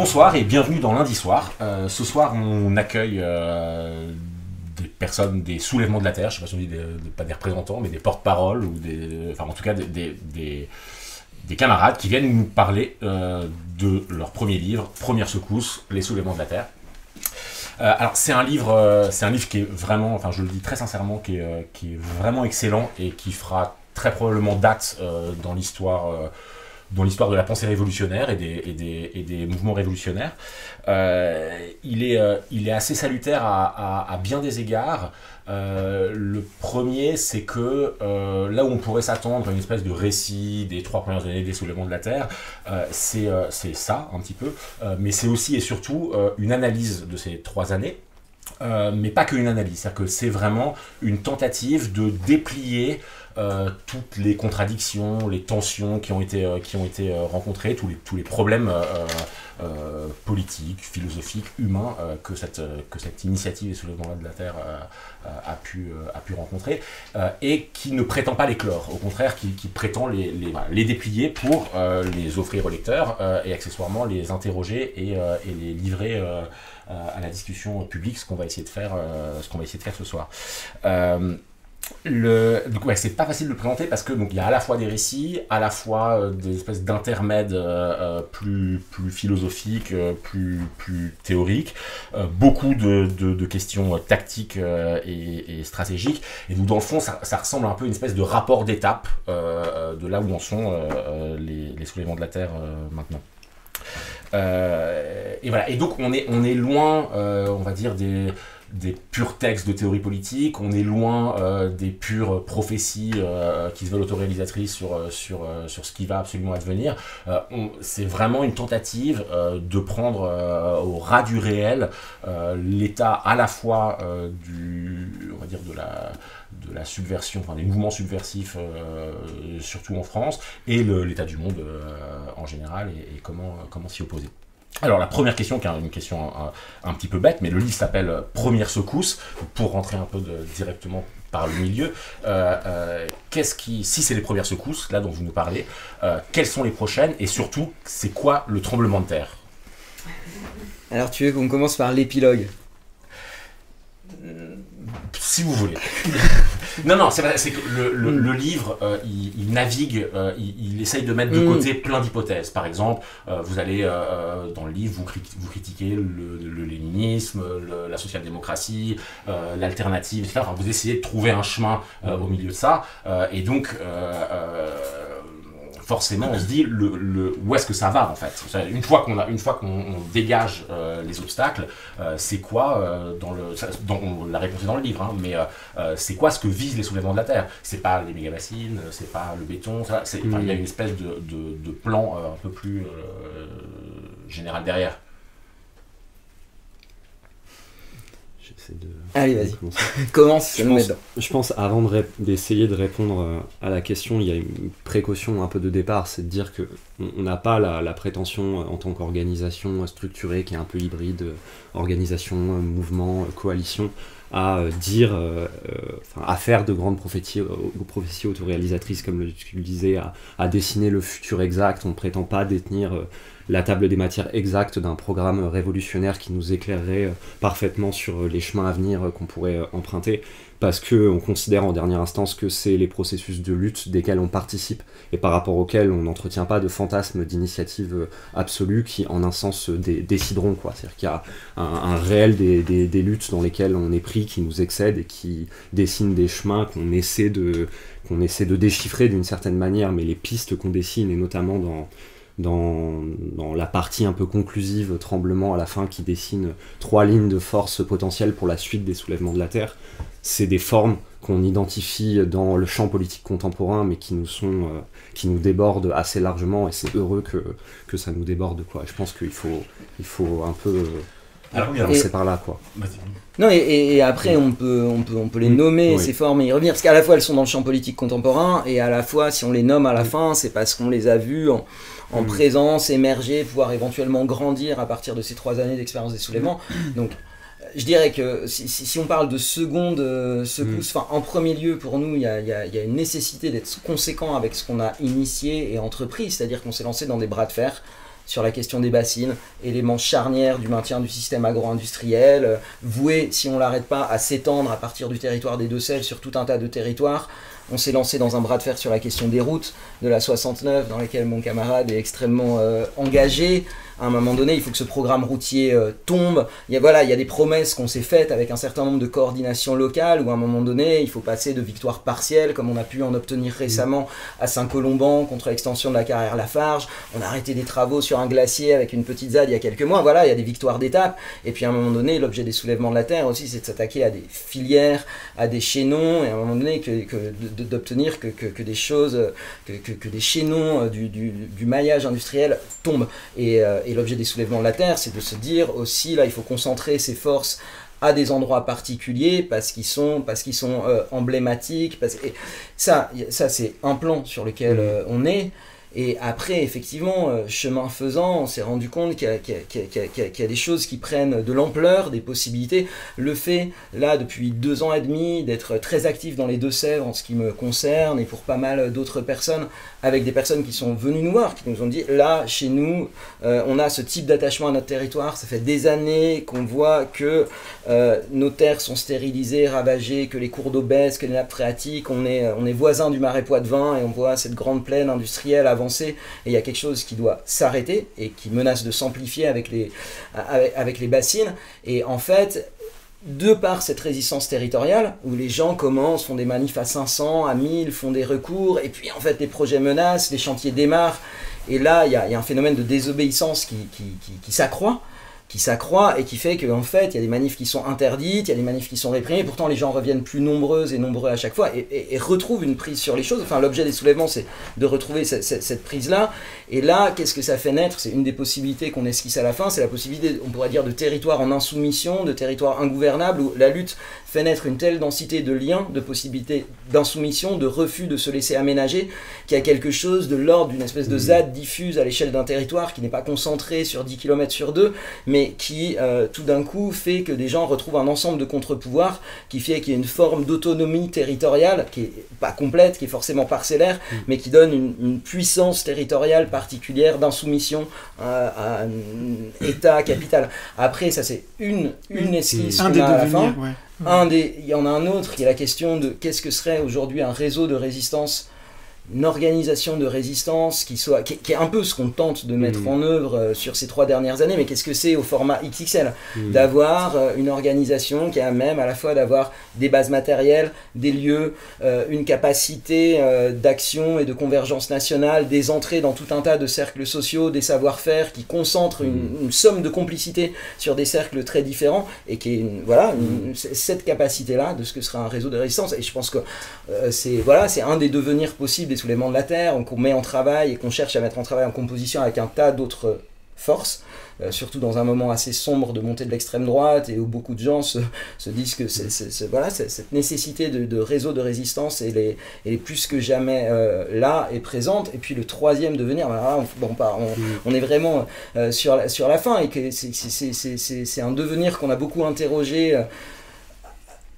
Bonsoir et bienvenue dans Lundi Soir. Ce soir, on accueille des personnes des soulèvements de la Terre, je ne sais pas si on dit pas des représentants, mais des porte-paroles, ou enfin en tout cas des camarades qui viennent nous parler de leur premier livre, Première secousse, les soulèvements de la Terre. Alors c'est un livre qui est vraiment, enfin je le dis très sincèrement, qui est vraiment excellent et qui fera très probablement date dans l'histoire de la pensée révolutionnaire et des mouvements révolutionnaires. Il est assez salutaire à bien des égards. Le premier, c'est que là où on pourrait s'attendre à une espèce de récit des 3 premières années des soulèvements de la Terre, c'est ça un petit peu, mais c'est aussi et surtout une analyse de ces 3 années. Mais pas qu'une analyse, c'est-à-dire que c'est vraiment une tentative de déplier toutes les contradictions, les tensions qui ont été rencontrées, tous les problèmes politiques, philosophiques, humains que cette initiative des soulèvements de la Terre a pu rencontrer, et qui ne prétend pas les clore, au contraire qui prétend les déplier pour les offrir aux lecteurs et accessoirement les interroger et les livrer à la discussion publique, ce qu'on va essayer de faire ce soir. Donc ouais, c'est pas facile de le présenter parce que il y a à la fois des récits, à la fois des espèces d'intermèdes plus philosophiques, plus théoriques, beaucoup de questions tactiques et stratégiques. Et donc dans le fond, ça ressemble un peu à une espèce de rapport d'étape de là où en sont les soulèvements de la Terre maintenant. Et voilà. Et donc on est loin, on va dire, des purs textes de théorie politique, on est loin des pures prophéties qui se veulent autoréalisatrices sur ce qui va absolument advenir. C'est vraiment une tentative de prendre au ras du réel l'état à la fois on va dire de la subversion, enfin des mouvements subversifs, surtout en France, et l'état du monde en général, et comment s'y opposer. Alors la première question, qui est une question un petit peu bête, mais le livre s'appelle Première secousse, pour rentrer un peu directement par le milieu, si c'est les premières secousses, là dont vous nous parlez, quelles sont les prochaines, et surtout, c'est quoi le tremblement de terre? Alors tu veux qu'on commence par l'épilogue? Si vous voulez. Non, c'est que le livre, il navigue, il essaye de mettre de côté plein d'hypothèses. Par exemple, vous allez, dans le livre, vous critiquez le léninisme, la social-démocratie, l'alternative, etc. Enfin, vous essayez de trouver un chemin au milieu de ça. Et donc, forcément, on se dit où est-ce que ça va en fait. Une fois qu'on dégage les obstacles, c'est quoi la réponse est dans le livre, hein, mais c'est quoi ce que visent les soulèvements de la Terre? C'est pas les méga-bassines, c'est pas le béton, il y a une espèce de plan un peu plus général derrière. Allez, vas-y, commence. Je pense, avant d'essayer de répondre à la question, il y a une précaution un peu de départ, c'est de dire qu'on n'a pas la prétention en tant qu'organisation structurée, qui est un peu hybride, organisation, mouvement, coalition, à dire, à faire de grandes prophéties autoréalisatrices, comme tu le disais, à dessiner le futur exact. On ne prétend pas détenir la table des matières exacte d'un programme révolutionnaire qui nous éclairerait parfaitement sur les chemins à venir qu'on pourrait emprunter, parce qu'on considère en dernière instance que c'est les processus de lutte desquels on participe et par rapport auxquels on n'entretient pas de fantasme d'initiative absolue qui en un sens décideront, quoi. C'est-à-dire qu'il y a un réel des luttes dans lesquelles on est pris, qui nous excèdent et qui dessinent des chemins qu'on essaie de déchiffrer d'une certaine manière, mais les pistes qu'on dessine, et notamment dans la partie un peu conclusive, tremblement à la fin, qui dessine 3 lignes de force potentielle pour la suite des soulèvements de la Terre, c'est des formes qu'on identifie dans le champ politique contemporain, mais qui nous débordent assez largement, et c'est heureux que ça nous déborde, quoi. Je pense qu'il faut un peu avancer par là, quoi. Non, et après on peut les nommer, ces formes, et y revenir, parce qu'à la fois elles sont dans le champ politique contemporain, et à la fois si on les nomme à la fin, c'est parce qu'on les a vues en présence, émerger, pouvoir éventuellement grandir à partir de ces 3 années d'expérience des soulèvements. Donc je dirais que si on parle de seconde secousse, en premier lieu, pour nous, il y a une nécessité d'être conséquent avec ce qu'on a initié et entrepris, c'est-à-dire qu'on s'est lancé dans des bras de fer sur la question des bassines, élément charnière du maintien du système agro-industriel, voué, si on ne l'arrête pas, à s'étendre à partir du territoire des Deux-Sèvres sur tout un tas de territoires. On s'est lancé dans un bras de fer sur la question des routes, de la 69, dans laquelle mon camarade est extrêmement engagé. À un moment donné, il faut que ce programme routier tombe. Il y a des promesses qu'on s'est faites avec un certain nombre de coordinations locales, où à un moment donné, il faut passer de victoires partielles, comme on a pu en obtenir récemment à Saint-Colomban, contre l'extension de la carrière Lafarge. On a arrêté des travaux sur un glacier avec une petite ZAD il y a quelques mois. Voilà, il y a des victoires d'étape. Et puis à un moment donné, l'objet des soulèvements de la Terre aussi, c'est de s'attaquer à des filières, à des chaînons, et à un moment donné, d'obtenir que des choses, que des chaînons du maillage industriel tombent. Et l'objet des soulèvements de la Terre, c'est de se dire aussi, là, il faut concentrer ses forces à des endroits particuliers parce qu'ils sont emblématiques. Et ça c'est un plan sur lequel on est. Et après, effectivement, chemin faisant, on s'est rendu compte qu'il y a des choses qui prennent de l'ampleur, des possibilités. Le fait, là, depuis 2 ans et demi, d'être très actif dans les Deux-Sèvres en ce qui me concerne, et pour pas mal d'autres personnes, avec des personnes qui sont venues nous voir, qui nous ont dit, là, chez nous, on a ce type d'attachement à notre territoire, ça fait des années qu'on voit que nos terres sont stérilisées, ravagées, que les cours d'eau baissent, que les nappes phréatiques, on est voisins du marais Poitevin, et on voit cette grande plaine industrielle avancer, et il y a quelque chose qui doit s'arrêter, et qui menace de s'amplifier avec les bassines, et en fait, de par cette résistance territoriale, où les gens commencent, font des manifs à 500, à 1000, font des recours, et puis en fait les projets menacent, les chantiers démarrent, et là il y a un phénomène de désobéissance qui s'accroît, et qui fait qu'en fait, il y a des manifs qui sont interdites, il y a des manifs qui sont réprimés, pourtant les gens reviennent plus nombreux et nombreux à chaque fois, et retrouvent une prise sur les choses. Enfin, l'objet des soulèvements, c'est de retrouver cette prise-là, et là, qu'est-ce que ça fait naître? C'est une des possibilités qu'on esquisse à la fin, c'est la possibilité, on pourrait dire, de territoire en insoumission, de territoire ingouvernable, où la lutte fait naître une telle densité de liens, de possibilités d'insoumission, de refus de se laisser aménager, qu'il y a quelque chose de l'ordre d'une espèce de ZAD diffuse à l'échelle d'un territoire qui n'est pas concentré sur 10 km sur 2, mais qui tout d'un coup fait que des gens retrouvent un ensemble de contre-pouvoirs qui fait qu'il y a une forme d'autonomie territoriale qui est pas complète, qui est forcément parcellaire, mais qui donne une puissance territoriale particulière d'insoumission à un État capital. Après, ça c'est une esquisse qu'on a à la fin. Ouais. Il y en a un autre qui est la question de qu'est-ce que serait aujourd'hui un réseau de résistance, une organisation de résistance qui est un peu ce qu'on tente de mettre en œuvre sur ces 3 dernières années, mais qu'est-ce que c'est au format XXL, d'avoir une organisation qui a même à la fois d'avoir des bases matérielles, des lieux, une capacité d'action et de convergence nationale, des entrées dans tout un tas de cercles sociaux, des savoir-faire qui concentrent une somme de complicité sur des cercles très différents, et qui est cette capacité-là de ce que sera un réseau de résistance. Et je pense que c'est un des devenirs possibles des soulèvements de la Terre, qu'on met en travail et qu'on cherche à mettre en travail en composition avec un tas d'autres forces, surtout dans un moment assez sombre de montée de l'extrême droite, et où beaucoup de gens se disent que cette nécessité de réseau de résistance elle est plus que jamais là et présente. Et puis le troisième devenir, on est vraiment sur la fin, et que c'est un devenir qu'on a beaucoup interrogé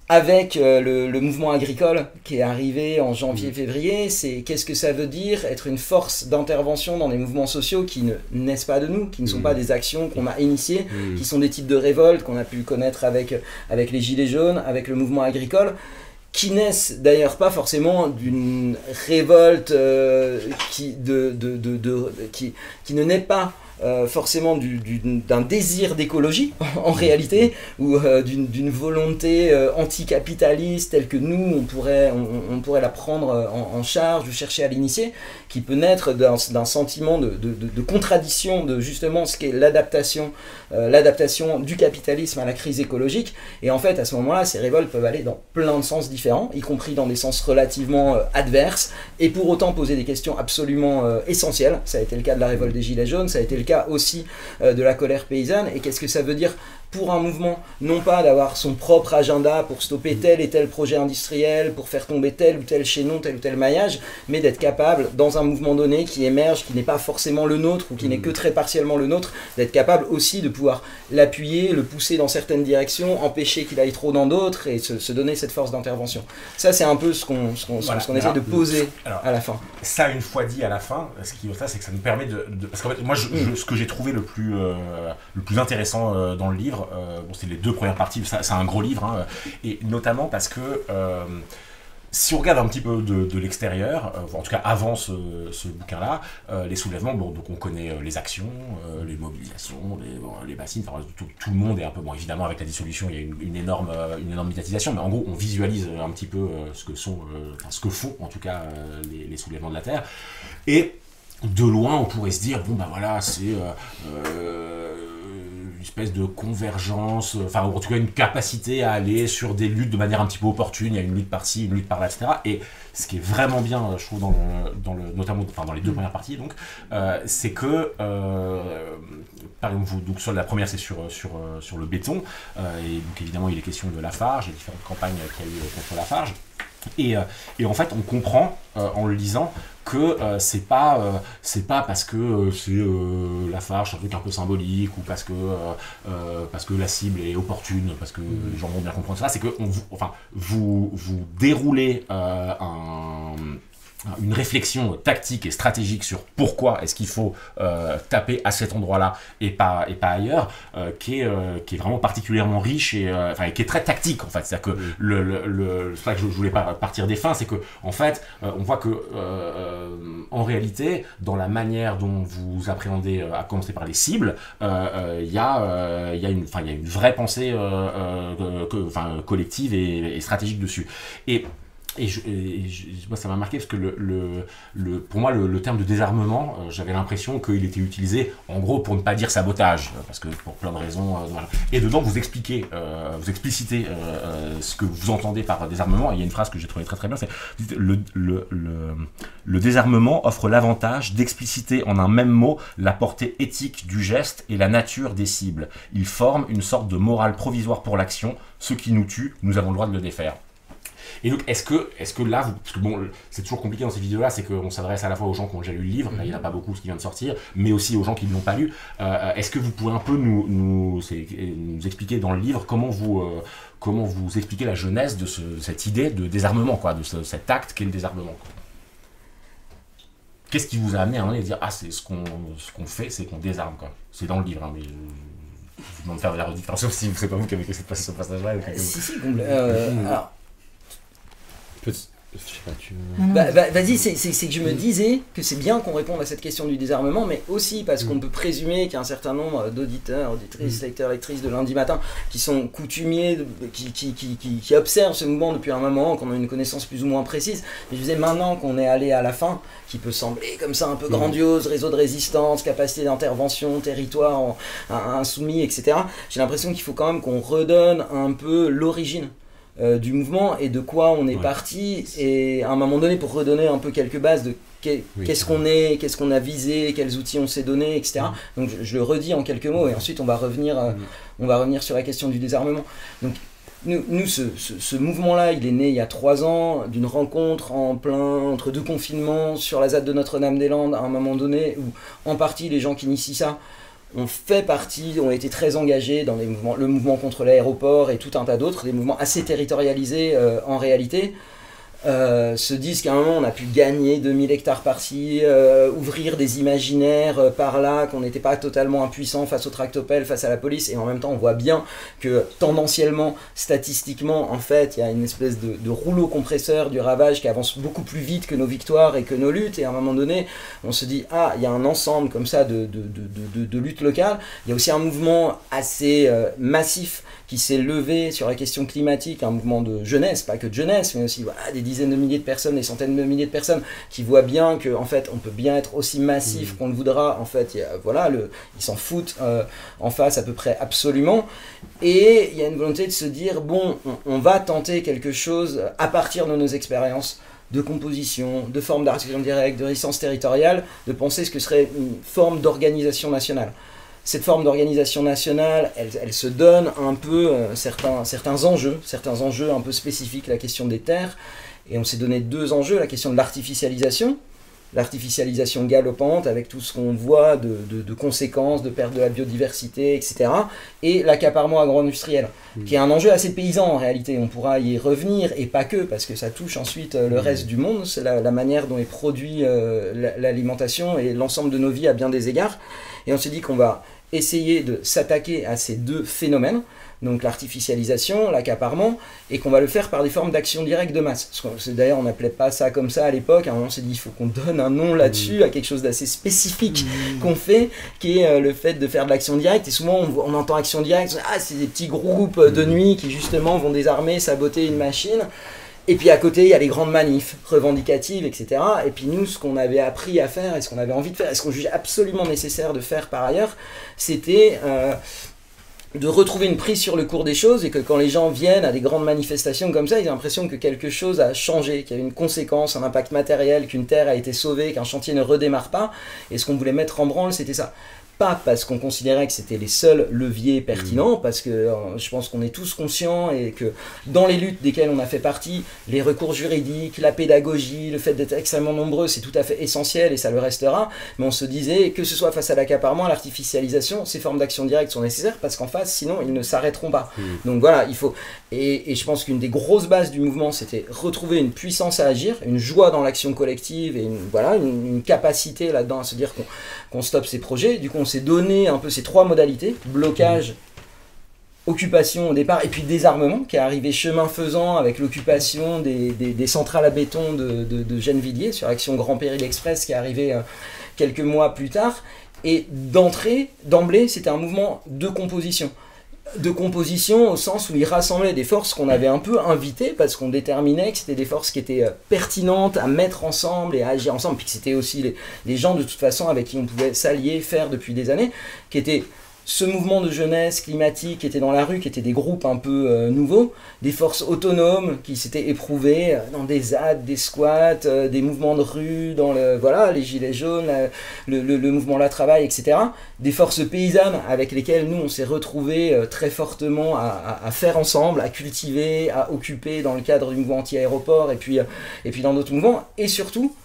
avec le mouvement agricole qui est arrivé en janvier-février. C'est qu'est-ce que ça veut dire être une force d'intervention dans des mouvements sociaux qui ne naissent pas de nous, qui ne sont pas des actions qu'on a initiées, qui sont des types de révoltes qu'on a pu connaître avec les Gilets jaunes, avec le mouvement agricole, qui naissent d'ailleurs pas forcément d'une révolte qui ne naît pas forcément d'un désir d'écologie en réalité, ou d'une volonté anticapitaliste telle que nous on pourrait la prendre en charge ou chercher à l'initier, qui peut naître d'un sentiment de contradiction de justement ce qu'est l'adaptation du capitalisme à la crise écologique. Et en fait à ce moment-là, ces révoltes peuvent aller dans plein de sens différents, y compris dans des sens relativement adverses, et pour autant poser des questions absolument essentielles. Ça a été le cas de la révolte des Gilets jaunes, ça a été le cas aussi de la colère paysanne. Et qu'est-ce que ça veut dire pour un mouvement, non pas d'avoir son propre agenda pour stopper tel et tel projet industriel, pour faire tomber tel ou tel chaînon, tel ou tel maillage, mais d'être capable, dans un mouvement donné qui émerge, qui n'est pas forcément le nôtre ou qui n'est que très partiellement le nôtre, d'être capable aussi de pouvoir l'appuyer, le pousser dans certaines directions, empêcher qu'il aille trop dans d'autres et se donner cette force d'intervention. Ça, c'est un peu ce qu'on essaie de poser à la fin. Ça, une fois dit à la fin, ce qui est ça, c'est que ça nous permet parce qu'en fait, moi, ce que j'ai trouvé le plus intéressant dans le livre, c'est les 2 premières parties, c'est un gros livre, hein, et notamment parce que si on regarde un petit peu de l'extérieur, en tout cas avant ce bouquin-là, les soulèvements, donc on connaît les actions, les mobilisations, les bassines, tout le monde est un peu, évidemment avec la dissolution il y a une énorme médiatisation, mais en gros on visualise un petit peu ce que font en tout cas les soulèvements de la Terre, et de loin on pourrait se dire, c'est une espèce de convergence, en tout cas une capacité à aller sur des luttes de manière un petit peu opportune, il y a une lutte par-ci, une lutte par-là, etc. Et ce qui est vraiment bien, je trouve, notamment dans les 2 premières parties, donc, c'est que, par exemple, donc sur la première, c'est sur le béton, et donc évidemment il est question de Lafarge, les différentes campagnes qu'il y a eu contre Lafarge. Et en fait, on comprend en le lisant que c'est pas parce que c'est Lafarge, c'est un truc un peu symbolique, ou parce que la cible est opportune, parce que les gens vont bien comprendre ça. C'est que vous déroulez une réflexion tactique et stratégique sur pourquoi est-ce qu'il faut taper à cet endroit-là et pas ailleurs, qui est vraiment particulièrement riche et qui est très tactique en fait. C'est-à-dire que c'est pour ça que je voulais pas partir des fins, c'est que en fait on voit que en réalité dans la manière dont vous appréhendez, à commencer par les cibles, il y a une vraie pensée collective et stratégique dessus. Et moi, ça m'a marqué parce que pour moi, le terme de désarmement, j'avais l'impression qu'il était utilisé en gros pour ne pas dire sabotage, parce que pour plein de raisons. Voilà. Et dedans, vous explicitez ce que vous entendez par désarmement. Et il y a une phrase que j'ai trouvée très très bien, c'est le désarmement offre l'avantage d'expliciter en un même mot la portée éthique du geste et la nature des cibles. Il forme une sorte de morale provisoire pour l'action. Ce qui nous tue, nous avons le droit de le défaire. Et donc, est-ce que là, parce que c'est toujours compliqué dans ces vidéos-là, c'est qu'on s'adresse à la fois aux gens qui ont déjà lu le livre, là il n'y en a pas beaucoup ce qui vient de sortir, mais aussi aux gens qui ne l'ont pas lu. Est-ce que vous pouvez un peu nous expliquer dans le livre comment vous expliquez la genèse de cette idée de désarmement, de cet acte qu'est le désarmement, quoi. Qu'est-ce qui vous a amené à dire c'est ce qu'on fait, c'est qu'on désarme, quoi. C'est dans le livre, mais je vous demande de faire de la rediffusion si c'est pas vous qui avez écrit ce passage-là. Si, alors. Je sais pas, vas-y, c'est que je me disais que c'est bien qu'on réponde à cette question du désarmement, mais aussi parce qu'on peut présumer qu'il y a un certain nombre d'auditeurs, auditrices, lecteurs, lectrices de lundi matin qui sont coutumiers, qui observent ce mouvement depuis un moment, qu'on a une connaissance plus ou moins précise. Mais je disais, maintenant qu'on est allé à la fin, qui peut sembler comme ça un peu grandiose, réseau de résistance, capacité d'intervention, territoire insoumis, etc., j'ai l'impression qu'il faut quand même qu'on redonne un peu l'origine du mouvement et de quoi on est parti, et à un moment donné pour redonner un peu quelques bases de qu'est-ce qu'on est, qu'est-ce qu'on a visé, quels outils on s'est donné, etc. Donc je le redis en quelques mots et ensuite on va revenir sur la question du désarmement. Donc nous ce mouvement-là, il est né il y a 3 ans d'une rencontre entre 2 confinements sur la ZAD de Notre-Dame-des-Landes à un moment donné, où en partie les gens qui initient ça ont été très engagés dans le mouvement contre l'aéroport et tout un tas d'autres, des mouvements assez territorialisés en réalité, se disent qu'à un moment on a pu gagner 2000 hectares par-ci, ouvrir des imaginaires par là, qu'on n'était pas totalement impuissant face au tractopelle, face à la police, et en même temps on voit bien que tendanciellement, statistiquement, en fait il y a une espèce de rouleau compresseur du ravage qui avance beaucoup plus vite que nos victoires et que nos luttes, et à un moment donné on se dit il y a un ensemble comme ça de luttes locales. Il y a aussi un mouvement assez massif qui s'est levé sur la question climatique, un mouvement de jeunesse, pas que de jeunesse, mais aussi des dizaines de milliers de personnes, des centaines de milliers de personnes qui voient bien que en fait on peut bien être aussi massif qu'on le voudra. En fait, ils s'en foutent en face à peu près absolument, et il y a une volonté de se dire on va tenter quelque chose à partir de nos expériences de composition, de forme d'articulation directe, de résistance territoriale, de penser ce que serait une forme d'organisation nationale. cette forme d'organisation nationale, elle se donne un peu certains enjeux un peu spécifiques, la question des terres, et on s'est donné 2 enjeux, la question de l'artificialisation galopante avec tout ce qu'on voit de conséquences, de perte de la biodiversité, etc. Et l'accaparement agro-industriel, qui est un enjeu assez paysan en réalité. On pourra y revenir, et pas que, parce que ça touche ensuite le reste du monde. C'est la manière dont est produit l'alimentation et l'ensemble de nos vies à bien des égards. Et on s'est dit qu'on va essayer de s'attaquer à ces 2 phénomènes, donc l'artificialisation, l'accaparement, et qu'on va le faire par des formes d'action directe de masse. D'ailleurs, on n'appelait pas ça comme ça à l'époque. À un moment, on s'est dit il faut qu'on donne un nom là-dessus, à quelque chose d'assez spécifique qu'on fait, qui est le fait de faire de l'action directe. Et souvent, on entend action directe, c'est des petits groupes de nuit qui justement vont désarmer, saboter une machine. Et puis à côté, il y a les grandes manifs revendicatives, etc. Et puis nous, ce qu'on avait appris à faire, et ce qu'on avait envie de faire, et ce qu'on jugeait absolument nécessaire de faire par ailleurs, c'était de retrouver une prise sur le cours des choses, et que quand les gens viennent à des grandes manifestations comme ça, ils ont l'impression que quelque chose a changé, qu'il y a une conséquence, un impact matériel, qu'une terre a été sauvée, qu'un chantier ne redémarre pas. Et ce qu'on voulait mettre en branle, c'était ça. Pas parce qu'on considérait que c'était les seuls leviers pertinents, parce que je pense qu'on est tous conscients et que dans les luttes desquelles on a fait partie, les recours juridiques, la pédagogie, le fait d'être extrêmement nombreux, c'est tout à fait essentiel et ça le restera. Mais on se disait que ce soit face à l'accaparement, à l'artificialisation, ces formes d'action directe sont nécessaires parce qu'en face, sinon, ils ne s'arrêteront pas. Donc voilà, il faut... Et je pense qu'une des grosses bases du mouvement, c'était retrouver une puissance à agir, une joie dans l'action collective et une capacité là-dedans à se dire qu'on stoppe ces projets. Du coup, on s'est donné un peu ces 3 modalités, blocage, occupation au départ, et puis désarmement, qui est arrivé chemin faisant avec l'occupation des centrales à béton de Gennevilliers, sur Action Grand Péril Express, qui est arrivé quelques mois plus tard. Et d'emblée, c'était un mouvement de composition. De composition au sens où il rassemblait des forces qu'on avait un peu invitées, parce qu'on déterminait que c'était des forces qui étaient pertinentes à mettre ensemble et à agir ensemble, puis que c'était aussi les gens de toute façon avec qui on pouvait s'allier, faire depuis des années, qui étaient ce mouvement de jeunesse climatique qui était dans la rue, qui étaient des groupes un peu nouveaux, des forces autonomes qui s'étaient éprouvées dans des ZAD, des squats, des mouvements de rue, dans les gilets jaunes, le mouvement La Travail, etc. Des forces paysannes avec lesquelles nous on s'est retrouvés très fortement à faire ensemble, à cultiver, à occuper dans le cadre du mouvement anti-aéroport et puis dans d'autres mouvements, et surtout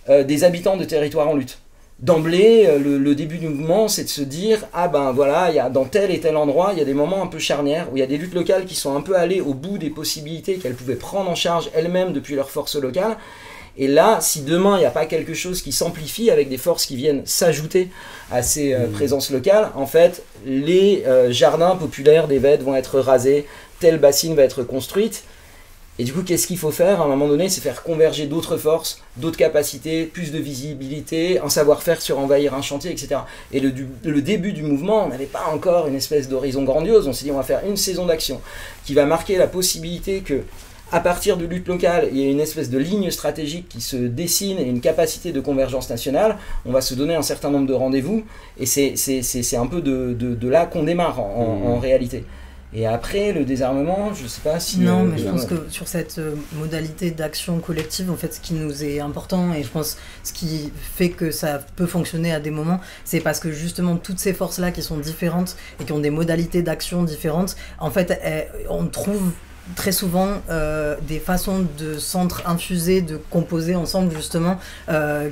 des habitants de territoires en lutte. D'emblée, le début du mouvement, c'est de se dire il y a dans tel et tel endroit, il y a des moments un peu charnières où il y a des luttes locales qui sont un peu allées au bout des possibilités qu'elles pouvaient prendre en charge elles-mêmes depuis leurs forces locales. Et là, si demain il n'y a pas quelque chose qui s'amplifie avec des forces qui viennent s'ajouter à ces présences locales, en fait, les jardins populaires des Vèdes vont être rasés, telle bassine va être construite. Et du coup, qu'est-ce qu'il faut faire à un moment donné? C'est faire converger d'autres forces, d'autres capacités, plus de visibilité, un savoir-faire sur envahir un chantier, etc. Et le début du mouvement, on n'avait pas encore une espèce d'horizon grandiose. On s'est dit, on va faire une saison d'action qui va marquer la possibilité que, à partir de lutte locale, il y a une espèce de ligne stratégique qui se dessine et une capacité de convergence nationale. On va se donner un certain nombre de rendez-vous. Et c'est un peu de là qu'on démarre en réalité. Et après, le désarmement, je ne sais pas si... Non, mais je pense que sur cette modalité d'action collective, en fait, ce qui nous est important, et je pense ce qui fait que ça peut fonctionner à des moments, c'est parce que justement, toutes ces forces-là qui sont différentes et qui ont des modalités d'action différentes, en fait, on trouve très souvent des façons de s'entre-infuser, de composer ensemble justement,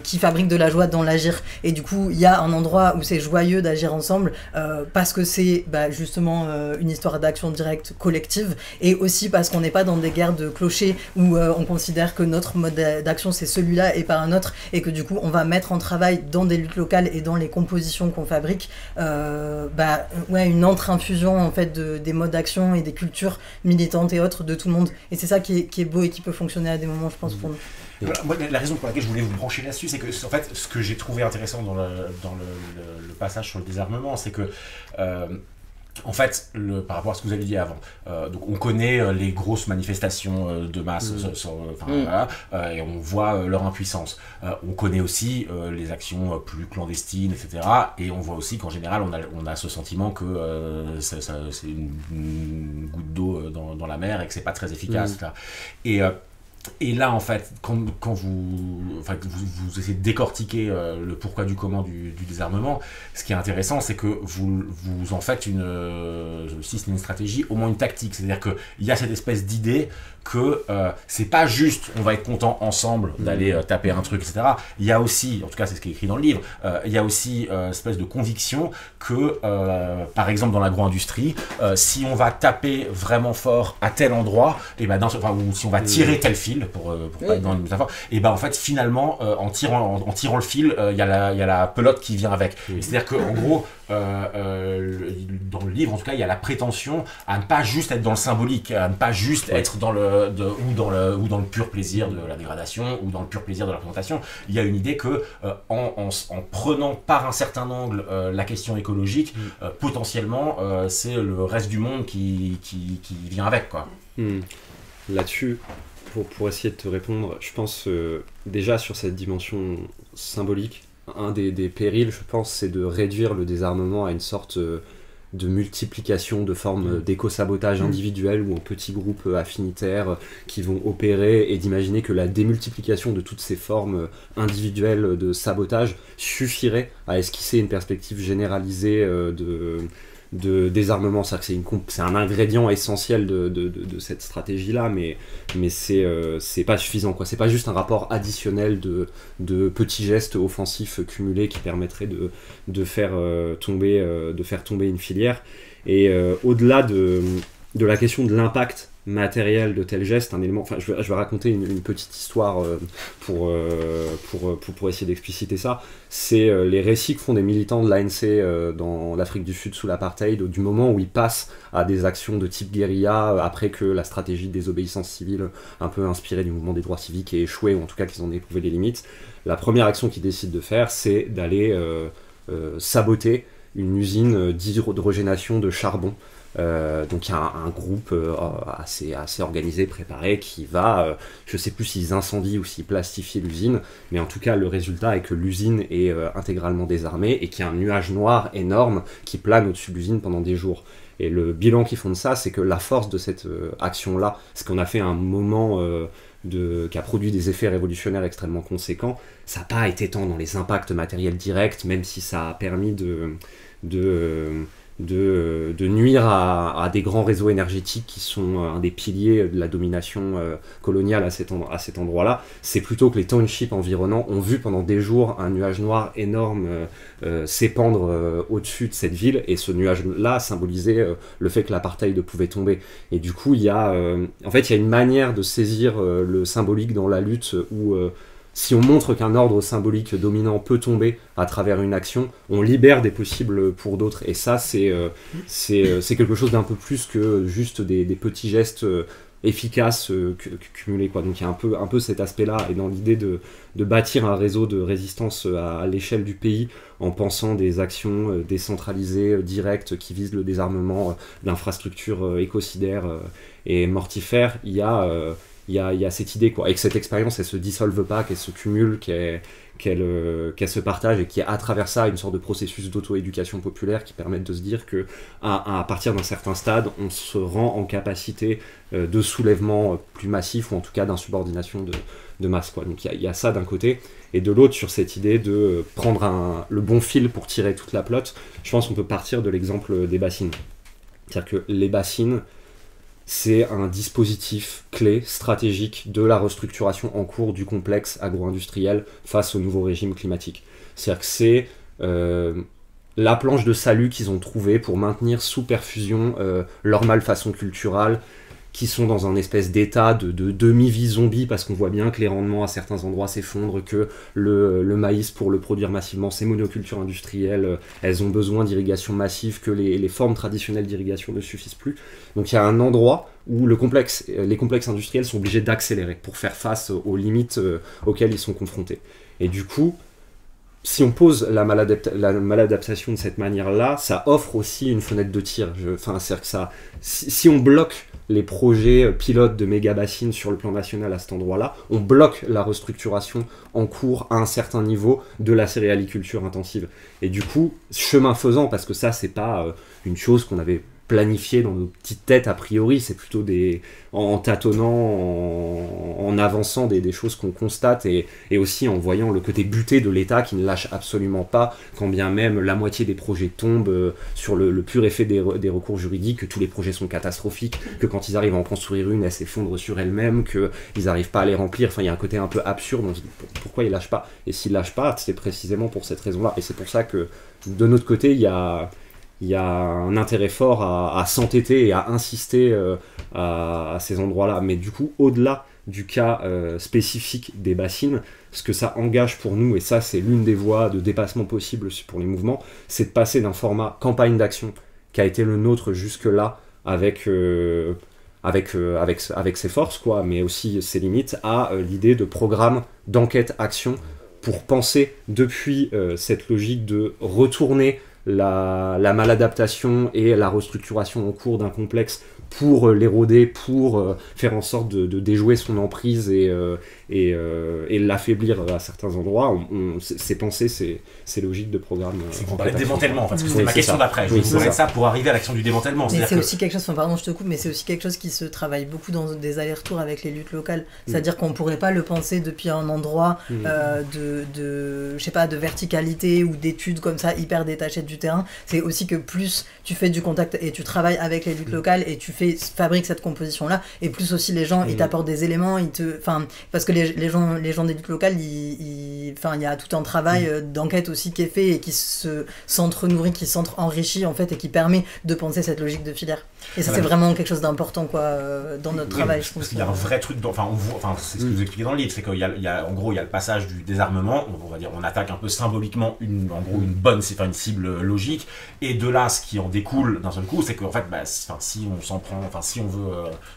qui fabriquent de la joie dans l'agir. Et du coup, il y a un endroit où c'est joyeux d'agir ensemble parce que c'est justement une histoire d'action directe collective, et aussi parce qu'on n'est pas dans des guerres de clochers où on considère que notre mode d'action c'est celui-là et pas un autre, et que du coup on va mettre en travail dans des luttes locales et dans les compositions qu'on fabrique une entre-infusion en fait des modes d'action et des cultures militantes et de tout le monde, et c'est ça qui est beau et qui peut fonctionner à des moments, je pense, pour nous. Voilà, moi, la raison pour laquelle je voulais vous brancher là-dessus, c'est que en fait, ce que j'ai trouvé intéressant dans le passage sur le désarmement, c'est que en fait, par rapport à ce que vous avez dit avant, donc on connaît les grosses manifestations de masse, et on voit leur impuissance. On connaît aussi les actions plus clandestines, etc. Et on voit aussi qu'en général, on a ce sentiment que c'est une goutte d'eau dans la mer et que c'est pas très efficace. Là. Et Et là, en fait, quand vous essayez de décortiquer le pourquoi du comment du désarmement, ce qui est intéressant, c'est que vous en faites si c'est une stratégie, au moins une tactique. C'est-à-dire qu'il y a cette espèce d'idée que c'est pas juste on va être content ensemble d'aller taper un truc, etc. Il y a aussi, en tout cas c'est ce qui est écrit dans le livre, il y a aussi une espèce de conviction que, par exemple dans l'agro-industrie, si on va taper vraiment fort à tel endroit, et ben ou si on va tirer tel fil, pour pas être dans une métaphore, et ben en fait finalement en tirant le fil, il y a la pelote qui vient avec. C'est-à-dire qu'en gros, dans le livre en tout cas, il y a la prétention à ne pas juste être dans le symbolique, à ne pas juste être dans le ou dans le pur plaisir de la dégradation ou dans le pur plaisir de la représentation. Il y a une idée que en prenant par un certain angle la question écologique, potentiellement c'est le reste du monde qui vient avec, quoi. Là-dessus, pour essayer de te répondre, je pense déjà sur cette dimension symbolique, un des périls, je pense, c'est de réduire le désarmement à une sorte de multiplication de formes d'éco-sabotage individuel ou en petits groupes affinitaires qui vont opérer, et d'imaginer que la démultiplication de toutes ces formes individuelles de sabotage suffirait à esquisser une perspective généralisée de désarmement. C'est-à-dire que c'est un ingrédient essentiel de cette stratégie-là, mais c'est pas suffisant, quoi. C'est pas juste un rapport additionnel de petits gestes offensifs cumulés qui permettraient de faire tomber une filière. Et au-delà de la question de l'impact matériel de tel geste, un élément, enfin je vais raconter une petite histoire pour essayer d'expliciter ça. C'est les récits que font des militants de l'ANC dans l'Afrique du Sud sous l'apartheid, du moment où ils passent à des actions de type guérilla après que la stratégie de désobéissance civile un peu inspirée du mouvement des droits civiques ait échoué, ou en tout cas qu'ils en aient éprouvé les limites. La première action qu'ils décident de faire, c'est d'aller saboter une usine d'hydrogénation de charbon. Donc il y a un groupe assez organisé, préparé, qui va, je sais plus s'ils incendient ou s'ils plastifient l'usine, mais en tout cas le résultat est que l'usine est intégralement désarmée et qu'il y a un nuage noir énorme qui plane au-dessus de l'usine pendant des jours. Et le bilan qu'ils font de ça, c'est que la force de cette action-là, ce qu'on a fait à un moment qui a produit des effets révolutionnaires extrêmement conséquents, ça n'a pas été tant dans les impacts matériels directs, même si ça a permis de nuire à des grands réseaux énergétiques qui sont un des piliers de la domination coloniale à cet endroit-là. C'est plutôt que les townships environnants ont vu pendant des jours un nuage noir énorme s'épandre au-dessus de cette ville, et ce nuage-là symbolisait le fait que l'apartheid pouvait tomber. Et du coup, il y a une manière de saisir le symbolique dans la lutte où si on montre qu'un ordre symbolique dominant peut tomber à travers une action, on libère des possibles pour d'autres. Et ça, c'est quelque chose d'un peu plus que juste des petits gestes efficaces cumulés, quoi. Donc il y a un peu cet aspect-là, et dans l'idée de bâtir un réseau de résistance à l'échelle du pays, en pensant des actions décentralisées, directes, qui visent le désarmement d'infrastructures écocidaires et mortifères. Il y a cette idée, quoi, et que cette expérience, elle se dissolve pas, qu'elle se cumule, qu'elle se partage, et qu'il y a à travers ça une sorte de processus d'auto-éducation populaire qui permettent de se dire que à partir d'un certain stade, on se rend en capacité de soulèvement plus massif, ou en tout cas d'insubordination de masse, quoi. Donc il y a ça d'un côté, et de l'autre, sur cette idée de prendre le bon fil pour tirer toute la pelote, je pense qu'on peut partir de l'exemple des bassines. C'est-à-dire que les bassines, c'est un dispositif clé, stratégique, de la restructuration en cours du complexe agro-industriel face au nouveau régime climatique. C'est-à-dire que c'est la planche de salut qu'ils ont trouvée pour maintenir sous perfusion leur malfaçon culturelle, qui sont dans un espèce d'état de demi-vie zombie, parce qu'on voit bien que les rendements à certains endroits s'effondrent, que le maïs, pour le produire massivement, ces monocultures industrielles, elles ont besoin d'irrigation massive, que les formes traditionnelles d'irrigation ne suffisent plus. Donc il y a un endroit où les complexes industriels sont obligés d'accélérer pour faire face aux limites auxquelles ils sont confrontés. Et du coup, si on pose la maladaptation de cette manière-là, ça offre aussi une fenêtre de tir. C'est-à-dire que si on bloque les projets pilotes de méga-bassines sur le plan national à cet endroit-là, on bloque la restructuration en cours à un certain niveau de la céréaliculture intensive. Et du coup, chemin faisant, parce que ça, c'est pas une chose qu'on avait planifié dans nos petites têtes a priori, c'est plutôt en tâtonnant, en avançant des choses qu'on constate et aussi en voyant le côté buté de l'État qui ne lâche absolument pas, quand bien même la moitié des projets tombent sur le pur effet des recours juridiques, que tous les projets sont catastrophiques, que quand ils arrivent à en construire une, elle s'effondre sur elle-même, qu'ils n'arrivent pas à les remplir. Enfin, il y a un côté un peu absurde. Pourquoi ils lâchent pas? Et s'ils lâchent pas, c'est précisément pour cette raison-là. Et c'est pour ça que de notre côté, il y a un intérêt fort à s'entêter et à insister à ces endroits-là. Mais du coup, au-delà du cas spécifique des bassines, ce que ça engage pour nous, et ça c'est l'une des voies de dépassement possible pour les mouvements, c'est de passer d'un format campagne d'action qui a été le nôtre jusque-là avec ses forces, quoi, mais aussi ses limites, à l'idée de programme d'enquête-action pour penser depuis cette logique de retourner la maladaptation et la restructuration en cours d'un complexe pour l'éroder, pour faire en sorte de déjouer son emprise et l'affaiblir à certains endroits. C'est penser ces logiques de programme. C'est qu'on parlait de démantèlement, parce que c'était ma question d'après. Je vous parlais de ça pour arriver à l'action du démantèlement. Mais c'est aussi quelque chose, pardon, je te coupe, mais c'est aussi quelque chose qui se travaille beaucoup dans des allers-retours avec les luttes locales. C'est-à-dire qu'on ne pourrait pas le penser depuis un endroit je sais pas, de verticalité ou d'études comme ça, hyper détachées du terrain. C'est aussi que plus tu fais du contact et tu travailles avec les luttes locales et tu fabriques cette composition-là, et plus aussi les gens, ils t'apportent des éléments, parce que les gens des luttes locales, il y a tout un travail d'enquête aussi qui est fait et qui s'entre-nourrit, qui s'entre-enrichit en fait, et qui permet de penser cette logique de filière. Et ça, c'est vraiment quelque chose d'important, quoi, dans notre travail. Je pense parce qu'il y a un vrai truc, c'est ce que vous expliquez dans le livre, c'est qu'il y a, en gros, il y a le passage du désarmement, on va dire, on attaque un peu symboliquement une cible logique, et de là, ce qui en découle d'un seul coup, c'est qu'en fait, si on veut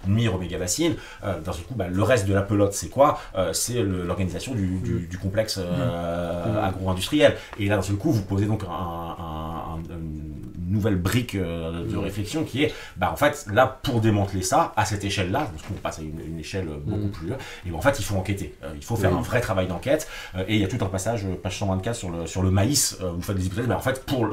nuire aux méga-bassines, d'un seul coup, le reste de la pelote, c'est quoi? C'est l'organisation du complexe agro-industriel. Et là, d'un seul coup, vous posez donc une nouvelle brique de réflexion qui est, en fait, là, pour démanteler ça, à cette échelle-là, parce qu'on passe à une échelle beaucoup plus, et en fait, il faut enquêter. Il faut faire un vrai travail d'enquête. Et il y a tout un passage, page 124, sur le maïs, où vous faites des hypothèses. En fait, pour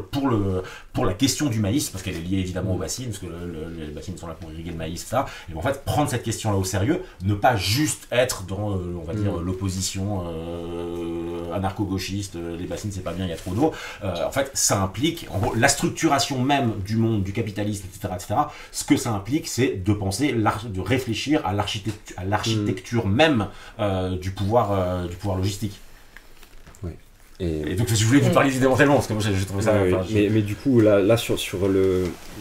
la question du maïs, parce qu'elle est liée évidemment aux bassines, parce que les bassines sont là pour irriguer le maïs, ça, et en fait, prendre cette question-là au sérieux, ne pas juste être dans, on va dire, l'opposition anarcho-gauchiste, les bassines c'est pas bien, il y a trop d'eau. En fait, ça implique, en gros, la structuration même du monde, du capitalisme, etc. Ce que ça implique, c'est de penser, de réfléchir à l'architecture même du pouvoir logistique. Et donc je voulais que vous parliez du démantèlement, parce que moi j'ai trouvé ça... Mais du coup, là sur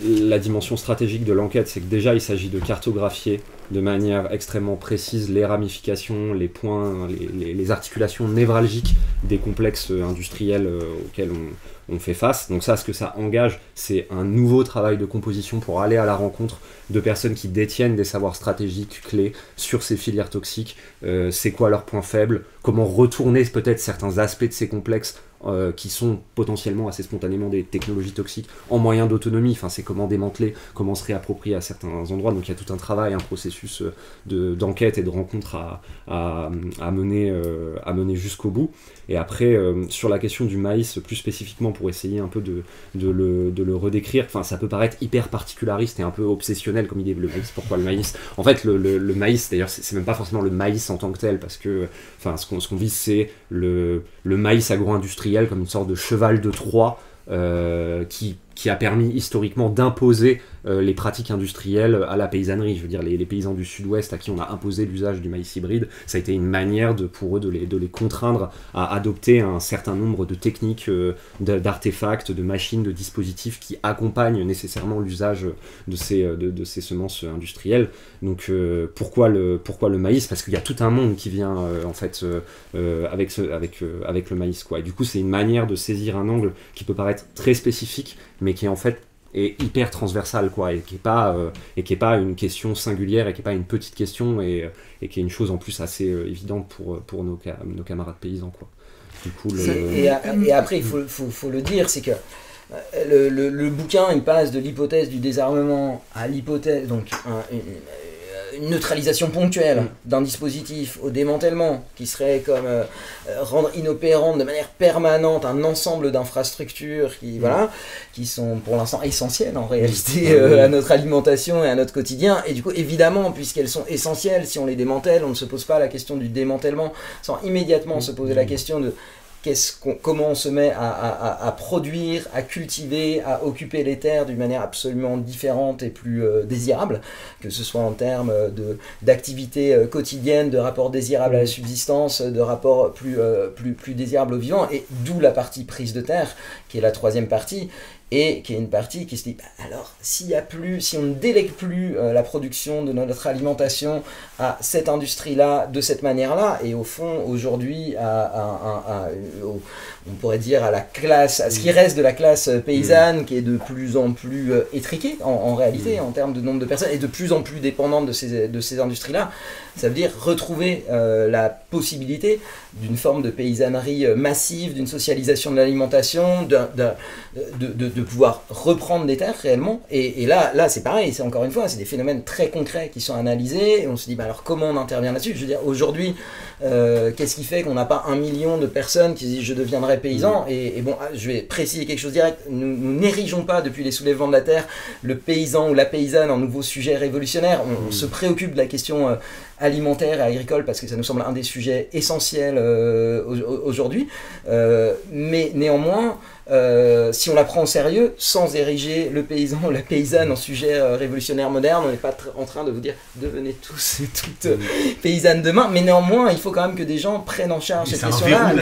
la dimension stratégique de l'enquête, c'est que déjà il s'agit de cartographier de manière extrêmement précise les ramifications, les points, les articulations névralgiques des complexes industriels auxquels on fait face. Donc ça, ce que ça engage, c'est un nouveau travail de composition pour aller à la rencontre de personnes qui détiennent des savoirs stratégiques clés sur ces filières toxiques, c'est quoi leurs points faibles, comment retourner peut-être certains aspects de ces complexes qui sont potentiellement assez spontanément des technologies toxiques en moyen d'autonomie. Enfin, c'est comment démanteler, comment se réapproprier à certains endroits. Donc il y a tout un travail, un processus d'enquête et de rencontre à mener jusqu'au bout. Et après, sur la question du maïs, plus spécifiquement pour essayer un peu de le redécrire, enfin, ça peut paraître hyper particulariste et un peu obsessionnel comme idée, le maïs. Pourquoi le maïs? En fait, le maïs, d'ailleurs, c'est même pas forcément le maïs en tant que tel, parce que ce qu'on vise, c'est le maïs agro-industriel comme une sorte de cheval de Troie qui a permis historiquement d'imposer les pratiques industrielles à la paysannerie. Je veux dire, les paysans du sud-ouest à qui on a imposé l'usage du maïs hybride, ça a été une manière pour eux de les contraindre à adopter un certain nombre de techniques, d'artefacts, de machines, de dispositifs qui accompagnent nécessairement l'usage de ces semences industrielles. Donc pourquoi le maïs? Parce qu'il y a tout un monde qui vient avec le maïs, quoi. Et du coup, c'est une manière de saisir un angle qui peut paraître très spécifique, mais qui en fait est hyper transversale, quoi, et qui est pas une question singulière, et qui est pas une petite question, et qui est une chose en plus assez évidente pour nos camarades paysans, quoi. Du coup, et après il faut le dire, c'est que le bouquin il passe de l'hypothèse du désarmement à l'hypothèse, donc une neutralisation ponctuelle d'un dispositif au démantèlement, qui serait comme rendre inopérante de manière permanente un ensemble d'infrastructures qui sont pour l'instant essentielles en réalité à notre alimentation et à notre quotidien. Et du coup, évidemment, puisqu'elles sont essentielles, si on les démantèle, on ne se pose pas la question du démantèlement sans immédiatement se poser la question de comment on se met à produire, à cultiver, à occuper les terres d'une manière absolument différente et plus désirable, que ce soit en termes d'activités quotidiennes, de rapports désirables à la subsistance, de rapports plus désirables au vivant, et d'où la partie prise de terre, qui est la troisième partie, et qui est une partie qui se dit, alors si on ne délègue plus la production de notre alimentation à cette industrie-là, de cette manière-là, et au fond, aujourd'hui, on pourrait dire à ce qui reste de la classe paysanne, qui est de plus en plus étriquée, en réalité, en termes de nombre de personnes, et de plus en plus dépendante de ces industries-là, ça veut dire retrouver la possibilité d'une forme de paysannerie massive, d'une socialisation de l'alimentation, de pouvoir reprendre des terres réellement. Et là c'est pareil, c'est encore une fois, c'est des phénomènes très concrets qui sont analysés, et on se dit, alors comment on intervient là-dessus? Je veux dire, aujourd'hui, qu'est-ce qui fait qu'on n'a pas 1 million de personnes qui disent je deviendrai paysan? Et bon, je vais préciser quelque chose direct, nous n'érigeons pas depuis les soulèvements de la terre le paysan ou la paysanne en nouveau sujet révolutionnaire. On se préoccupe de la question alimentaire et agricole parce que ça nous semble un des sujets essentiels aujourd'hui, mais néanmoins si on la prend au sérieux, sans ériger le paysan ou la paysanne en sujet révolutionnaire moderne, on n'est pas en train de vous dire devenez tous et toutes paysannes demain, mais néanmoins il faut quand même que des gens prennent en charge cette question-là.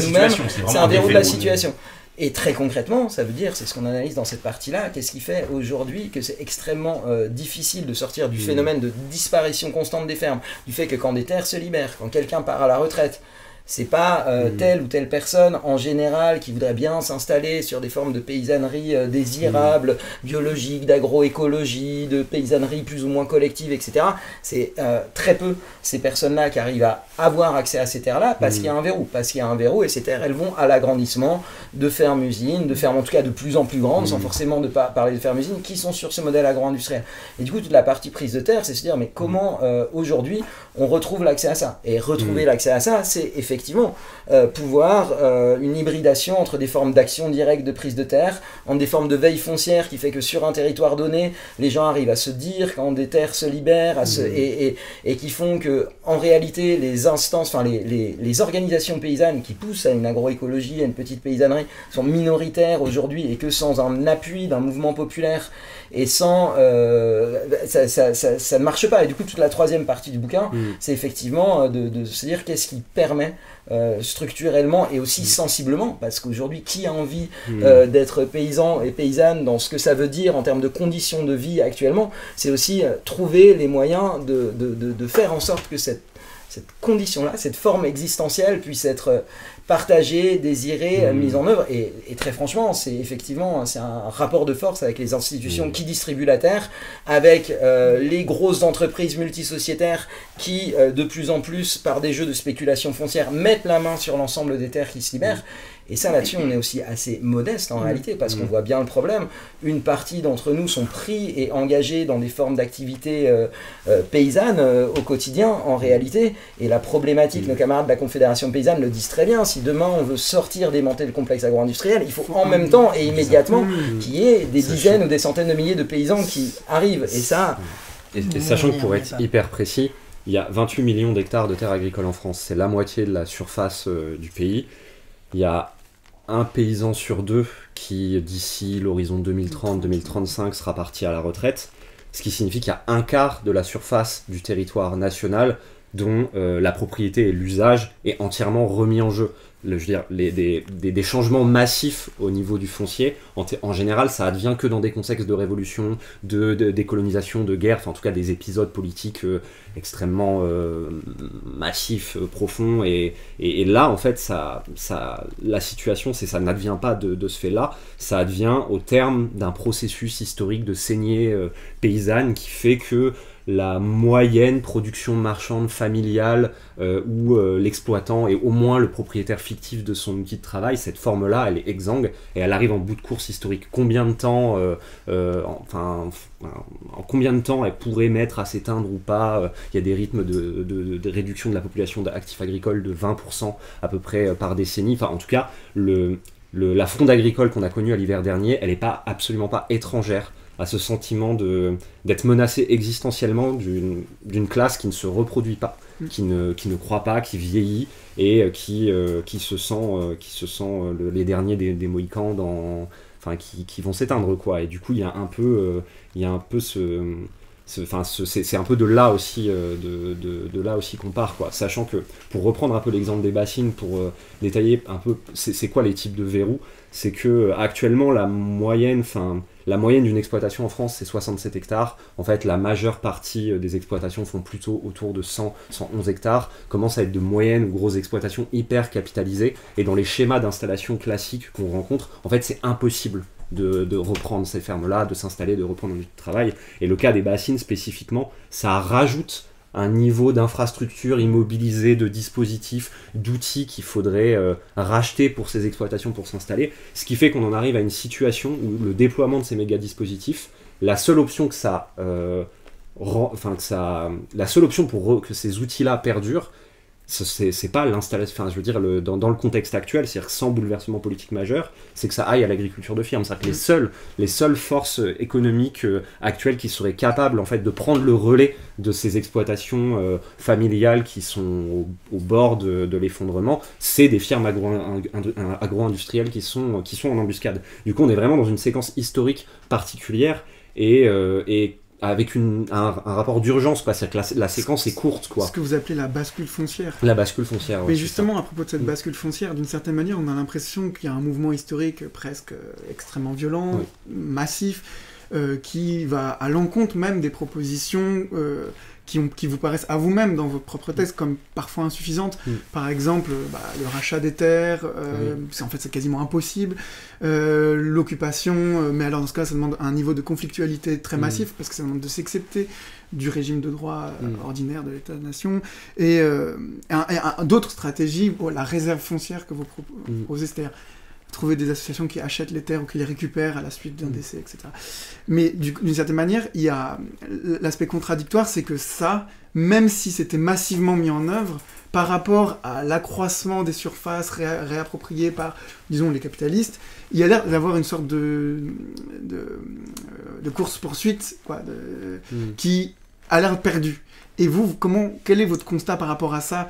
C'est un verrou de la situation. Et très concrètement, ça veut dire, c'est ce qu'on analyse dans cette partie-là, qu'est-ce qui fait aujourd'hui que c'est extrêmement difficile de sortir du phénomène de disparition constante des fermes, du fait que quand des terres se libèrent, quand quelqu'un part à la retraite, c'est pas telle ou telle personne en général qui voudrait bien s'installer sur des formes de paysannerie désirables, biologiques, d'agroécologie, de paysannerie plus ou moins collective, etc. C'est très peu ces personnes-là qui arrivent à avoir accès à ces terres-là parce qu'il y a un verrou. Parce qu'il y a un verrou et ces terres, elles vont à l'agrandissement de fermes-usines, de fermes en tout cas de plus en plus grandes, sans forcément de pas parler de fermes-usines, qui sont sur ce modèle agro-industriel. Et du coup, toute la partie prise de terre, c'est se dire, mais comment aujourd'hui on retrouve l'accès à ça? Et retrouver l'accès à ça, c'est effectivement pouvoir une hybridation entre des formes d'action directe de prise de terre, entre des formes de veille foncière qui fait que sur un territoire donné, les gens arrivent à se dire quand des terres se libèrent et qui font que en réalité les instances, enfin les organisations paysannes qui poussent à une agroécologie, à une petite paysannerie sont minoritaires aujourd'hui et que sans un appui d'un mouvement populaire et sans ça ne marche pas. Et du coup toute la troisième partie du bouquin c'est effectivement de se dire qu'est-ce qui permet structurellement et aussi sensiblement, parce qu'aujourd'hui qui a envie d'être paysan et paysanne dans ce que ça veut dire en termes de conditions de vie actuellement, c'est aussi trouver les moyens de faire en sorte que cette condition-là, cette forme existentielle puisse être partagée, désirée, mise en œuvre. Et très franchement, c'est effectivement un rapport de force avec les institutions qui distribuent la terre, avec les grosses entreprises multisociétaires qui, de plus en plus, par des jeux de spéculation foncière, mettent la main sur l'ensemble des terres qui se libèrent. Et ça, là-dessus, on est aussi assez modeste en réalité, parce qu'on voit bien le problème. Une partie d'entre nous sont pris et engagés dans des formes d'activités paysannes au quotidien, en réalité. Et la problématique, nos camarades de la Confédération paysanne le disent très bien, si demain on veut sortir, démanteler le complexe agro-industriel, il faut en même temps et immédiatement qu'il y ait des dizaines ou des centaines de milliers de paysans qui arrivent. Et ça... Et sachant que pour être hyper précis, il y a 28 millions d'hectares de terres agricoles en France, c'est la moitié de la surface du pays. Il y a un paysan sur deux qui, d'ici l'horizon 2030-2035, sera parti à la retraite, ce qui signifie qu'il y a un quart de la surface du territoire national dont la propriété et l'usage est entièrement remis en jeu. Je veux dire, des changements massifs au niveau du foncier, en général, ça advient que dans des contextes de révolution, de décolonisation, de guerre, enfin en tout cas des épisodes politiques extrêmement massifs, profonds. Et là, en fait, la situation, ça n'advient pas de ce fait-là, ça advient au terme d'un processus historique de saignée paysanne qui fait que la moyenne production marchande familiale où l'exploitant est au moins le propriétaire fictif de son outil de travail, cette forme-là, elle est exsangue et elle arrive en bout de course historique. Combien de temps, en combien de temps elle pourrait mettre à s'éteindre ou pas? Il y a des rythmes de réduction de la population d'actifs agricoles de 20% à peu près par décennie. Enfin, en tout cas, la fronde agricole qu'on a connue à l'hiver dernier, elle n'est absolument pas étrangère à ce sentiment d'être menacé existentiellement d'une classe qui ne se reproduit pas, qui ne croit pas, qui vieillit et qui se sent les derniers des Mohicans qui vont s'éteindre, quoi. Et du coup, il y a un peu c'est un peu de là aussi qu'on part, quoi. Sachant que, pour reprendre un peu l'exemple des bassines, pour détailler un peu c'est quoi les types de verrous, c'est que actuellement la moyenne d'une exploitation en France, c'est 67 hectares. En fait, la majeure partie des exploitations font plutôt autour de 111 hectares, commencent à être de moyennes ou grosses exploitations hyper capitalisées, et dans les schémas d'installation classiques qu'on rencontre, en fait, c'est impossible de reprendre ces fermes-là, de s'installer, de reprendre un lieu de travail. Et le cas des bassines, spécifiquement, ça rajoute un niveau d'infrastructure immobilisée, de dispositifs, d'outils qu'il faudrait racheter pour ces exploitations pour s'installer, ce qui fait qu'on en arrive à une situation où le déploiement de ces méga dispositifs, la seule option pour que ces outils-là perdurent, c'est pas l'installation, je veux dire, dans le contexte actuel, c'est-à-dire sans bouleversement politique majeur, c'est que ça aille à l'agriculture de firme. C'est-à-dire que les seules forces économiques actuelles qui seraient capables, en fait, de prendre le relais de ces exploitations familiales qui sont au bord de l'effondrement, c'est des firmes agro-industrielles qui sont en embuscade. Du coup, on est vraiment dans une séquence historique particulière et avec un rapport d'urgence, quoi. C'est-à-dire que la séquence est courte, quoi. Ce que vous appelez la bascule foncière. La bascule foncière, oui. Mais justement, à propos de cette bascule foncière, d'une certaine manière, on a l'impression qu'il y a un mouvement historique presque extrêmement violent, massif, qui va à l'encontre même des propositions qui vous paraissent à vous-même dans votre propre texte comme parfois insuffisantes. Par exemple, le rachat des terres, c'est quasiment impossible. L'occupation, mais alors dans ce cas, ça demande un niveau de conflictualité très massif, parce que ça demande de s'accepter du régime de droit ordinaire de l'État-nation. Et d'autres stratégies, la réserve foncière que vous proposez, c'est-à-dire trouver des associations qui achètent les terres ou qui les récupèrent à la suite d'un décès, etc. Mais d'une certaine manière, il y a l'aspect contradictoire, c'est que ça, même si c'était massivement mis en œuvre, par rapport à l'accroissement des surfaces réappropriées par, disons, les capitalistes, il y a l'air d'avoir une sorte de course-poursuite, quoi, qui a l'air perdue. Et vous, quel est votre constat par rapport à ça?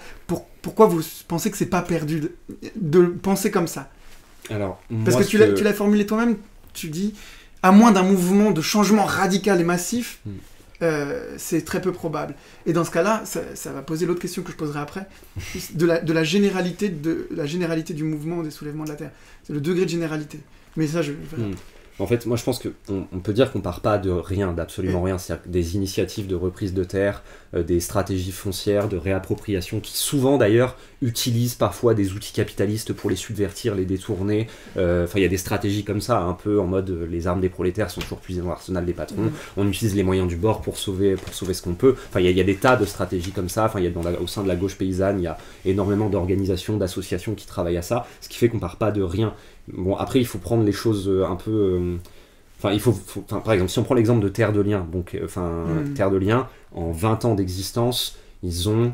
Pourquoi vous pensez que c'est pas perdu de penser comme ça? Alors, parce que tu l'as formulé toi-même, tu dis, à moins d'un mouvement de changement radical et massif, c'est très peu probable. Et dans ce cas-là, ça va poser l'autre question que je poserai après, de la généralité du mouvement des soulèvements de la Terre. C'est le degré de généralité. Mais ça, je verrai. En fait, moi je pense qu'on peut dire qu'on part pas de rien, d'absolument rien. C'est-à-dire des initiatives de reprise de terre, des stratégies foncières, de réappropriation, qui souvent d'ailleurs utilisent parfois des outils capitalistes pour les subvertir, les détourner. Il y a des stratégies comme ça, un peu en mode les armes des prolétaires sont toujours puisées dans l'arsenal des patrons. On utilise les moyens du bord pour sauver ce qu'on peut. Il y a des tas de stratégies comme ça. Au sein de la gauche paysanne, il y a énormément d'organisations, d'associations qui travaillent à ça, ce qui fait qu'on part pas de rien. Bon, après, il faut prendre les choses un peu... par exemple, si on prend l'exemple de Terre de Liens, Terre de Liens, en 20 ans d'existence, ils ont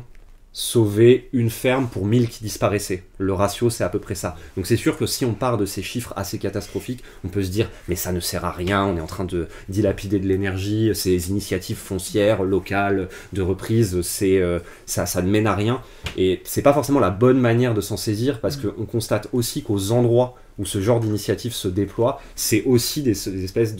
sauvé une ferme pour 1000 qui disparaissaient. Le ratio, c'est à peu près ça. Donc c'est sûr que si on part de ces chiffres assez catastrophiques, on peut se dire « mais ça ne sert à rien, on est en train de dilapider de l'énergie, ces initiatives foncières, locales, de reprise, ça ne mène à rien ». Et c'est pas forcément la bonne manière de s'en saisir, parce qu'on constate aussi qu'aux endroits où ce genre d'initiative se déploie, c'est aussi des espèces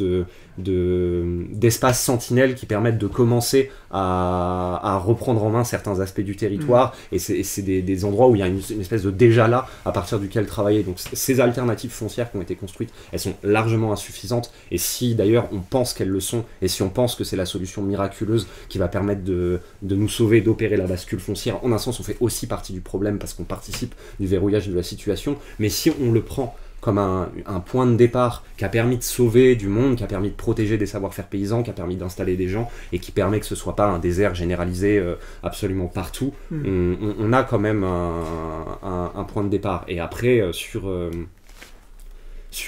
d'espaces sentinelles qui permettent de commencer à reprendre en main certains aspects du territoire, et c'est des endroits où il y a une espèce de déjà là à partir duquel travailler. Donc ces alternatives foncières qui ont été construites, elles sont largement insuffisantes, et si d'ailleurs on pense qu'elles le sont, et si on pense que c'est la solution miraculeuse qui va permettre de nous sauver, d'opérer la bascule foncière, en un sens on fait aussi partie du problème parce qu'on participe du verrouillage de la situation, mais si on le prend comme un point de départ qui a permis de sauver du monde, qui a permis de protéger des savoir-faire paysans, qui a permis d'installer des gens, et qui permet que ce soit pas un désert généralisé absolument partout, on a quand même un point de départ. Et après, sur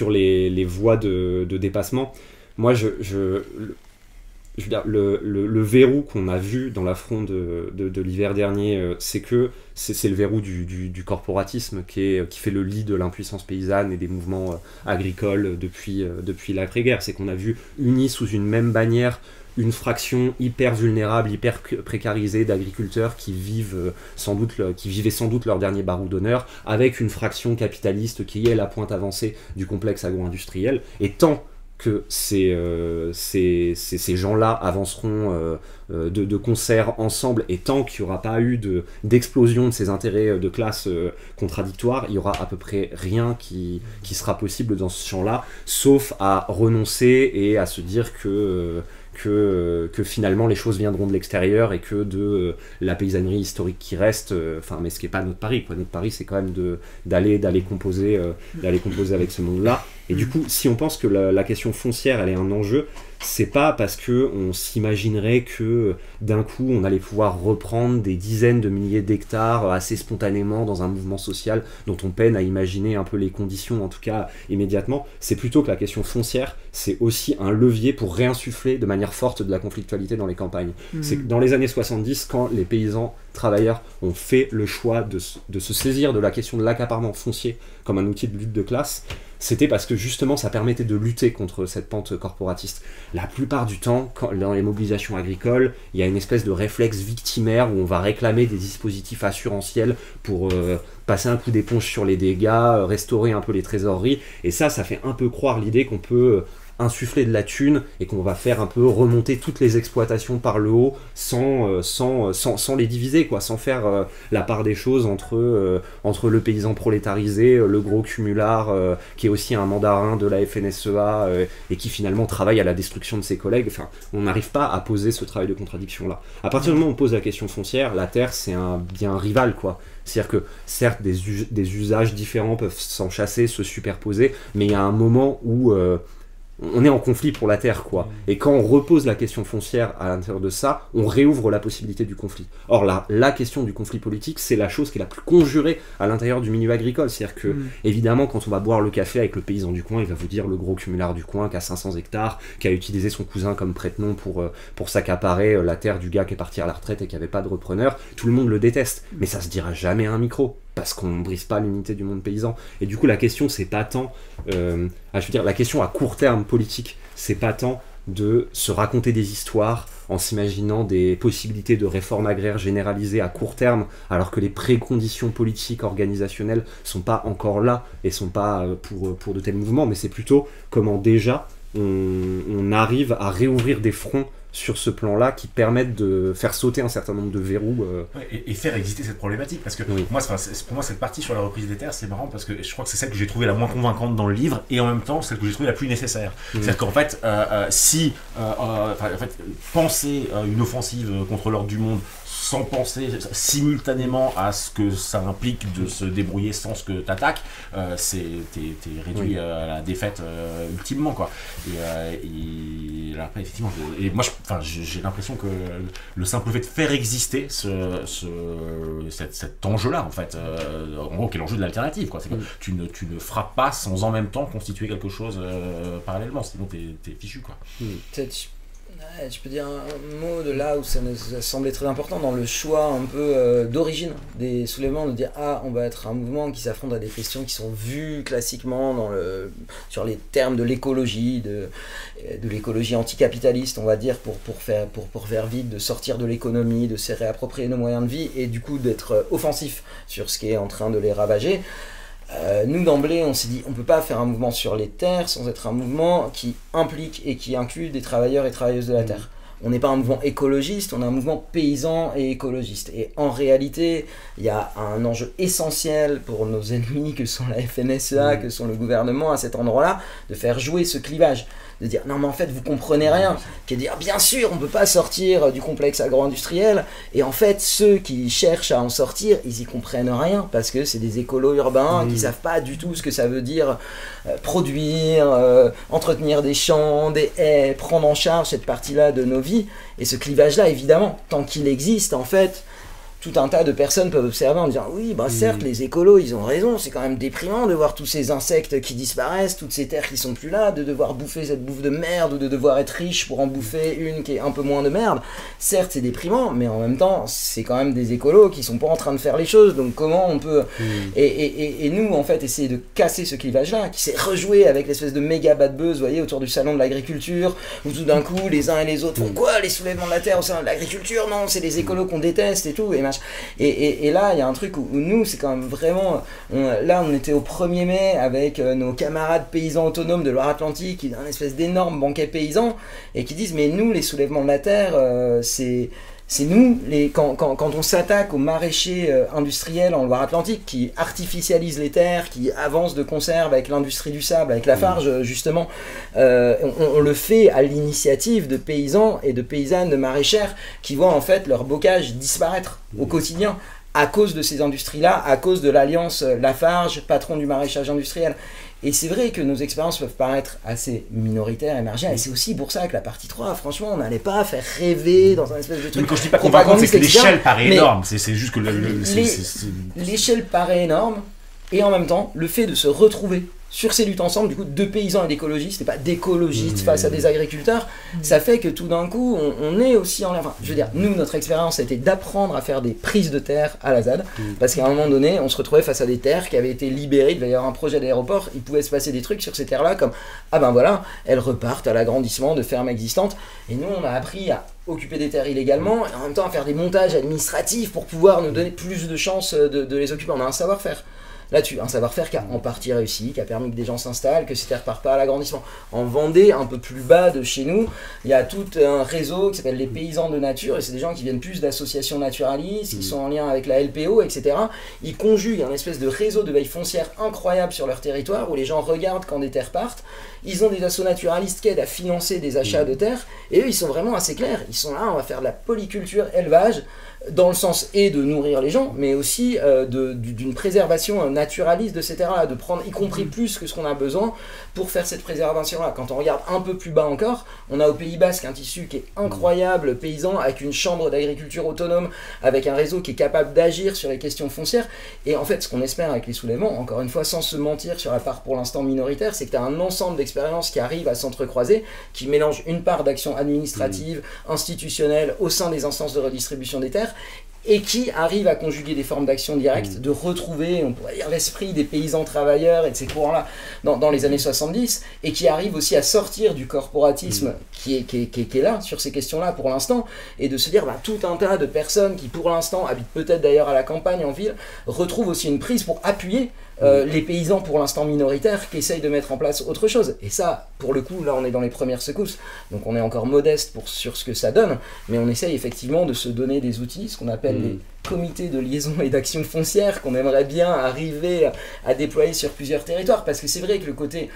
les voies de dépassement, moi, je veux dire, le verrou qu'on a vu dans l'affront de l'hiver dernier, c'est le verrou du corporatisme qui fait le lit de l'impuissance paysanne et des mouvements agricoles depuis l'après-guerre. C'est qu'on a vu unis sous une même bannière une fraction hyper vulnérable, hyper précarisée d'agriculteurs qui vivaient sans doute leur dernier barou d'honneur, avec une fraction capitaliste qui est la pointe avancée du complexe agro-industriel. Et tant que ces gens-là avanceront de concert ensemble, et tant qu'il n'y aura pas eu d'explosion de ces intérêts de classe contradictoires, il y aura à peu près rien qui sera possible dans ce champ-là, sauf à renoncer et à se dire que finalement les choses viendront de l'extérieur et que de la paysannerie historique qui reste, mais ce qui n'est pas notre pari, quoi. Notre pari, c'est quand même d'aller composer avec ce monde-là. Et du coup, si on pense que la question foncière, elle est un enjeu, c'est pas parce qu'on s'imaginerait que d'un coup on allait pouvoir reprendre des dizaines de milliers d'hectares assez spontanément dans un mouvement social dont on peine à imaginer un peu les conditions, en tout cas immédiatement. C'est plutôt que la question foncière, c'est aussi un levier pour réinsuffler de manière forte de la conflictualité dans les campagnes. C'est que dans les années 70, quand les paysans travailleurs ont fait le choix de se saisir de la question de l'accaparement foncier comme un outil de lutte de classe, c'était parce que justement ça permettait de lutter contre cette pente corporatiste. La plupart du temps, dans les mobilisations agricoles, il y a une espèce de réflexe victimaire où on va réclamer des dispositifs assurantiels pour passer un coup d'éponge sur les dégâts, restaurer un peu les trésoreries, et ça fait un peu croire l'idée qu'on peut insuffler de la thune et qu'on va faire un peu remonter toutes les exploitations par le haut sans les diviser, quoi, sans faire la part des choses entre le paysan prolétarisé, le gros cumulard qui est aussi un mandarin de la FNSEA et qui finalement travaille à la destruction de ses collègues. Enfin, on n'arrive pas à poser ce travail de contradiction là. À partir du moment où on pose la question foncière, la terre c'est un bien rival, quoi. C'est-à-dire que certes des usages différents peuvent s'enchasser, se superposer, mais il y a un moment où on est en conflit pour la terre, quoi. Et quand on repose la question foncière à l'intérieur de ça, on réouvre la possibilité du conflit. Or, la question du conflit politique, c'est la chose qui est la plus conjurée à l'intérieur du milieu agricole. C'est-à-dire que, évidemment, quand on va boire le café avec le paysan du coin, il va vous dire le gros cumulard du coin qui a 500 hectares, qui a utilisé son cousin comme prête-nom pour s'accaparer la terre du gars qui est parti à la retraite et qui n'avait pas de repreneur. Tout le monde le déteste, mais ça se dira jamais à un micro, parce qu'on ne brise pas l'unité du monde paysan. Et du coup, la question, c'est pas tant... la question à court terme politique, c'est pas tant de se raconter des histoires en s'imaginant des possibilités de réforme agraire généralisée à court terme, alors que les préconditions politiques, organisationnelles sont pas encore là et sont pas pour de tels mouvements, mais c'est plutôt comment déjà on arrive à réouvrir des fronts sur ce plan-là qui permettent de faire sauter un certain nombre de verrous. Et faire exister cette problématique. Parce que pour moi, cette partie sur la reprise des terres, c'est marrant parce que je crois que c'est celle que j'ai trouvée la moins convaincante dans le livre et en même temps celle que j'ai trouvée la plus nécessaire. C'est-à-dire qu'en fait, penser une offensive contre l'ordre du monde sans penser simultanément à ce que ça implique de se débrouiller sans ce que t'attaques, t'es réduit à la défaite ultimement, quoi. Et après, effectivement, j'ai l'impression que le simple fait de faire exister cet enjeu-là, en fait, en gros, qui est l'enjeu de l'alternative, quoi. C'est que tu ne frappes pas sans en même temps constituer quelque chose parallèlement, sinon t'es fichu, quoi. Je peux dire un mot de là où ça nous a semblé très important dans le choix un peu d'origine des soulèvements, de dire on va être un mouvement qui s'affronte à des questions qui sont vues classiquement sur les termes de l'écologie, de l'écologie anticapitaliste, on va dire, pour faire vite, de sortir de l'économie, de se réapproprier nos moyens de vie et du coup d'être offensif sur ce qui est en train de les ravager. Nous d'emblée on s'est dit on peut pas faire un mouvement sur les terres sans être un mouvement qui implique et qui inclut des travailleurs et travailleuses de la terre. On n'est pas un mouvement écologiste, on est un mouvement paysan et écologiste. Et en réalité, il y a un enjeu essentiel pour nos ennemis que sont la FNSEA, que sont le gouvernement à cet endroit-là, de faire jouer ce clivage. de dire non mais en fait vous comprenez rien, qui est de dire bien sûr on peut pas sortir du complexe agro-industriel, et en fait ceux qui cherchent à en sortir, ils y comprennent rien, parce que c'est des écolos urbains qui savent pas du tout ce que ça veut dire produire, entretenir des champs, des haies, prendre en charge cette partie-là de nos vies, et ce clivage-là évidemment, tant qu'il existe en fait, tout un tas de personnes peuvent observer en disant oui, bah certes, les écolos, ils ont raison, c'est quand même déprimant de voir tous ces insectes qui disparaissent, toutes ces terres qui sont plus là, de devoir bouffer cette bouffe de merde, ou de devoir être riche pour en bouffer une qui est un peu moins de merde. Certes, c'est déprimant, mais en même temps, c'est quand même des écolos qui sont pas en train de faire les choses, donc comment on peut... Et nous, en fait, essayer de casser ce clivage-là, qui s'est rejoué avec l'espèce de méga bad buzz, vous voyez, autour du salon de l'agriculture, où tout d'un coup, les uns et les autres font quoi, les soulèvements de la terre au salon de l'agriculture? Non, c'est les écolos qu'on déteste et tout, et là, il y a un truc où nous, c'est quand même vraiment... Là, on était au 1er mai avec nos camarades paysans autonomes de Loire-Atlantique, qui ont un espèce d'énorme banquet paysan, et qui disent, mais nous, les soulèvements de la terre, c'est nous, quand on s'attaque aux maraîchers industriels en Loire-Atlantique, qui artificialisent les terres, qui avancent de conserve avec l'industrie du sable, avec Lafarge justement, on le fait à l'initiative de paysans et de paysannes, de maraîchères, qui voient en fait leur bocage disparaître au quotidien, à cause de ces industries-là, à cause de l'alliance Lafarge, patron du maraîchage industriel. Et c'est vrai que nos expériences peuvent paraître assez minoritaires et marginales, et c'est aussi pour ça que la partie 3, franchement, on n'allait pas faire rêver dans un espèce de truc. Mais quand je dis pas convaincant, c'est que l'échelle paraît énorme, c'est juste que l'échelle paraît énorme, et en même temps, le fait de se retrouver sur ces luttes ensemble, du coup, de paysans et d'écologistes, et pas d'écologistes face à des agriculteurs, ça fait que tout d'un coup, on est aussi en l'air. Enfin, je veux dire, nous, notre expérience, c'était d'apprendre à faire des prises de terre à la ZAD, parce qu'à un moment donné, on se retrouvait face à des terres qui avaient été libérées, il devait y avoir un projet d'aéroport, il pouvait se passer des trucs sur ces terres-là, comme, ah ben voilà, elles repartent à l'agrandissement de fermes existantes, et nous, on a appris à occuper des terres illégalement, et en même temps à faire des montages administratifs pour pouvoir nous donner plus de chances de les occuper. On a un savoir-faire là-dessus, un savoir-faire qui a en partie réussi, qui a permis que des gens s'installent, que ces terres partent pas à l'agrandissement. En Vendée, un peu plus bas de chez nous, il y a tout un réseau qui s'appelle les paysans de nature, et c'est des gens qui viennent plus d'associations naturalistes, qui sont en lien avec la LPO, etc. Ils conjuguent un espèce de réseau de veille foncière incroyable sur leur territoire, où les gens regardent quand des terres partent. Ils ont des assos naturalistes qui aident à financer des achats de terres, et eux, ils sont vraiment assez clairs. Ils sont là, on va faire de la polyculture, élevage, dans le sens et de nourrir les gens, mais aussi d'une préservation naturaliste de ces terres-là, de prendre y compris plus que ce qu'on a besoin pour faire cette préservation-là. Quand on regarde un peu plus bas encore, on a au Pays Basque un tissu qui est incroyable, paysan, avec une chambre d'agriculture autonome, avec un réseau qui est capable d'agir sur les questions foncières, et en fait, ce qu'on espère avec les soulèvements, encore une fois, sans se mentir sur la part pour l'instant minoritaire, c'est que tu as un ensemble d'expériences qui arrivent à s'entrecroiser, qui mélangent une part d'action administrative, institutionnelle, au sein des instances de redistribution des terres, et qui arrive à conjuguer des formes d'action directe, de retrouver, on pourrait dire, l'esprit des paysans travailleurs et de ces courants-là dans les années 70, et qui arrive aussi à sortir du corporatisme qui est là, sur ces questions-là pour l'instant, et de se dire, bah, tout un tas de personnes qui pour l'instant habitent peut-être d'ailleurs à la campagne, en ville, retrouvent aussi une prise pour appuyer les paysans pour l'instant minoritaires qui essayent de mettre en place autre chose. Et ça, pour le coup, là on est dans les premières secousses, donc on est encore modeste sur ce que ça donne, mais on essaye effectivement de se donner des outils, ce qu'on appelle les comités de liaison et d'action foncière, qu'on aimerait bien arriver à déployer sur plusieurs territoires, parce que c'est vrai que le côté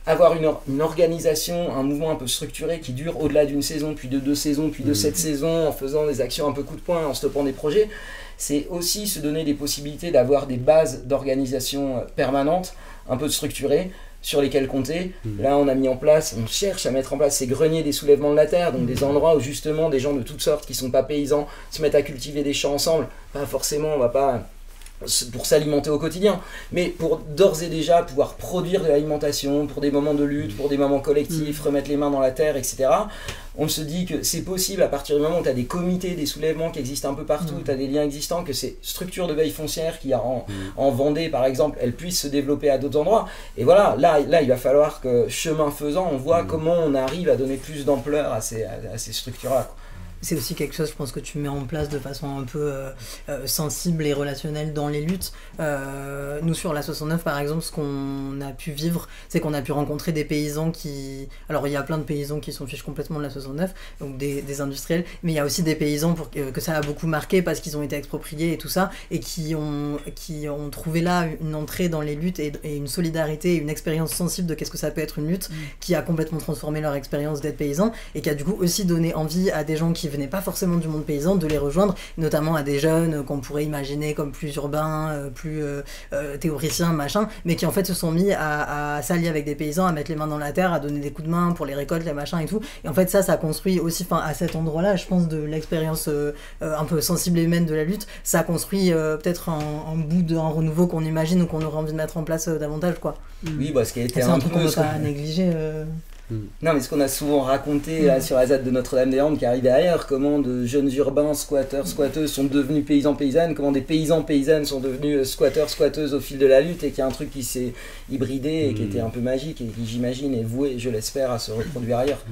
avoir une organisation, un mouvement un peu structuré qui dure au-delà d'une saison, puis de 2 saisons, puis de 7 saisons, en faisant des actions un peu coup de poing, en stoppant des projets, c'est aussi se donner des possibilités d'avoir des bases d'organisation permanentes, un peu structurées, sur lesquelles compter. Là, on a mis en place, on cherche à mettre en place ces greniers des soulèvements de la terre, donc des endroits où justement des gens de toutes sortes qui ne sont pas paysans se mettent à cultiver des champs ensemble. Pas forcément, on va pas pour s'alimenter au quotidien, mais pour d'ores et déjà pouvoir produire de l'alimentation, pour des moments de lutte, pour des moments collectifs, remettre les mains dans la terre, etc. On se dit que c'est possible à partir du moment où tu as des comités, des soulèvements qui existent un peu partout, tu as des liens existants, que ces structures de veille foncière qu'il y a en Vendée par exemple, elles puissent se développer à d'autres endroits. Et voilà, là il va falloir que chemin faisant, on voit comment on arrive à donner plus d'ampleur à ces structures-là. c'est aussi quelque chose, je pense, que tu mets en place de façon un peu sensible et relationnelle dans les luttes. Nous, sur la 69, par exemple, ce qu'on a pu vivre, c'est qu'on a pu rencontrer des paysans qui... Alors, il y a plein de paysans qui s'en fichent complètement de la 69, donc des industriels, mais il y a aussi des paysans que ça a beaucoup marqué parce qu'ils ont été expropriés et tout ça, et qui ont trouvé là une entrée dans les luttes et une solidarité, une expérience sensible de qu'est-ce que ça peut être une lutte, qui a complètement transformé leur expérience d'être paysan, et qui a du coup aussi donné envie à des gens qui venaient pas forcément du monde paysan de les rejoindre, notamment à des jeunes qu'on pourrait imaginer comme plus urbains, plus théoriciens, machin, mais qui en fait se sont mis à s'allier avec des paysans, à mettre les mains dans la terre, à donner des coups de main pour les récoltes, les machins et tout. Et en fait ça construit aussi, à cet endroit-là, je pense, de l'expérience un peu sensible et humaine de la lutte, ça construit peut-être un bout d'un renouveau qu'on imagine ou qu'on aurait envie de mettre en place davantage, quoi. Oui, ce qui a été c'est un truc qu'on ne peut pas négliger. Non, mais ce qu'on a souvent raconté là, sur la ZAD de Notre-Dame-des-Landes qui arrive derrière, comment de jeunes urbains, squatteurs, squatteuses sont devenus paysans, paysannes, comment des paysans, paysannes sont devenus squatteurs, squatteuses au fil de la lutte, et qu'il y a un truc qui s'est hybridé et qui était un peu magique et qui, j'imagine, est voué, je l'espère, à se reproduire ailleurs.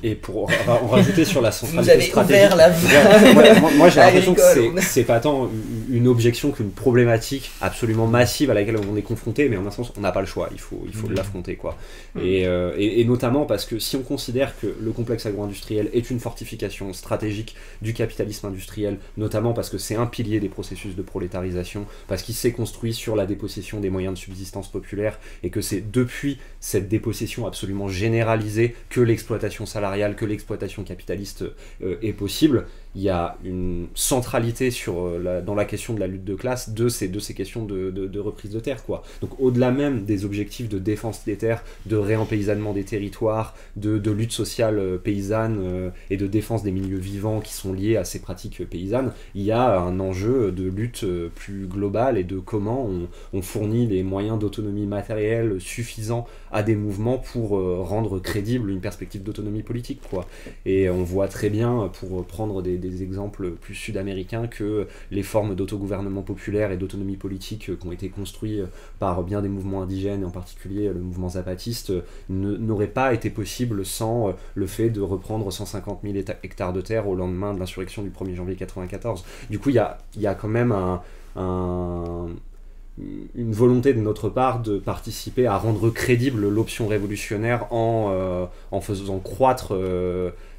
Et pour en rajouter sur la centralité vous avez stratégique, ouvert la voie. moi j'ai l'impression que c'est pas tant une objection qu'une problématique absolument massive à laquelle on est confronté, mais en un sens on n'a pas le choix, il faut l'affronter, quoi. Et notamment parce que si on considère que le complexe agro-industriel est une fortification stratégique du capitalisme industriel, notamment parce que c'est un pilier des processus de prolétarisation, parce qu'il s'est construit sur la dépossession des moyens de subsistance populaire, et que c'est depuis cette dépossession absolument généralisée que l'exploitation salariale, que l'exploitation capitaliste est possible, il y a une centralité dans la question de la lutte de classe de ces questions de reprise de terre, quoi. Donc au-delà même des objectifs de défense des terres, de réempaysannement des territoires, de lutte sociale paysanne et de défense des milieux vivants qui sont liés à ces pratiques paysannes, il y a un enjeu de lutte plus globale et de comment on fournit les moyens d'autonomie matérielle suffisants à des mouvements pour rendre crédible une perspective d'autonomie politique, quoi. Et on voit très bien, pour prendre des exemples plus sud-américains, que les formes d'autogouvernement populaire et d'autonomie politique qui ont été construits par bien des mouvements indigènes, et en particulier le mouvement zapatiste, n'auraient pas été possibles sans le fait de reprendre 150 000 hectares de terre au lendemain de l'insurrection du 1er janvier 1994. Du coup, il y a quand même une volonté de notre part de participer à rendre crédible l'option révolutionnaire en faisant croître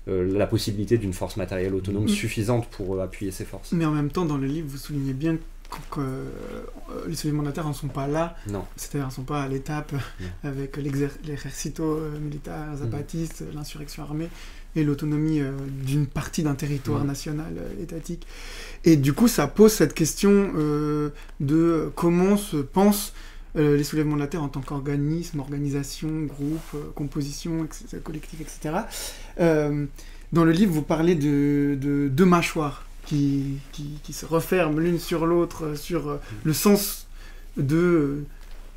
la possibilité d'une force matérielle autonome suffisante pour appuyer ces forces. Mais en même temps, dans le livre, vous soulignez bien que les soulèvements de la terre n'en sont pas là. Non. C'est-à-dire n'en sont pas à l'étape avec l'ejército militaire zapatiste, l'insurrection armée et l'autonomie d'une partie d'un territoire national étatique. Et du coup, ça pose cette question de comment se pensent les soulèvements de la terre en tant qu'organisme, organisation, groupe, composition, collectif, etc. Dans le livre, vous parlez de deux mâchoires qui se referment l'une sur l'autre sur le sens de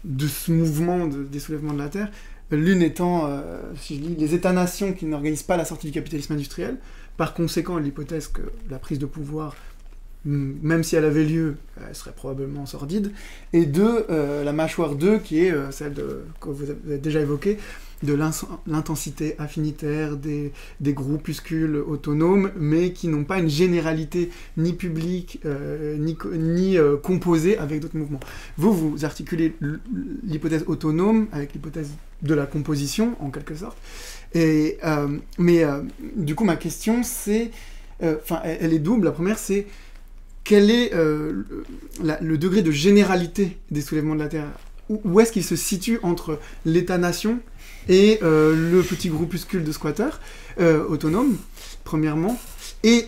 ce mouvement des soulèvements de la terre. L'une étant, si je lis, les États-nations qui n'organisent pas la sortie du capitalisme industriel. Par conséquent, l'hypothèse que la prise de pouvoir, même si elle avait lieu, elle serait probablement sordide. Et deux, la mâchoire 2, qui est celle que vous avez déjà évoquée, de l'intensité affinitaire des groupuscules autonomes, mais qui n'ont pas une généralité ni publique, ni composée avec d'autres mouvements. Vous articulez l'hypothèse autonome avec l'hypothèse de la composition, en quelque sorte. Mais du coup, ma question, c'est... elle est double. La première, c'est quel est le degré de généralité des soulèvements de la terre ? Où est-ce qu'il se situe entre l'État-nation et le petit groupuscule de squatteurs autonomes, premièrement. Et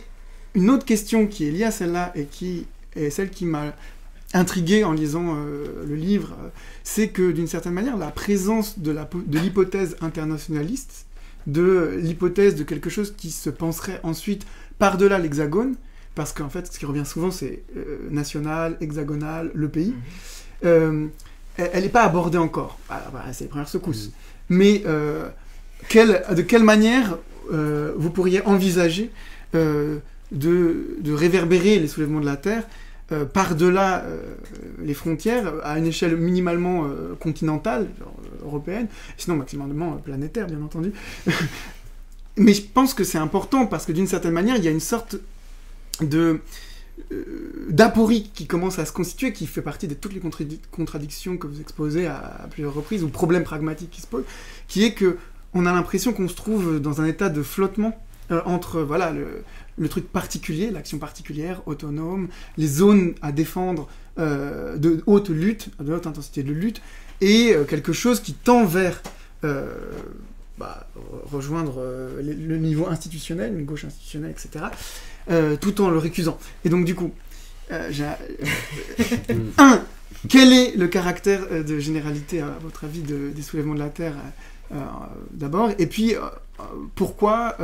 une autre question qui est liée à celle-là et qui est celle qui m'a intrigué en lisant le livre, c'est que d'une certaine manière, la présence de l'hypothèse internationaliste, de l'hypothèse de quelque chose qui se penserait ensuite par-delà l'hexagone, parce qu'en fait, ce qui revient souvent, c'est national, hexagonal, le pays, elle n'est pas abordée encore. C'est les premières secousses. Mais de quelle manière vous pourriez envisager de réverbérer les soulèvements de la terre par-delà les frontières, à une échelle minimalement continentale, genre, européenne, sinon maximalement planétaire, bien entendu, Mais je pense que c'est important parce que d'une certaine manière, il y a une sorte d'aporie qui commence à se constituer, qui fait partie de toutes les contradictions que vous exposez à plusieurs reprises, ou problèmes pragmatiques qui se posent, qui est que on a l'impression qu'on se trouve dans un état de flottement entre voilà, le truc particulier, l'action particulière, autonome, les zones à défendre de haute lutte, de haute intensité de lutte, et quelque chose qui tend vers rejoindre le niveau institutionnel, une gauche institutionnelle, etc., tout en le récusant. Et donc du coup, quel est le caractère de généralité, à votre avis, des soulèvements de la Terre d'abord, et puis pourquoi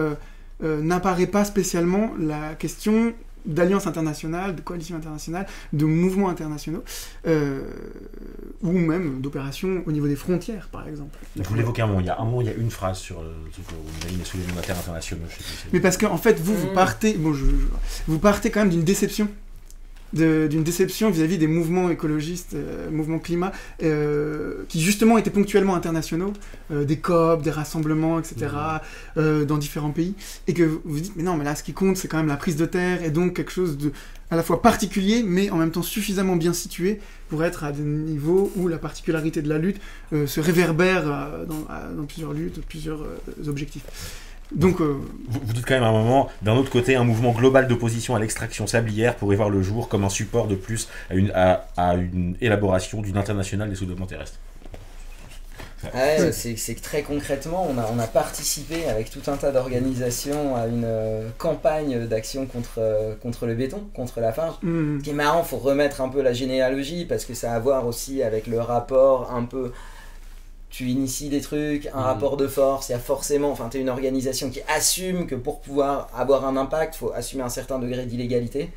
n'apparaît pas spécialement la question d'alliances internationales, de coalitions internationales, de mouvements internationaux, ou même d'opérations au niveau des frontières, par exemple. Vous l'évoquez un moment, il y a une phrase sur les soulèvements de la Terre internationaux. Mais parce qu'en fait, vous partez quand même d'une déception. D'une déception vis-à-vis des mouvements écologistes, mouvements climat, qui justement étaient ponctuellement internationaux, des COP, des rassemblements, etc., dans différents pays, et que vous dites, mais non, mais là, ce qui compte, c'est quand même la prise de terre, et donc quelque chose de à la fois particulier, mais en même temps suffisamment bien situé pour être à des niveaux où la particularité de la lutte se réverbère dans plusieurs luttes, plusieurs objectifs. Donc, vous dites quand même à un moment, d'un autre côté, un mouvement global d'opposition à l'extraction sablière pourrait voir le jour comme un support de plus à une élaboration d'une internationale des soulèvements terrestres. Ouais, c'est que très concrètement, on a participé avec tout un tas d'organisations à une campagne d'action contre le béton, contre Lafarge. Ce qui est marrant, il faut remettre un peu la généalogie parce que ça a à voir aussi avec le rapport un peu... Tu inities des trucs, un rapport de force, il y a forcément, enfin t'es une organisation qui assume que pour pouvoir avoir un impact, il faut assumer un certain degré d'illégalité.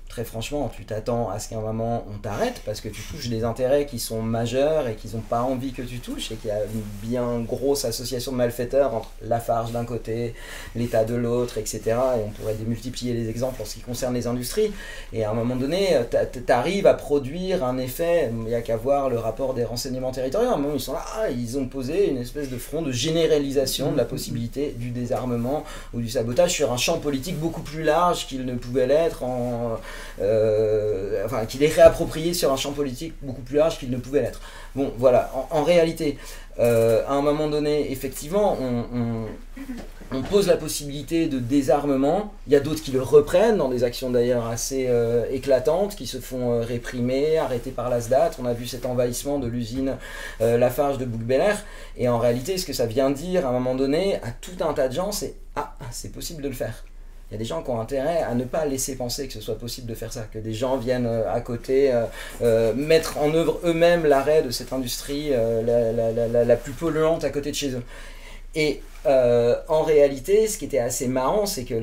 Très franchement, tu t'attends à ce qu'à un moment on t'arrête parce que tu touches des intérêts qui sont majeurs et qu'ils n'ont pas envie que tu touches et qu'il y a une bien grosse association de malfaiteurs entre Lafarge d'un côté, l'État de l'autre, etc. Et on pourrait démultiplier les exemples en ce qui concerne les industries. Et à un moment donné, t'arrives à produire un effet, il n'y a qu'à voir le rapport des renseignements territoriaux. À un moment, ils sont là, ils ont posé une espèce de front de généralisation de la possibilité du désarmement ou du sabotage sur un champ politique beaucoup plus large qu'il ne pouvait l'être qu'il est réapproprié sur un champ politique beaucoup plus large qu'il ne pouvait l'être. Bon, voilà, en réalité, à un moment donné, effectivement, on pose la possibilité de désarmement. Il y a d'autres qui le reprennent, dans des actions d'ailleurs assez éclatantes, qui se font réprimer, arrêter par la SDAT. On a vu cet envahissement de l'usine Lafarge de Bouc-Bel-Air. Et en réalité, ce que ça vient dire, à un moment donné, à tout un tas de gens, c'est « Ah, c'est possible de le faire ». Il y a des gens qui ont intérêt à ne pas laisser penser que ce soit possible de faire ça, que des gens viennent à côté mettre en œuvre eux-mêmes l'arrêt de cette industrie la plus polluante à côté de chez eux. Et en réalité, ce qui était assez marrant, c'est que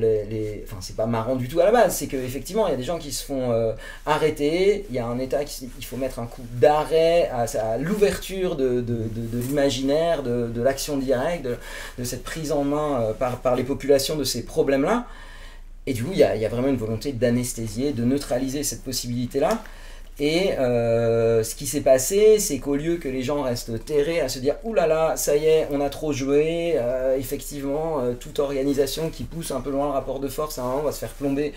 enfin c'est pas marrant du tout à la base, c'est qu'effectivement il y a des gens qui se font arrêter, il y a un État il faut mettre un coup d'arrêt à l'ouverture de l'imaginaire, de l'action directe, de cette prise en main par les populations de ces problèmes-là. Et du coup, il y a vraiment une volonté d'anesthésier, de neutraliser cette possibilité-là. Et ce qui s'est passé, c'est qu'au lieu que les gens restent terrés à se dire « Ouh là là, ça y est, on a trop joué », effectivement, toute organisation qui pousse un peu loin le rapport de force, à un moment, va se faire plomber.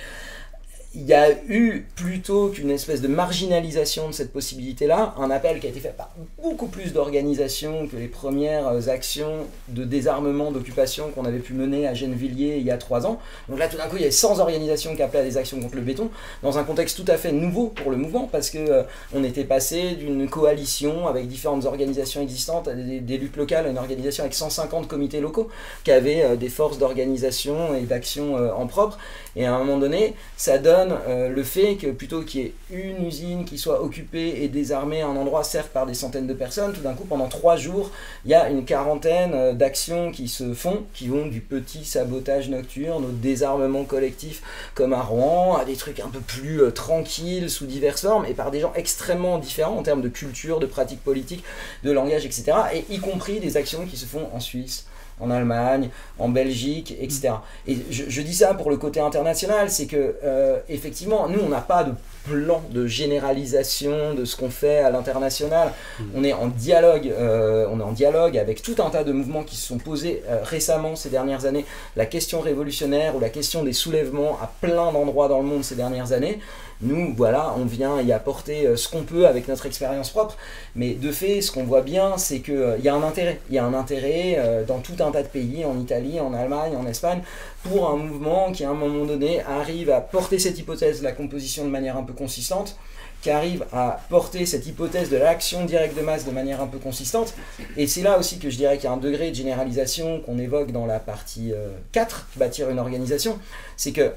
Il y a eu, plutôt qu'une espèce de marginalisation de cette possibilité-là, un appel qui a été fait par beaucoup plus d'organisations que les premières actions de désarmement, d'occupation qu'on avait pu mener à Gennevilliers il y a 3 ans. Donc là, tout d'un coup, il y avait 100 organisations qui appelaient à des actions contre le béton, dans un contexte tout à fait nouveau pour le mouvement, parce que on était passé d'une coalition avec différentes organisations existantes, à des luttes locales, à une organisation avec 150 comités locaux, qui avaient des forces d'organisation et d'action en propre. Et à un moment donné, ça donne le fait que plutôt qu'il y ait une usine qui soit occupée et désarmée à un endroit, certes par des centaines de personnes, tout d'un coup, pendant 3 jours, il y a une quarantaine d'actions qui se font, qui vont du petit sabotage nocturne au désarmement collectif, comme à Rouen, à des trucs un peu plus tranquilles, sous diverses formes, et par des gens extrêmement différents en termes de culture, de pratiques politiques, de langage, etc. Et y compris des actions qui se font en Suisse, en Allemagne, en Belgique, etc. Et je dis ça pour le côté international, c'est que effectivement, nous on n'a pas de plan de généralisation de ce qu'on fait à l'international. On est en dialogue avec tout un tas de mouvements qui se sont posés récemment ces dernières années. La question révolutionnaire ou la question des soulèvements à plein d'endroits dans le monde ces dernières années. Nous, voilà, on vient y apporter ce qu'on peut avec notre expérience propre, mais de fait, ce qu'on voit bien, c'est qu'il y a un intérêt. Il y a un intérêt dans tout un tas de pays, en Italie, en Allemagne, en Espagne, pour un mouvement qui, à un moment donné, arrive à porter cette hypothèse de la composition de manière un peu consistante, qui arrive à porter cette hypothèse de l'action directe de masse de manière un peu consistante. Et c'est là aussi que je dirais qu'il y a un degré de généralisation qu'on évoque dans la partie 4, bâtir une organisation, c'est que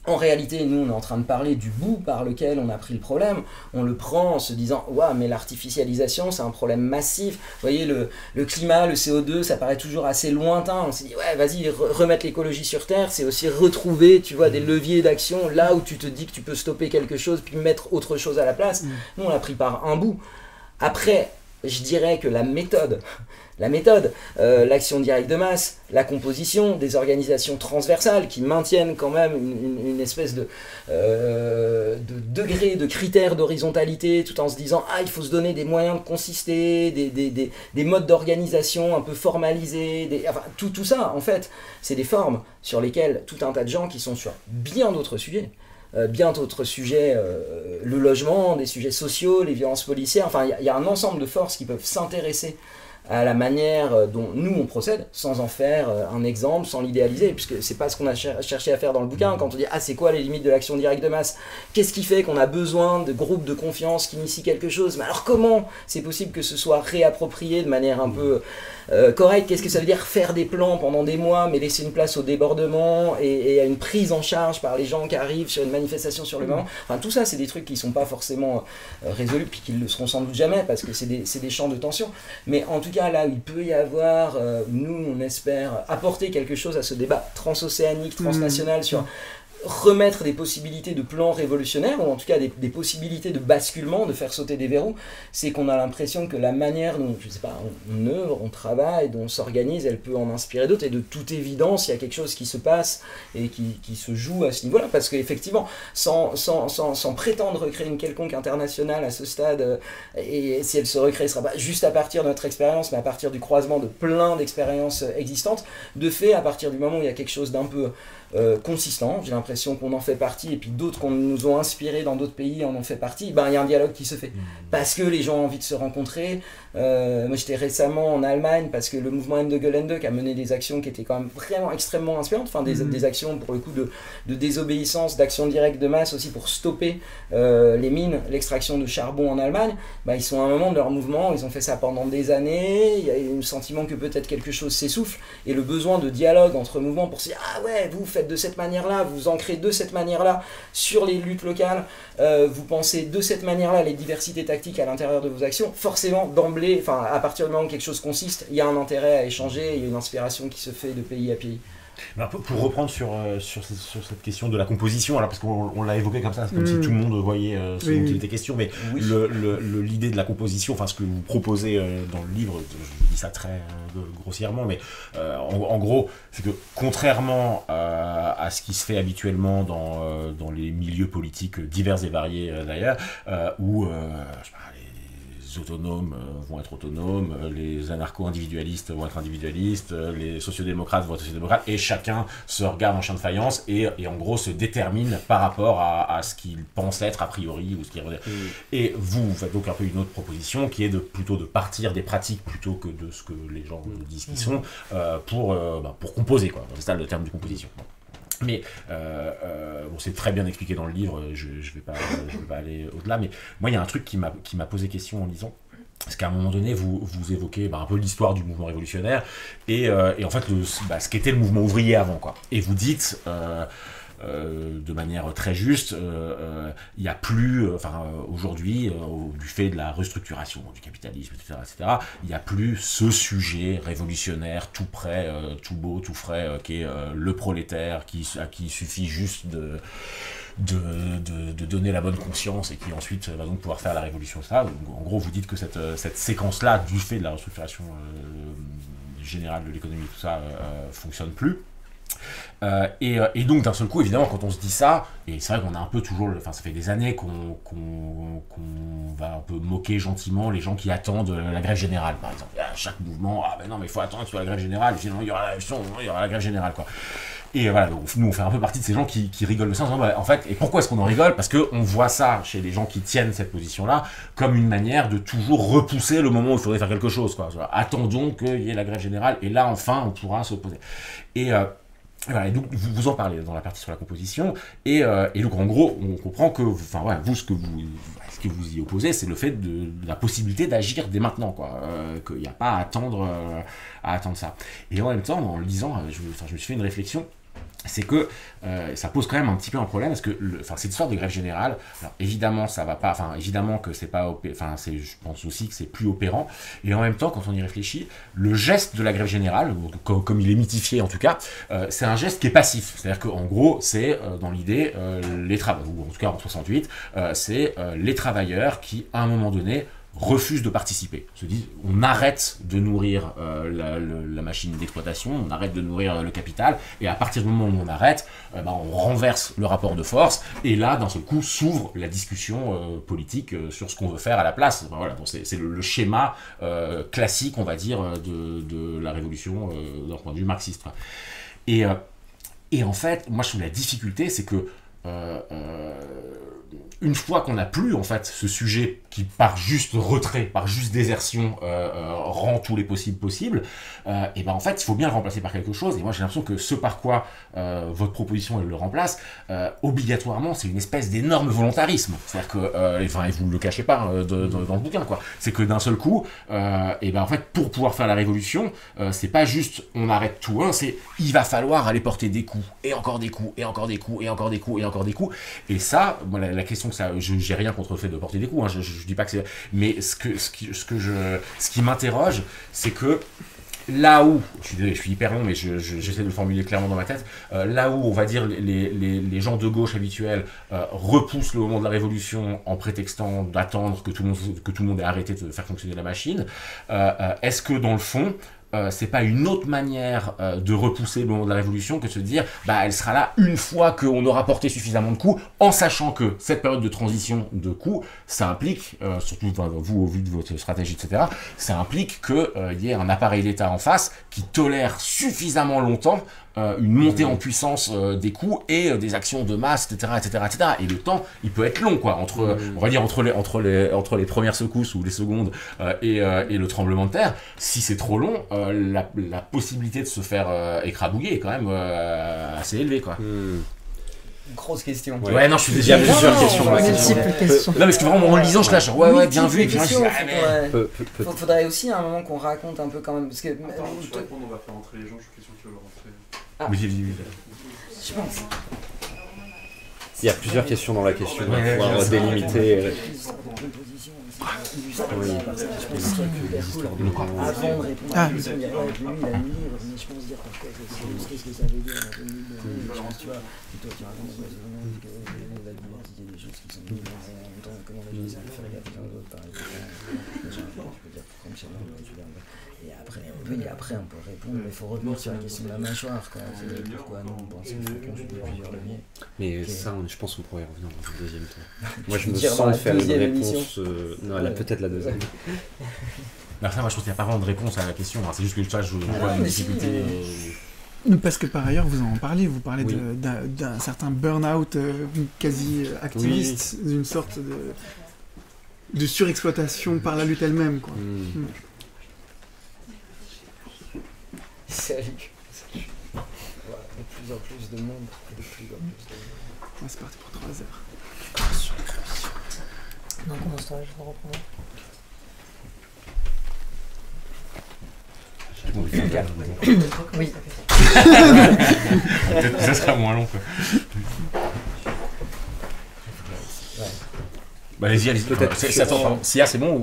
en réalité, nous, on est en train de parler du bout par lequel on a pris le problème. On le prend en se disant « Ouah, mais l'artificialisation, c'est un problème massif. » Vous voyez, le climat, le CO2, ça paraît toujours assez lointain. On s'est dit « Ouais, vas-y, remettre l'écologie sur Terre, c'est aussi retrouver, tu vois, des leviers d'action là où tu te dis que tu peux stopper quelque chose puis mettre autre chose à la place. » Nous, on l'a pris par un bout. Après, je dirais que la méthode, l'action directe de masse, la composition, des organisations transversales qui maintiennent quand même une espèce de degré, de critères d'horizontalité, tout en se disant « Ah, il faut se donner des moyens de consister, des modes d'organisation un peu formalisés, enfin, tout ça, en fait, c'est des formes sur lesquelles tout un tas de gens qui sont sur bien d'autres sujets, le logement, des sujets sociaux, les violences policières, enfin il y a un ensemble de forces qui peuvent s'intéresser à la manière dont nous on procède, sans en faire un exemple, sans l'idéaliser, puisque c'est pas ce qu'on a cherché à faire dans le bouquin, quand on dit « Ah, c'est quoi les limites de l'action directe de masse ? Qu'est-ce qui fait qu'on a besoin de groupes de confiance qui initient quelque chose ? Mais alors comment c'est possible que ce soit réapproprié de manière un peu correcte ? Qu'est-ce que ça veut dire faire des plans pendant des mois, mais laisser une place au débordement et à une prise en charge par les gens qui arrivent sur une manifestation sur le moment ? Enfin, tout ça, c'est des trucs qui sont pas forcément résolus, puis qui le seront sans doute jamais, parce que c'est des champs de tension. Mais en tout cas, là où il peut y avoir, nous on espère apporter quelque chose à ce débat transocéanique, transnational sur remettre des possibilités de plans révolutionnaires, ou en tout cas des possibilités de basculement, de faire sauter des verrous, c'est qu'on a l'impression que la manière dont, je sais pas, on œuvre, on travaille, dont on s'organise, elle peut en inspirer d'autres, et de toute évidence, il y a quelque chose qui se passe et qui se joue à ce niveau-là, parce qu'effectivement, sans prétendre recréer une quelconque internationale à ce stade, et si elle se recrée, ce sera pas juste à partir de notre expérience, mais à partir du croisement de plein d'expériences existantes, de fait, à partir du moment où il y a quelque chose d'un peu consistant, j'ai l'impression qu'on en fait partie, et puis d'autres qu'on nous ont inspirés dans d'autres pays en ont fait partie, ben il y a un dialogue qui se fait, parce que les gens ont envie de se rencontrer. Moi j'étais récemment en Allemagne, parce que le mouvement Ende Gelände a mené des actions qui étaient quand même vraiment extrêmement inspirantes, enfin des actions pour le coup de désobéissance, d'action directe de masse aussi pour stopper les mines, l'extraction de charbon en Allemagne. Ben, ils sont à un moment de leur mouvement, ils ont fait ça pendant des années, il y a eu le sentiment que peut-être quelque chose s'essouffle, et le besoin de dialogue entre mouvements pour se dire « Ah ouais, vous faites de cette manière-là, vous ancrez de cette manière-là sur les luttes locales, vous pensez de cette manière-là les diversités tactiques à l'intérieur de vos actions, forcément d'emblée, enfin à partir du moment où quelque chose consiste, il y a un intérêt à échanger, il y a une inspiration qui se fait de pays à pays. » Alors, pour reprendre sur cette question de la composition, alors parce qu'on l'a évoqué comme ça, comme si tout le monde voyait ce dont il était question, mais l'idée de la composition, enfin ce que vous proposez dans le livre, je dis ça très grossièrement, mais en gros, c'est que contrairement à ce qui se fait habituellement dans les milieux politiques divers et variés d'ailleurs, où je sais pas, les autonomes vont être autonomes, les anarcho-individualistes vont être individualistes, les sociodémocrates vont être sociodémocrates, et chacun se regarde en chien de faïence et en gros se détermine par rapport à ce qu'il pense être a priori ou ce qu'il Et vous faites donc un peu une autre proposition qui est plutôt de partir des pratiques plutôt que de ce que les gens disent qu'ils sont pour composer, quoi. C'est ça le terme de composition. Mais bon, c'est très bien expliqué dans le livre, je vais pas aller au-delà, mais moi il y a un truc qui m'a posé question en lisant, parce qu'à un moment donné vous évoquez un peu l'histoire du mouvement révolutionnaire et en fait ce qu'était le mouvement ouvrier avant, quoi. Et vous dites de manière très juste, il n'y a plus, aujourd'hui, du fait de la restructuration du capitalisme, etc., il n'y a plus ce sujet révolutionnaire tout prêt, tout beau, tout frais, qui est le prolétaire, à qui il suffit juste de donner la bonne conscience et qui ensuite va donc pouvoir faire la révolution. Ça. Donc, en gros, vous dites que cette séquence-là, du fait de la restructuration générale de l'économie, tout ça, fonctionne plus. Et donc d'un seul coup, évidemment, quand on se dit ça, et c'est vrai qu'on a un peu toujours, ça fait des années qu'on va un peu moquer gentiment les gens qui attendent la grève générale, par exemple. À chaque mouvement, ben non, mais il faut attendre qu'il y ait la grève générale, sinon il y aura la grève générale, quoi. Et voilà, donc nous on fait un peu partie de ces gens qui rigolent de ça, en fait, et pourquoi est-ce qu'on en rigole? Parce qu'on voit ça chez les gens qui tiennent cette position-là comme une manière de toujours repousser le moment où il faudrait faire quelque chose, quoi. Attendons qu'il y ait la grève générale, et là enfin on pourra s'opposer. Et voilà, et donc vous en parlez dans la partie sur la composition, et donc en gros on comprend que vous, ce que vous y opposez, c'est le fait de la possibilité d'agir dès maintenant, quoi, qu'il n'y a pas à attendre ça. Et en même temps, en le lisant, je me suis fait une réflexion. C'est que ça pose quand même un petit peu un problème, parce que cette histoire de grève générale, alors évidemment ça va pas, évidemment que c'est pas, je pense aussi que c'est plus opérant, et en même temps quand on y réfléchit, le geste de la grève générale, comme il est mythifié en tout cas, c'est un geste qui est passif, c'est-à-dire qu'en gros c'est dans l'idée les travailleurs, ou en tout cas en 68, c'est les travailleurs qui à un moment donné refusent de participer, se disent on arrête de nourrir la machine d'exploitation, on arrête de nourrir le capital, et à partir du moment où on arrête, on renverse le rapport de force, et là d'un seul coup s'ouvre la discussion politique sur ce qu'on veut faire à la place. Voilà, donc c'est le schéma classique, on va dire, de la révolution d'un point de vue marxiste. Et en fait, moi je trouve la difficulté, c'est que une fois qu'on n'a plus en fait ce sujet qui par juste retrait, par juste désertion rend tous les possibles, et ben en fait il faut bien le remplacer par quelque chose. Et moi j'ai l'impression que ce par quoi votre proposition elle le remplace, obligatoirement c'est une espèce d'énorme volontarisme. C'est-à-dire que, et vous ne le cachez pas dans le bouquin, quoi. C'est que d'un seul coup, et ben en fait pour pouvoir faire la révolution, c'est pas juste on arrête tout, c'est il va falloir aller porter des coups, et encore des coups, et encore des coups, et encore des coups, et encore des coups. Et ça, moi, la question que ça, j'ai rien contre le fait de porter des coups, je dis pas que c'est, mais ce qui m'interroge, c'est que là où, je suis hyper long, mais j'essaie de le formuler clairement dans ma tête, là où on va dire les gens de gauche habituels repoussent le moment de la révolution en prétextant d'attendre que tout le monde ait arrêté de faire fonctionner la machine, est-ce que dans le fond c'est pas une autre manière de repousser le moment de la révolution que de se dire elle sera là une fois qu'on aura porté suffisamment de coups, en sachant que cette période de transition de coups, ça implique, surtout vous au vu de votre stratégie, etc., ça implique qu'il y ait un appareil d'État en face qui tolère suffisamment longtemps une montée en puissance des coups et des actions de masse, etc., etc., etc. Et le temps, il peut être long, quoi, on va dire entre les premières secousses ou les secondes et le tremblement de terre. Si c'est trop long, la possibilité de se faire écrabouiller est quand même assez élevée, quoi. Grosse question. Ouais, non, je suis déjà. Il y a plusieurs questions. Non, parce que vraiment en lisant, je lâche. Ouais, bien vu. Et puis faudrait aussi à un moment qu'on raconte un peu quand même, parce que. Attends, je vais répondre, on va faire entrer les gens. Je suis sûr qu'ils veulent rentrer. Oui. Je pense. Il y a plusieurs questions dans la question, on va pouvoir délimiter. Oui, je pense que les histoires de avant de répondre à la question, dire ouais, lui, il a mis, mais je pense dire qu'est-ce que ça veut dire la je pense, tu vois, plutôt tu racontes la diversité des choses qui sont mises en même temps, comment les gens essaient de faire gaffe aux autres, par exemple, je peux dire comme ça, et après on peut répondre, mais il faut revenir sur la question de la mâchoire, quoi. Pourquoi nous on pense qu'il faut conjuguer plusieurs leviers. Mais ça, je pense qu'on pourrait y revenir dans un deuxième temps. Moi je me sens de faire une réponse. Non, peut-être la deuxième. Enfin, moi je pense qu'il n'y a pas vraiment de réponse à la question, c'est juste que je vois une difficulté. Parce que par ailleurs, vous parlez d'un certain burn-out quasi activiste, d'une sorte de surexploitation par la lutte elle-même, quoi. Salut. De plus en plus de monde. Ouais, c'est parti pour 3 heures. Non, comment ça, je vais reprendre. Oui. Peut-être que ça sera moins long, quoi. Bah, allez-y, Peut-être Sia, c'est bon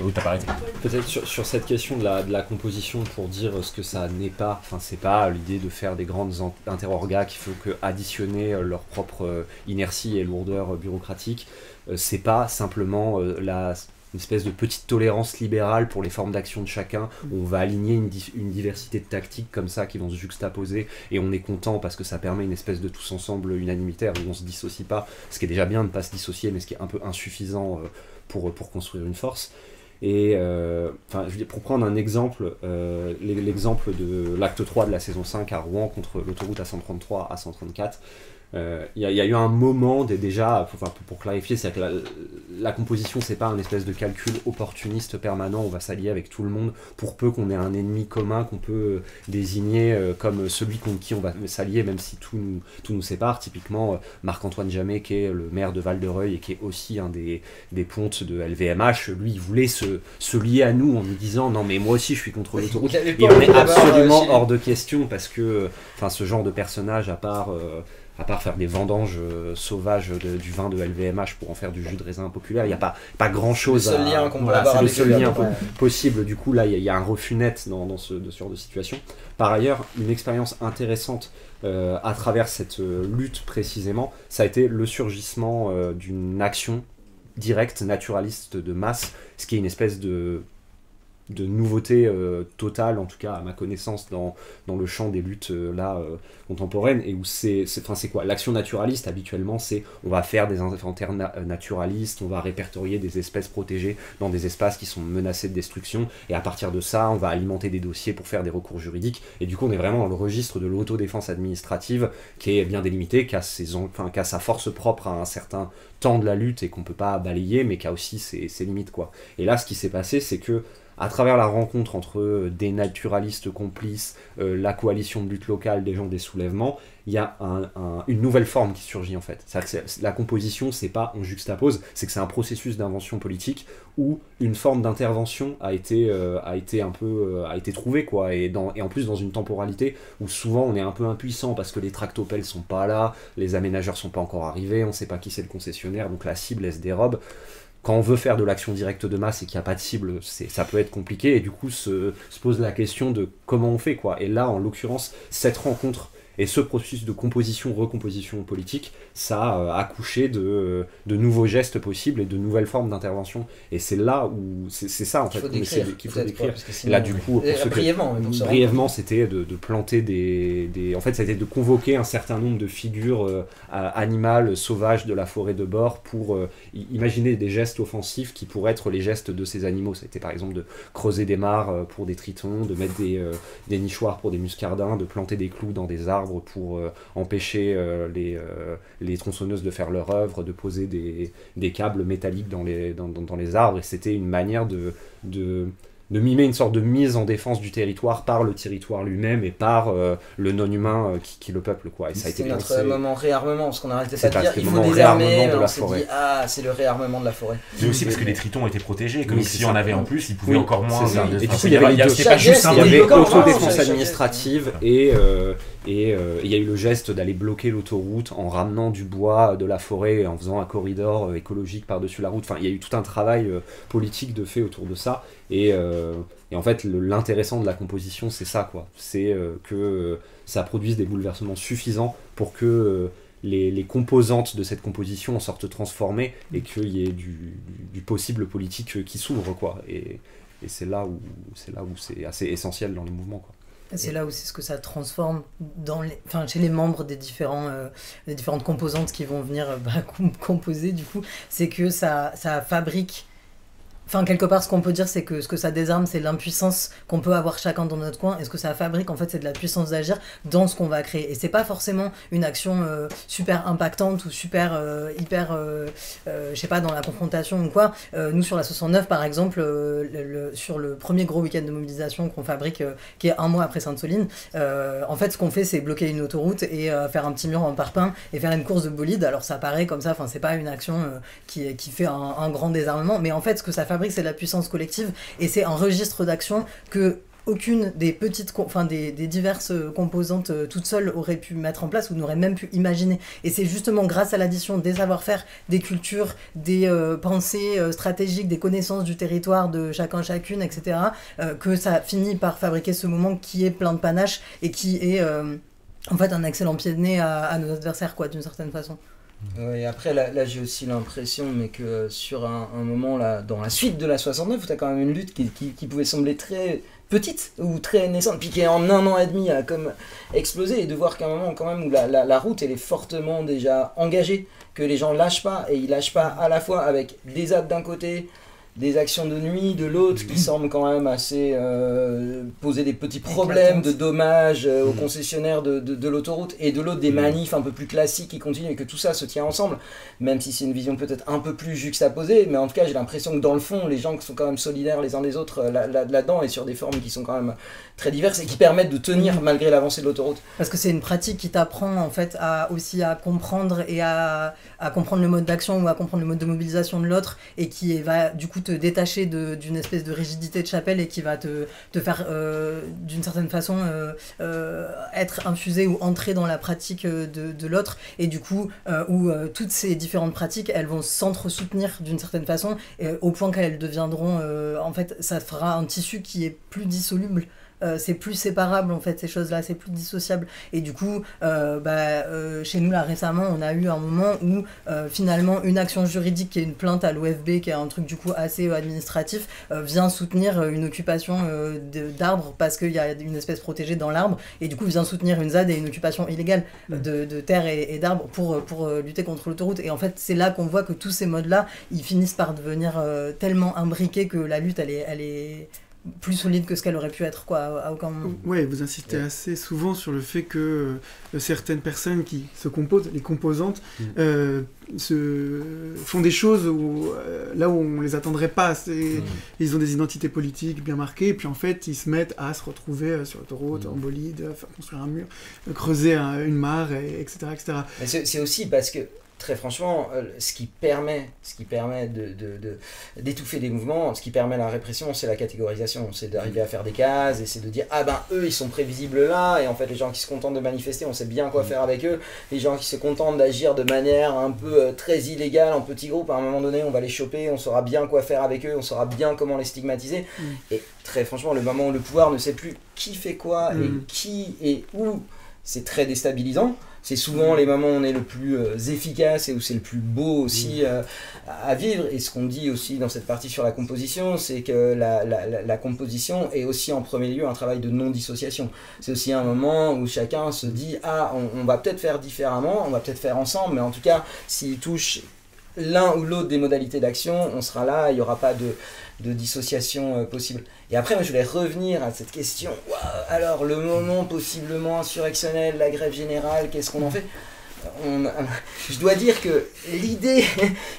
ou t'as pas arrêté? Peut-être sur cette question de la composition, pour dire ce que ça n'est pas, enfin c'est pas l'idée de faire des grandes interorgas qu'il faut que additionner leur propre inertie et lourdeur bureaucratique, c'est pas simplement une espèce de petite tolérance libérale pour les formes d'action de chacun, où on va aligner une diversité de tactiques comme ça qui vont se juxtaposer, et on est content parce que ça permet une espèce de tous ensemble unanimitaire où on se dissocie pas, ce qui est déjà bien de ne pas se dissocier, mais ce qui est un peu insuffisant pour construire une force. Et pour prendre un exemple, l'exemple de l'acte 3 de la saison 5 à Rouen contre l'autoroute A133 à 134, il y a eu un moment déjà, pour clarifier, c'est que la composition, c'est pas un espèce de calcul opportuniste permanent, on va s'allier avec tout le monde pour peu qu'on ait un ennemi commun qu'on peut désigner comme celui contre qui on va s'allier, même si tout nous sépare. Typiquement, Marc-Antoine Jamet, qui est le maire de Val-de-Reuil et qui est aussi un des pontes de LVMH, lui, il voulait se lier à nous en nous disant non, mais moi aussi je suis contre l'autoroute. Et on est absolument hors de question parce que ce genre de personnage, à part faire des vendanges sauvages du vin de LVMH pour en faire du jus de raisin populaire, il n'y a pas grand chose. C'est le seul lien qu'on peut avoir avec le seul lien possible. Du coup, là, il y a un refus net dans ce genre de situation. Par ailleurs, une expérience intéressante à travers cette lutte précisément, ça a été le surgissement d'une action directe, naturaliste de masse, ce qui est une espèce de nouveauté totale, en tout cas à ma connaissance, dans le champ des luttes contemporaines, et où c'est quoi l'action naturaliste? Habituellement, c'est on va faire des inventaires naturalistes, on va répertorier des espèces protégées dans des espaces qui sont menacés de destruction, et à partir de ça, on va alimenter des dossiers pour faire des recours juridiques, et du coup, on est vraiment dans le registre de l'autodéfense administrative qui est bien délimité, qui a sa force propre à un certain temps de la lutte et qu'on peut pas balayer, mais qui a aussi ses limites, quoi. Et là, ce qui s'est passé, c'est que à travers la rencontre entre des naturalistes complices, la coalition de lutte locale, des gens des soulèvements, il y a une nouvelle forme qui surgit en fait. C'est-à-dire que la composition, c'est pas on juxtapose, c'est que c'est un processus d'invention politique où une forme d'intervention a été trouvée, quoi, et en plus dans une temporalité où souvent on est un peu impuissant parce que les tractopelles sont pas là, les aménageurs sont pas encore arrivés, on sait pas qui c'est le concessionnaire, donc la cible elle se dérobe. Quand on veut faire de l'action directe de masse et qu'il n'y a pas de cible, ça peut être compliqué, et du coup se pose la question de comment on fait, quoi. Et là, en l'occurrence, cette rencontre et ce processus de composition, recomposition politique, ça a accouché de nouveaux gestes possibles et de nouvelles formes d'intervention. Et c'est là où c'est ça en fait qu'il faut décrire. Là, du coup, brièvement, c'était de planter en fait, c'était de convoquer un certain nombre de figures animales sauvages de la forêt de bord pour imaginer des gestes offensifs qui pourraient être les gestes de ces animaux. Ça a été par exemple de creuser des mares pour des tritons, de mettre des nichoirs pour des muscardins, de planter des clous dans des arbres pour empêcher les tronçonneuses de faire leur œuvre, de poser des câbles métalliques dans les arbres, et c'était une manière de mimer une sorte de mise en défense du territoire par le territoire lui-même et par le non-humain qui le peuple, quoi. Et ça a été notre moment réarmement, parce qu'on arrêtait pas de dire il faut désarmer, on s'est dit c'est le réarmement de la forêt. C'est aussi parce que les tritons étaient protégés, comme si on avait en plus, ils pouvaient encore moins. Et du coup, il y avait autodéfense administrative et il y a eu le geste d'aller bloquer l'autoroute en ramenant du bois de la forêt, en faisant un corridor écologique par-dessus la route. Enfin, il y a eu tout un travail politique de fait autour de ça. Et en fait, l'intéressant de la composition, c'est ça, quoi. C'est que ça produise des bouleversements suffisants pour que les composantes de cette composition en sortent transformées et qu'il y ait du possible politique qui s'ouvre, quoi. Et c'est là où c'est assez essentiel dans les mouvements, quoi. C'est là où c'est ce que ça transforme chez les membres des différentes composantes qui vont venir composer, du coup, c'est que ça fabrique. Enfin, quelque part, ce qu'on peut dire, c'est que ce que ça désarme, c'est l'impuissance qu'on peut avoir chacun dans notre coin. Et ce que ça fabrique, en fait, c'est de la puissance d'agir dans ce qu'on va créer. Et c'est pas forcément une action super impactante ou super hyper, je sais pas, dans la confrontation ou quoi. Nous, sur la 69, par exemple, sur le premier gros week-end de mobilisation qu'on fabrique, qui est un mois après Sainte-Soline, en fait, ce qu'on fait, c'est bloquer une autoroute et faire un petit mur en parpaing et faire une course de bolide. Alors, ça paraît comme ça, enfin, c'est pas une action qui fait un grand désarmement, mais en fait, ce que ça fabrique, c'est de la puissance collective, et c'est un registre d'action que aucune des des diverses composantes toutes seules aurait pu mettre en place ou n'aurait même pu imaginer. Et c'est justement grâce à l'addition des savoir-faire, des cultures, des pensées stratégiques, des connaissances du territoire de chacune, etc., que ça finit par fabriquer ce moment qui est plein de panache et qui est en fait un excellent pied de nez à nos adversaires, quoi, d'une certaine façon. Et après, là j'ai aussi l'impression, mais que sur un moment, là, dans la suite de la 69, où tu as quand même une lutte qui pouvait sembler très petite ou très naissante, puis qui est en 1 an et demi a comme explosé, et de voir qu'à un moment quand même où la route elle est fortement déjà engagée, que les gens lâchent pas, et ils lâchent pas à la fois avec des ZAD d'un côté, des actions de nuit de l'autre qui semblent quand même assez poser des petits problèmes de dommages aux concessionnaires de l'autoroute, et de l'autre des manifs un peu plus classiques qui continuent, et que tout ça se tient ensemble, même si c'est une vision peut-être un peu plus juxtaposée, mais en tout cas j'ai l'impression que dans le fond les gens sont quand même solidaires les uns des autres là-dedans, et sur des formes qui sont quand même très diverses et qui permettent de tenir malgré l'avancée de l'autoroute. Parce que c'est une pratique qui t'apprend en fait aussi à comprendre et à comprendre le mode d'action ou à comprendre le mode de mobilisation de l'autre, et qui va du coup te détacher d'une espèce de rigidité de chapelle, et qui va te faire d'une certaine façon être infusé ou entrer dans la pratique de l'autre, et du coup où toutes ces différentes pratiques elles vont s'entre-soutenir d'une certaine façon, au point qu'elles deviendront en fait ça fera un tissu qui est plus dissoluble. C'est plus séparable en fait, ces choses-là, c'est plus dissociable. Et du coup, chez nous là récemment, on a eu un moment où finalement une action juridique qui est une plainte à l'OFB, qui est un truc du coup assez administratif, vient soutenir une occupation d'arbres, parce qu'il y a une espèce protégée dans l'arbre, et du coup vient soutenir une ZAD et une occupation illégale de terre et d'arbres pour lutter contre l'autoroute. Et en fait, c'est là qu'on voit que tous ces modes-là, ils finissent par devenir tellement imbriqués que la lutte, elle est plus solide que ce qu'elle aurait pu être, quoi, à aucun moment. Ouais, vous insistez assez souvent sur le fait que certaines personnes qui se composent, les composantes, font des choses là où on les attendrait pas. Ils ont des identités politiques bien marquées, et puis en fait ils se mettent à se retrouver sur l'autoroute, en bolide, construire un mur, creuser une mare, etc. Mais c'est aussi parce que très franchement, ce qui permet d'étouffer des mouvements, ce qui permet la répression, c'est la catégorisation, c'est d'arriver à faire des cases, et c'est de dire ah ben eux ils sont prévisibles là, et en fait les gens qui se contentent de manifester, on sait bien quoi faire avec eux. Les gens qui se contentent d'agir de manière un peu très illégale en petits groupes, à un moment donné on va les choper, on saura bien quoi faire avec eux, on saura bien comment les stigmatiser. Et très franchement, le moment où le pouvoir ne sait plus qui fait quoi et qui et où, c'est très déstabilisant. C'est souvent les moments où on est le plus efficace et où c'est le plus beau aussi à vivre. Et ce qu'on dit aussi dans cette partie sur la composition, c'est que la composition est aussi en premier lieu un travail de non-dissociation. C'est aussi un moment où chacun se dit « Ah, on va peut-être faire différemment, on va peut-être faire ensemble, mais en tout cas, s'il touche l'un ou l'autre des modalités d'action, on sera là, il n'y aura pas de dissociation possible. » Et après, moi, je voulais revenir à cette question. Alors, le moment possiblement insurrectionnel, la grève générale, qu'est-ce qu'on en fait ? Je dois dire que l'idée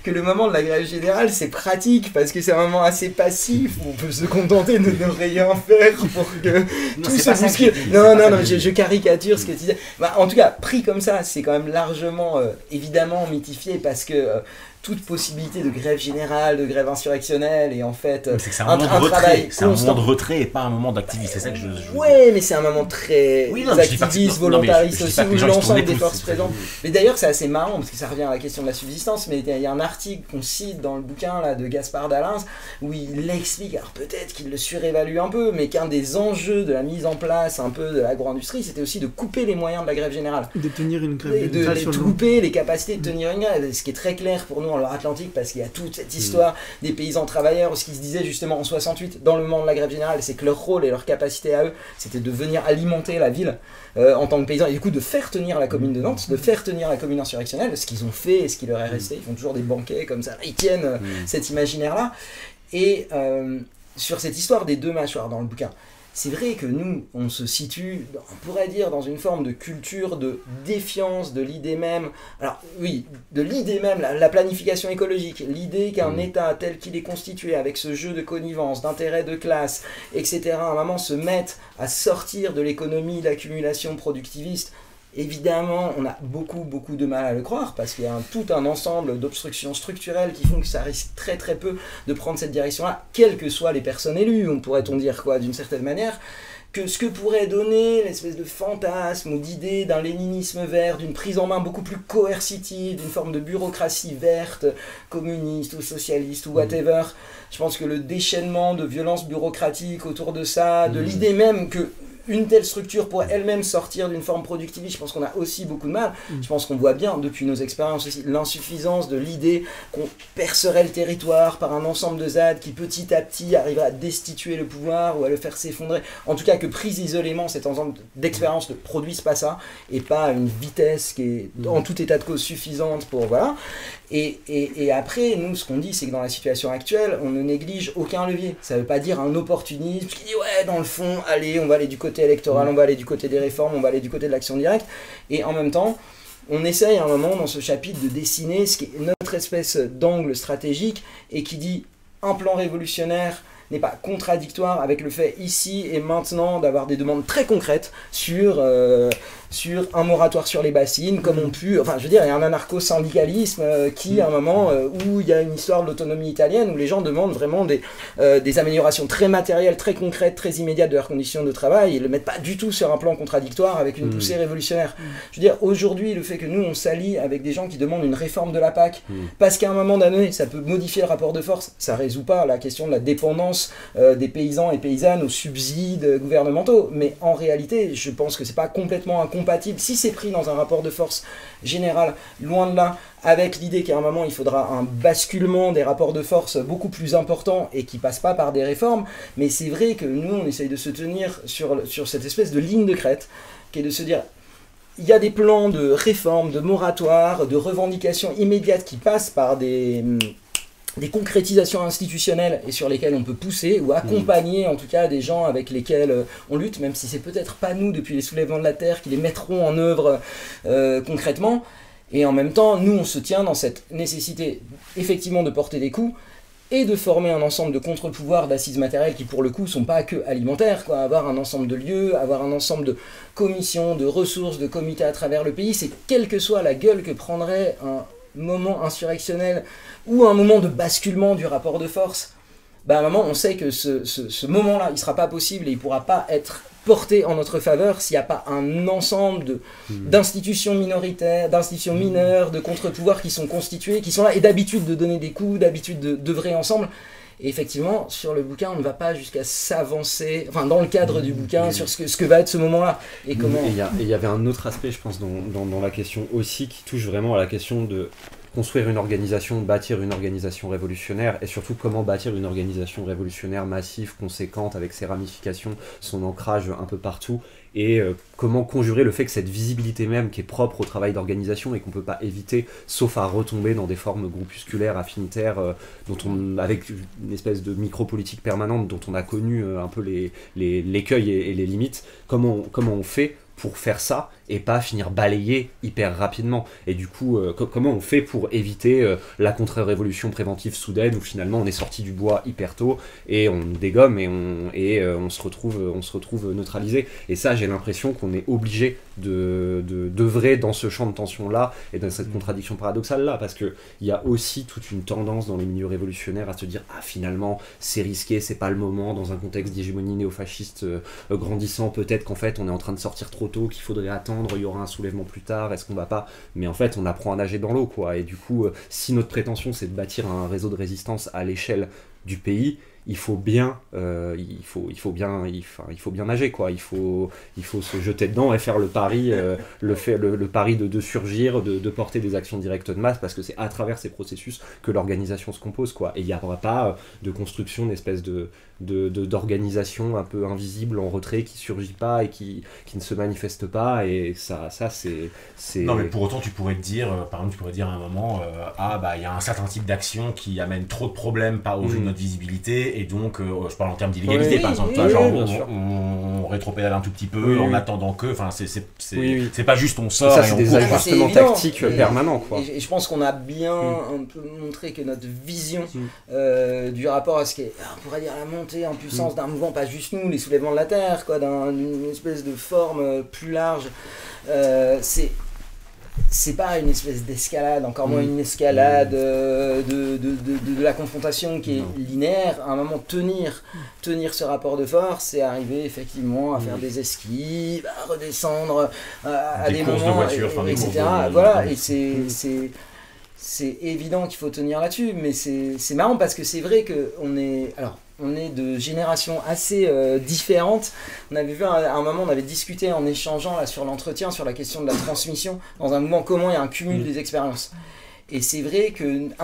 que le moment de la grève générale, c'est pratique, parce que c'est un moment assez passif, où on peut se contenter de ne rien faire pour que tout se bouscule. Non, je caricature ce que tu disais. En tout cas, pris comme ça, c'est quand même largement, évidemment, mythifié, parce que toute possibilité de grève générale, de grève insurrectionnelle, et en fait c'est un moment de retrait. C'est un moment de retrait et pas un moment d'activisme. C'est ça que je ouais, mais c'est un moment très activiste, volontariste aussi, où l'ensemble des forces présentes. Mais d'ailleurs, c'est assez marrant, parce que ça revient à la question de la subsistance, mais il y a un article qu'on cite dans le bouquin là, de Gaspard Dalens, où il explique, alors peut-être qu'il le surévalue un peu, mais qu'un des enjeux de la mise en place un peu de l'agro-industrie, c'était aussi de couper les moyens de la grève générale. De tenir une grève générale. De couper les capacités de tenir une grève, ce qui est très clair pour nous en Loire-Atlantique, parce qu'il y a toute cette histoire des paysans travailleurs, ce qui se disait justement en 68 dans le moment de la grève générale, c'est que leur rôle et leur capacité à eux, c'était de venir alimenter la ville en tant que paysans, et du coup de faire tenir la commune de Nantes, de faire tenir la commune insurrectionnelle, ce qu'ils ont fait et ce qui leur est resté. Ils font toujours des banquets comme ça, ils tiennent cet imaginaire-là. Et sur cette histoire des deux mâchoires dans le bouquin, c'est vrai que nous, on se situe, on pourrait dire, dans une forme de culture de défiance de l'idée même. Alors oui, de l'idée même, la planification écologique, l'idée qu'un État tel qu'il est constitué, avec ce jeu de connivence, d'intérêts de classe, etc., à un moment se mette à sortir de l'économie d'accumulation productiviste. Évidemment, on a beaucoup de mal à le croire parce qu'il y a tout un ensemble d'obstructions structurelles qui font que ça risque très très peu de prendre cette direction-là, quelles que soient les personnes élues, pourrait-on dire quoi, d'une certaine manière. Que ce que pourrait donner l'espèce de fantasme ou d'idée d'un léninisme vert, d'une prise en main beaucoup plus coercitive, d'une forme de bureaucratie verte, communiste ou socialiste ou whatever, je pense que le déchaînement de violence bureaucratique autour de ça, de l'idée même que une telle structure pourrait elle-même sortir d'une forme productiviste, je pense qu'on a aussi beaucoup de mal. Je pense qu'on voit bien, depuis nos expériences aussi, l'insuffisance de l'idée qu'on percerait le territoire par un ensemble de ZAD qui petit à petit arriverait à destituer le pouvoir ou à le faire s'effondrer. En tout cas, que prise isolément, cet ensemble d'expériences ne produise pas ça, et pas à une vitesse qui est en tout état de cause suffisante pour... Voilà. Et après, nous, ce qu'on dit, c'est que dans la situation actuelle, on ne néglige aucun levier. Ça ne veut pas dire un opportunisme qui dit, ouais, dans le fond, allez, on va aller du côté électoral, on va aller du côté des réformes, on va aller du côté de l'action directe. Et en même temps, on essaye à un moment, dans ce chapitre, de dessiner ce qui est notre espèce d'angle stratégique et qui dit un plan révolutionnaire n'est pas contradictoire avec le fait ici et maintenant d'avoir des demandes très concrètes sur un moratoire sur les bassines, comme on pu... Enfin, je veux dire, il y a un anarcho-syndicalisme qui, à un moment où il y a une histoire de l'autonomie italienne, où les gens demandent vraiment des améliorations très matérielles, très concrètes, très immédiates de leurs conditions de travail, et le mettent pas du tout sur un plan contradictoire avec une poussée révolutionnaire. Je veux dire, aujourd'hui, le fait que nous, on s'allie avec des gens qui demandent une réforme de la PAC, parce qu'à un moment donné, ça peut modifier le rapport de force, ça résout pas la question de la dépendance des paysans et paysannes aux subsides gouvernementaux, mais en réalité, je pense que c'est pas complètement incompatible, si c'est pris dans un rapport de force général, loin de là, avec l'idée qu'à un moment il faudra un basculement des rapports de force beaucoup plus important et qui passe pas par des réformes, mais c'est vrai que nous on essaye de se tenir sur cette espèce de ligne de crête, qui est de se dire il y a des plans de réforme, de moratoire, de revendications immédiates qui passent par des concrétisations institutionnelles et sur lesquelles on peut pousser ou accompagner en tout cas des gens avec lesquels on lutte, même si c'est peut-être pas nous depuis les soulèvements de la terre qui les mettront en œuvre concrètement. Et en même temps, nous on se tient dans cette nécessité effectivement de porter des coups et de former un ensemble de contre-pouvoirs, d'assises matérielles qui pour le coup sont pas que alimentaires, quoi. Avoir un ensemble de lieux, avoir un ensemble de commissions, de ressources, de comités à travers le pays, c'est quelle que soit la gueule que prendrait un moment insurrectionnel ou un moment de basculement du rapport de force, à un moment on sait que ce moment-là il sera pas possible et il pourra pas être porté en notre faveur s'il n'y a pas un ensemble d'institutions minoritaires, d'institutions mineures, de contre-pouvoirs qui sont constitués, qui sont là et d'habitude de donner des coups, d'habitude d'œuvrer ensemble. Et effectivement, sur le bouquin, on ne va pas jusqu'à s'avancer, enfin dans le cadre du bouquin, sur ce que va être ce moment-là. Et comment... Et il y avait un autre aspect, je pense, dans la question aussi, qui touche vraiment à la question de construire une organisation, bâtir une organisation révolutionnaire, et surtout comment bâtir une organisation révolutionnaire massive, conséquente, avec ses ramifications, son ancrage un peu partout, et comment conjurer le fait que cette visibilité même qui est propre au travail d'organisation et qu'on ne peut pas éviter, sauf à retomber dans des formes groupusculaires, affinitaires, avec une espèce de micro-politique permanente dont on a connu un peu l'écueil et les limites, comment on fait pour faire ça et pas finir balayé hyper rapidement, et du coup comment on fait pour éviter la contre-révolution préventive soudaine où finalement on est sorti du bois hyper tôt et on dégomme et on se retrouve neutralisé. Et ça, j'ai l'impression qu'on est obligé d'œuvrer dans ce champ de tension là et dans cette contradiction paradoxale là, parce que il y a aussi toute une tendance dans les milieux révolutionnaires à se dire finalement c'est risqué, c'est pas le moment, dans un contexte d'hégémonie néofasciste grandissant, peut-être qu'en fait on est en train de sortir trop tôt, qu'il faudrait attendre, il y aura un soulèvement plus tard, est-ce qu'on va pas... Mais en fait on apprend à nager dans l'eau, quoi. Et du coup si notre prétention c'est de bâtir un réseau de résistance à l'échelle du pays, il faut bien nager, quoi. Il faut se jeter dedans et faire le pari le pari de surgir, de porter des actions directes de masse, parce que c'est à travers ces processus que l'organisation se compose, quoi. Et il n'y aura pas de construction d'espèce d'organisation un peu invisible en retrait qui surgit pas et qui ne se manifeste pas, et ça c'est... Non, mais pour autant tu pourrais te dire, par exemple, à un moment il y a un certain type d'action qui amène trop de problèmes au vu de notre visibilité, et donc je parle en termes d'illégalité par exemple, on rétropédale un tout petit peu en attendant que, enfin c'est pas juste on sort ça, et on des court. ajustements tactiques permanents quoi. Et je pense qu'on a bien un peu montré que notre vision du rapport à ce qu'est, on pourrait dire, la montée en puissance d'un mouvement, pas juste nous, les soulèvements de la Terre, quoi, d'une espèce de forme plus large, c'est pas une espèce d'escalade, encore moins une escalade de la confrontation qui est linéaire. À un moment, tenir ce rapport de force, c'est arriver effectivement à faire des esquives, à redescendre à des courses moments, de voiture, etc. Voilà, et c'est évident qu'il faut tenir là-dessus, mais c'est marrant parce que c'est vrai qu'on est... Alors, on est de générations assez différentes. On avait vu à un moment, on avait discuté en échangeant là, sur l'entretien, sur la question de la transmission. Dans un mouvement commun, il y a un cumul des expériences. Et c'est vrai qu'une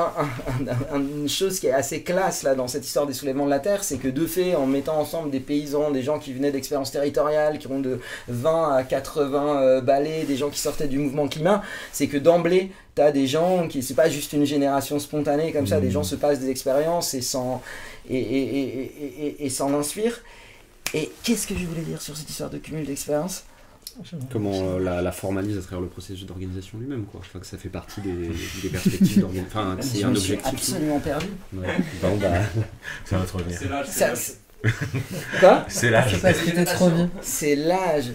chose qui est assez classe là, dans cette histoire des soulèvements de la Terre, c'est que de fait, en mettant ensemble des paysans, des gens qui venaient d'expériences territoriales, qui ont de 20 à 80 balais, des gens qui sortaient du mouvement climat, c'est que d'emblée, tu as des gens qui, c'est pas juste une génération spontanée comme ça, des gens se passent des expériences et s'en inspirent. Et qu'est-ce que je voulais dire sur cette histoire de cumul d'expériences ? Comment la formalise à travers le processus d'organisation lui-même, quoi. Enfin, que ça fait partie des perspectives d'organisation. Enfin, c'est un objectif. Absolument perdu. Ouais. Bon, ça va te revenir. C'est l'âge. Quoi ? C'est l'âge. Parce que t'es trop vieux. C'est l'âge.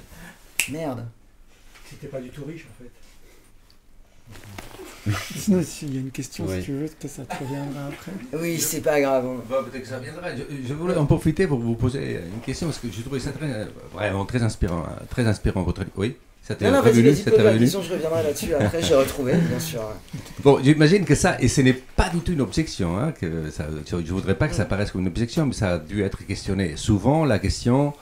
Merde. C'était pas du tout riche en fait. Sinon, s'il y a une question, Ouais. si tu veux, peut-être ça te reviendra après. Oui, c'est pas grave. Peut-être que ça viendra. Je voulais en profiter pour vous poser une question parce que j'ai trouvé ça vraiment très inspirant. Très inspirant votre. Oui, ça t'est Non, vas-y, revenu, pose la question, je reviendrai là-dessus. Après, j'ai retrouvé, bien sûr. Bon, j'imagine que ça, et ce n'est pas du tout une objection, hein, que ça, je ne voudrais pas que ça paraisse comme une objection, mais ça a dû être questionné. Souvent, la question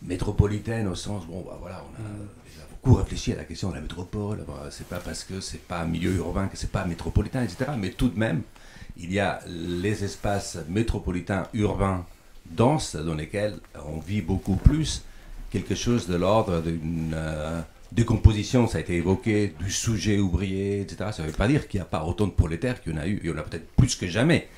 métropolitaine, au sens, bon, bah voilà, on a déjà beaucoup réfléchi à la question de la métropole, bah, c'est pas parce que c'est pas un milieu urbain que c'est pas métropolitain, etc. Mais tout de même, il y a les espaces métropolitains urbains denses dans lesquels on vit beaucoup plus quelque chose de l'ordre d'une décomposition, ça a été évoqué, du sujet ouvrier, etc. Ça ne veut pas dire qu'il n'y a pas autant de prolétaires qu'il y en a eu. Il y en a peut-être plus que jamais.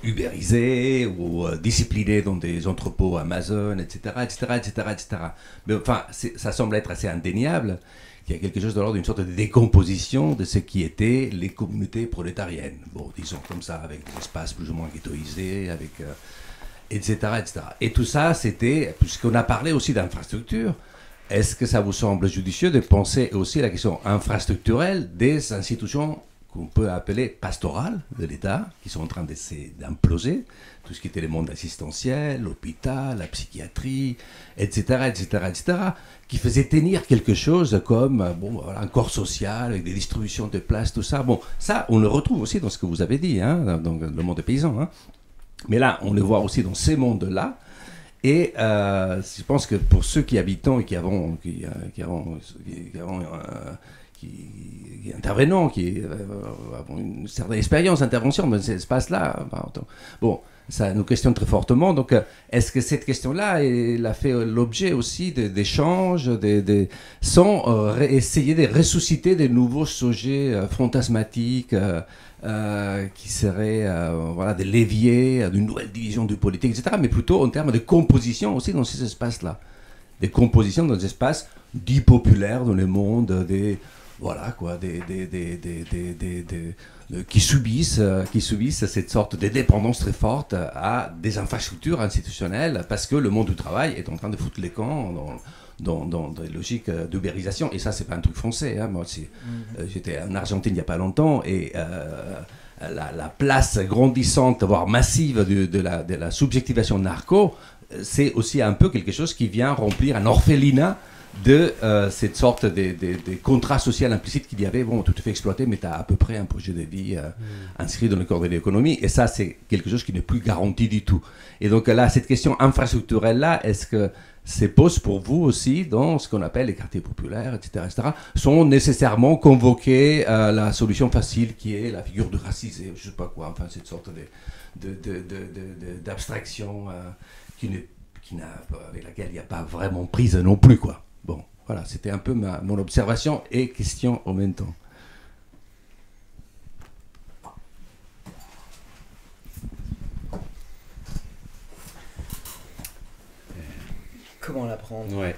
Ubérisés ou disciplinés dans des entrepôts Amazon, etc., etc., etc., etc. Mais enfin, ça semble être assez indéniable qu'il y a quelque chose de l'ordre d'une sorte de décomposition de ce qui étaient les communautés prolétariennes. Bon, disons comme ça, avec des espaces plus ou moins ghettoisés, avec... etc., etc. Et tout ça, c'était... Puisqu'on a parlé aussi d'infrastructures, est-ce que ça vous semble judicieux de penser aussi à la question infrastructurelle des institutions qu'on peut appeler pastorales de l'État, qui sont en train d'imploser, tout ce qui était le monde assistentiel, l'hôpital, la psychiatrie, etc., etc., etc., qui faisaient tenir quelque chose comme bon, voilà, un corps social, avec des distributions de places, tout ça. Bon, ça, on le retrouve aussi dans ce que vous avez dit, hein, dans le monde des paysans. Hein. Mais là, on le voit aussi dans ces mondes-là. Et je pense que pour ceux qui habitent et qui intervenons, qui avons une certaine expérience d'intervention dans ces espaces-là, bon, ça nous questionne très fortement. Donc, est-ce que cette question-là, elle a fait l'objet aussi d'échanges, sans essayer de ressusciter de nouveaux sujets fantasmatiques qui seraient voilà, des leviers d'une nouvelle division du politique, etc., mais plutôt en termes de composition aussi dans ces espaces-là. Des compositions dans des espaces dits populaires dans le monde, voilà, quoi, qui subissent cette sorte de dépendance très forte à des infrastructures institutionnelles parce que le monde du travail est en train de foutre les camps dans des logiques d'ubérisation. Et ça, c'est pas un truc français. Hein. Moi, j'étais en Argentine il n'y a pas longtemps et la place grandissante, voire massive de la subjectivation narco, c'est aussi un peu quelque chose qui vient remplir un orphelinat de cette sorte de contrat social implicite qu'il y avait, bon, tout à fait exploité, mais tu as à peu près un projet de vie inscrit dans le corps de l'économie, et ça, c'est quelque chose qui n'est plus garanti du tout. Et donc là, cette question infrastructurelle-là, est-ce que se pose pour vous aussi dans ce qu'on appelle les quartiers populaires, etc., sont nécessairement convoqués la solution facile qui est la figure du racisé, je sais pas quoi, enfin cette sorte d'abstraction avec laquelle il n'y a pas vraiment prise non plus, quoi. Bon, voilà, c'était un peu mon observation et question en même temps. Comment l'apprendre? Ouais.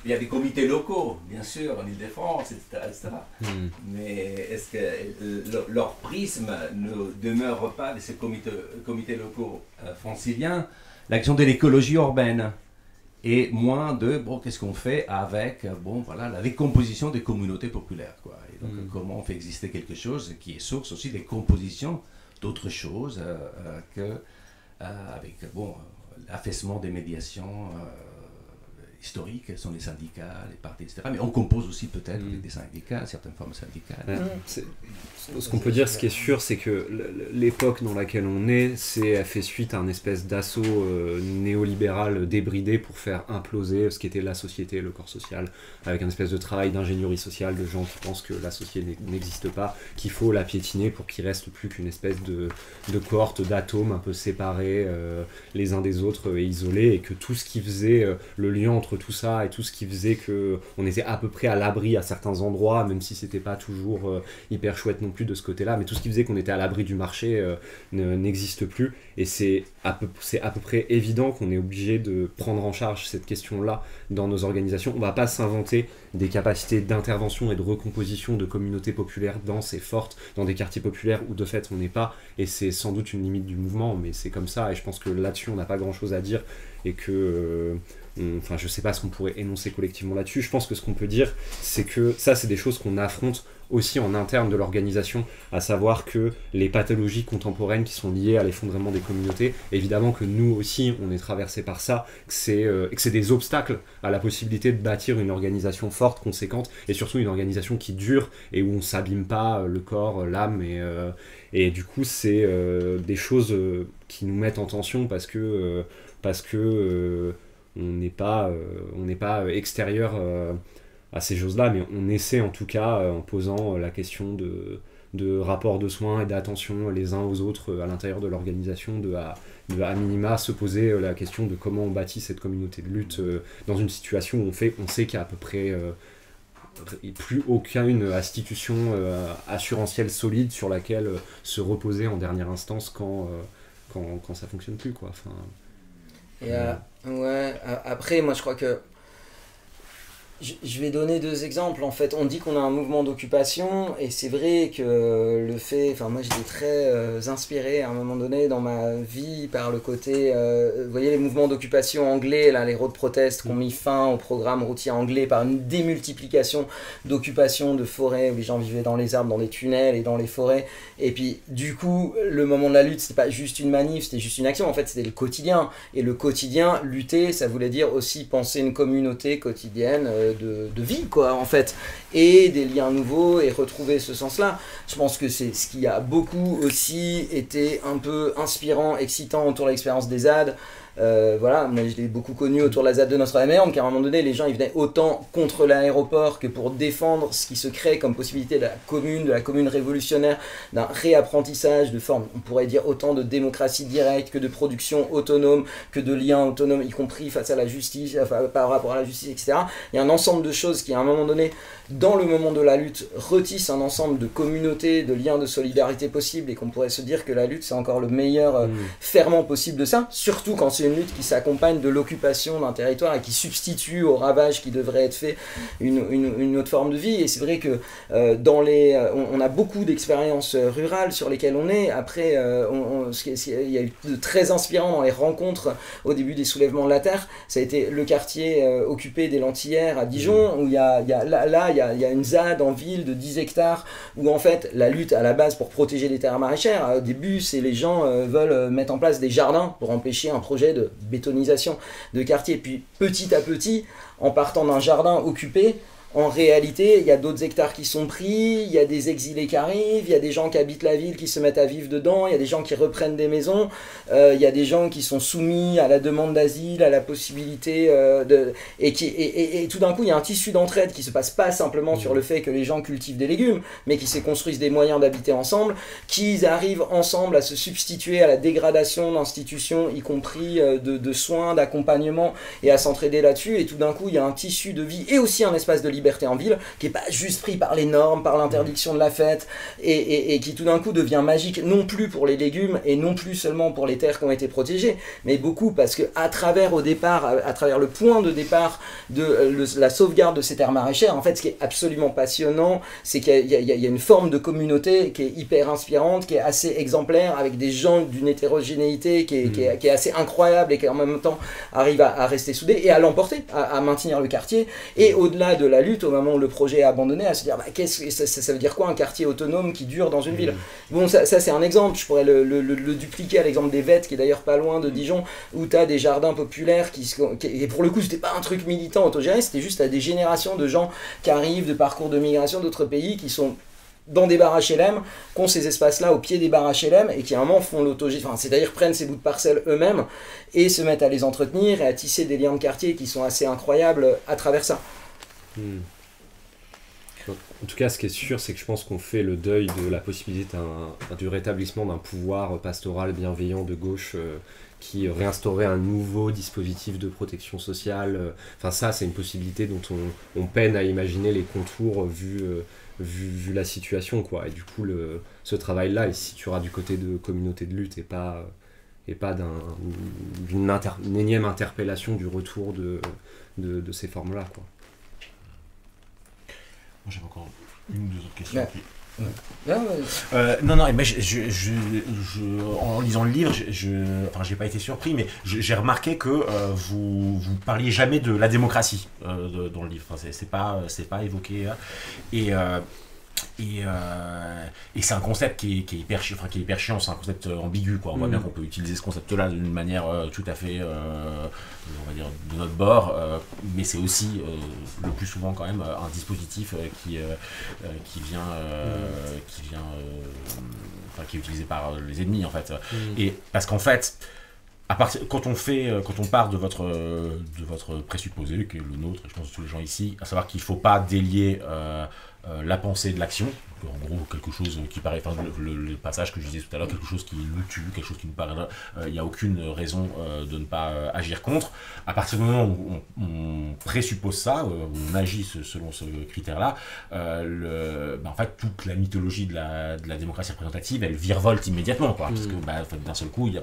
Il y a des comités locaux, bien sûr, en Ile-de-France, etc. Mais est-ce que leur prisme ne demeure pas de ces comités locaux franciliens l'action de l'écologie urbaine et moins de qu'est-ce qu'on fait avec la décomposition des communautés populaires, quoi. Et donc comment on fait exister quelque chose qui est source aussi des compositions d'autres choses avec l'affaissement des médiations historiques sont les syndicats, les partis, etc. Mais on compose aussi peut-être avec des syndicats, certaines formes syndicales. Ce qu'on peut dire, ce qui est sûr, c'est que l'époque dans laquelle on est, elle fait suite à un espèce d'assaut néolibéral débridé pour faire imploser ce qu'était la société, le corps social, avec un espèce de travail d'ingénierie sociale de gens qui pensent que la société n'existe pas, qu'il faut la piétiner pour qu'il reste plus qu'une espèce de cohorte d'atomes un peu séparés les uns des autres et isolés, et que tout ce qui faisait le lien entre tout ça et tout ce qui faisait qu'on était à peu près à l'abri à certains endroits, même si c'était pas toujours hyper chouette non plus de ce côté-là, mais tout ce qui faisait qu'on était à l'abri du marché n'existe plus, et c'est à peu près évident qu'on est obligé de prendre en charge cette question-là dans nos organisations. On va pas s'inventer des capacités d'intervention et de recomposition de communautés populaires denses et fortes dans des quartiers populaires où de fait on n'est pas, et c'est sans doute une limite du mouvement, mais c'est comme ça, et je pense que là-dessus on n'a pas grand-chose à dire, et que je sais pas ce qu'on pourrait énoncer collectivement là-dessus. Je pense que ce qu'on peut dire, c'est que ça, c'est des choses qu'on affronte aussi en interne de l'organisation, à savoir que les pathologies contemporaines qui sont liées à l'effondrement des communautés, évidemment que nous aussi, on est traversé par ça, que c'est des obstacles à la possibilité de bâtir une organisation forte, conséquente, et surtout une organisation qui dure, et où on s'abîme pas le corps, l'âme, et du coup, c'est des choses qui nous mettent en tension parce que on n'est pas extérieur à ces choses-là, mais on essaie en tout cas, en posant la question de rapport de soins et d'attention les uns aux autres à l'intérieur de l'organisation, de à minima se poser la question de comment on bâtit cette communauté de lutte dans une situation où on sait qu'il y a à peu près plus aucune institution assurantielle solide sur laquelle se reposer en dernière instance quand ça fonctionne plus, quoi. Enfin, après, moi je crois que je vais donner deux exemples. En fait, on dit qu'on a un mouvement d'occupation, et c'est vrai que le fait, moi j'étais très inspiré à un moment donné dans ma vie par le côté, vous voyez les mouvements d'occupation anglais, là, les road protests qui ont mis fin au programme routier anglais par une démultiplication d'occupations de forêts où les gens vivaient dans les arbres, dans les tunnels et dans les forêts. Et puis du coup, le moment de la lutte, c'était pas juste une manif, c'était juste une action. En fait, c'était le quotidien. Et le quotidien, lutter, ça voulait dire aussi penser une communauté quotidienne de vie, quoi, en fait, et des liens nouveaux, et retrouver ce sens-là. Je pense que c'est ce qui a beaucoup aussi été un peu inspirant, excitant autour de l'expérience des ZAD. Moi je l'ai beaucoup connu autour de la ZAD de Notre-Dame-des-Landes, car à un moment donné les gens ils venaient autant contre l'aéroport que pour défendre ce qui se crée comme possibilité de la commune révolutionnaire, d'un réapprentissage de forme, on pourrait dire autant de démocratie directe que de production autonome, que de liens autonomes, y compris face à la justice, par rapport à la justice, etc. Il y a un ensemble de choses qui à un moment donné, dans le moment de la lutte, retissent un ensemble de communautés, de liens de solidarité possibles, et qu'on pourrait se dire que la lutte c'est encore le meilleur ferment possible de ça, surtout quand c'est une lutte qui s'accompagne de l'occupation d'un territoire et qui substitue au ravage qui devrait être fait une autre forme de vie. Et c'est vrai que on a beaucoup d'expériences rurales sur lesquelles on est. Après, il y a eu de très inspirant dans les rencontres au début des soulèvements de la terre. Ça a été le quartier occupé des Lentillères à Dijon, où il y a une ZAD en ville de 10 hectares, où en fait la lutte à la base pour protéger les terres maraîchères, au début c'est les gens veulent mettre en place des jardins pour empêcher un projet de bétonisation de quartier. Puis petit à petit, en partant d'un jardin occupé, en réalité, il y a d'autres hectares qui sont pris, il y a des exilés qui arrivent, il y a des gens qui habitent la ville qui se mettent à vivre dedans, il y a des gens qui reprennent des maisons, il y a des gens qui sont soumis à la demande d'asile, à la possibilité et tout d'un coup, il y a un tissu d'entraide qui se passe pas simplement sur le fait que les gens cultivent des légumes, mais qui se construisent des moyens d'habiter ensemble, qu'ils arrivent ensemble à se substituer à la dégradation d'institutions, y compris de soins, d'accompagnement, et à s'entraider là-dessus, et tout d'un coup, il y a un tissu de vie et aussi un espace de liberté liberté en ville, qui est pas juste pris par les normes, par l'interdiction de la fête, et qui tout d'un coup devient magique, non plus pour les légumes, et non plus seulement pour les terres qui ont été protégées, mais beaucoup parce que à travers le point de départ de la sauvegarde de ces terres maraîchères, en fait, ce qui est absolument passionnant, c'est qu'il y a une forme de communauté qui est hyper inspirante, qui est assez exemplaire, avec des gens d'une hétérogénéité qui est assez incroyable et qui en même temps arrive à rester soudé et à l'emporter, à maintenir le quartier, et au-delà de la lutte, au moment où le projet est abandonné, à se dire ça veut dire quoi un quartier autonome qui dure dans une ville. Bon, ça c'est un exemple, je pourrais le dupliquer à l'exemple des Vettes, qui est d'ailleurs pas loin de Dijon, où tu as des jardins populaires et pour le coup c'était pas un truc militant autogéré, c'était juste à des générations de gens qui arrivent de parcours de migration d'autres pays, qui sont dans des bars HLM, qui ont ces espaces-là au pied des bars HLM et qui à un moment font l'autogestion, c'est-à-dire prennent ces bouts de parcelles eux-mêmes et se mettent à les entretenir et à tisser des liens de quartier qui sont assez incroyables à travers ça. En tout cas, ce qui est sûr, c'est que je pense qu'on fait le deuil de la possibilité du rétablissement d'un pouvoir pastoral bienveillant de gauche qui réinstaurait un nouveau dispositif de protection sociale. Enfin, ça, c'est une possibilité dont on peine à imaginer les contours vu la situation, quoi. Et du coup, ce travail-là, il se situera du côté de communauté de lutte et pas d'une énième interpellation du retour de ces formes-là, quoi. Moi, j'avais encore une ou deux autres questions. Ouais. Puis... Non, non, mais en lisant le livre, j'ai pas été surpris, mais j'ai remarqué que vous parliez jamais de la démocratie dans le livre. Enfin, c'est pas évoqué. Et c'est un concept qui est hyper chiant, c'est un concept ambigu, quoi. On voit bien qu'on peut utiliser ce concept-là d'une manière tout à fait, on va dire, de notre bord, mais c'est aussi le plus souvent quand même un dispositif qui est utilisé par les ennemis, en fait. Et parce qu'en fait, quand on part de votre présupposé, qui est le nôtre, et je pense de tous les gens ici, à savoir qu'il ne faut pas délier la pensée de l'action, en gros quelque chose qui paraît, enfin le passage que je disais tout à l'heure, quelque chose qui nous tue, quelque chose qui nous paraît, il n'y a aucune raison de ne pas agir contre. À partir du moment où on présuppose ça, on agit selon ce critère-là, en fait toute la mythologie de la démocratie représentative, elle virevolte immédiatement, quoi, parce que d'un seul coup il n'y a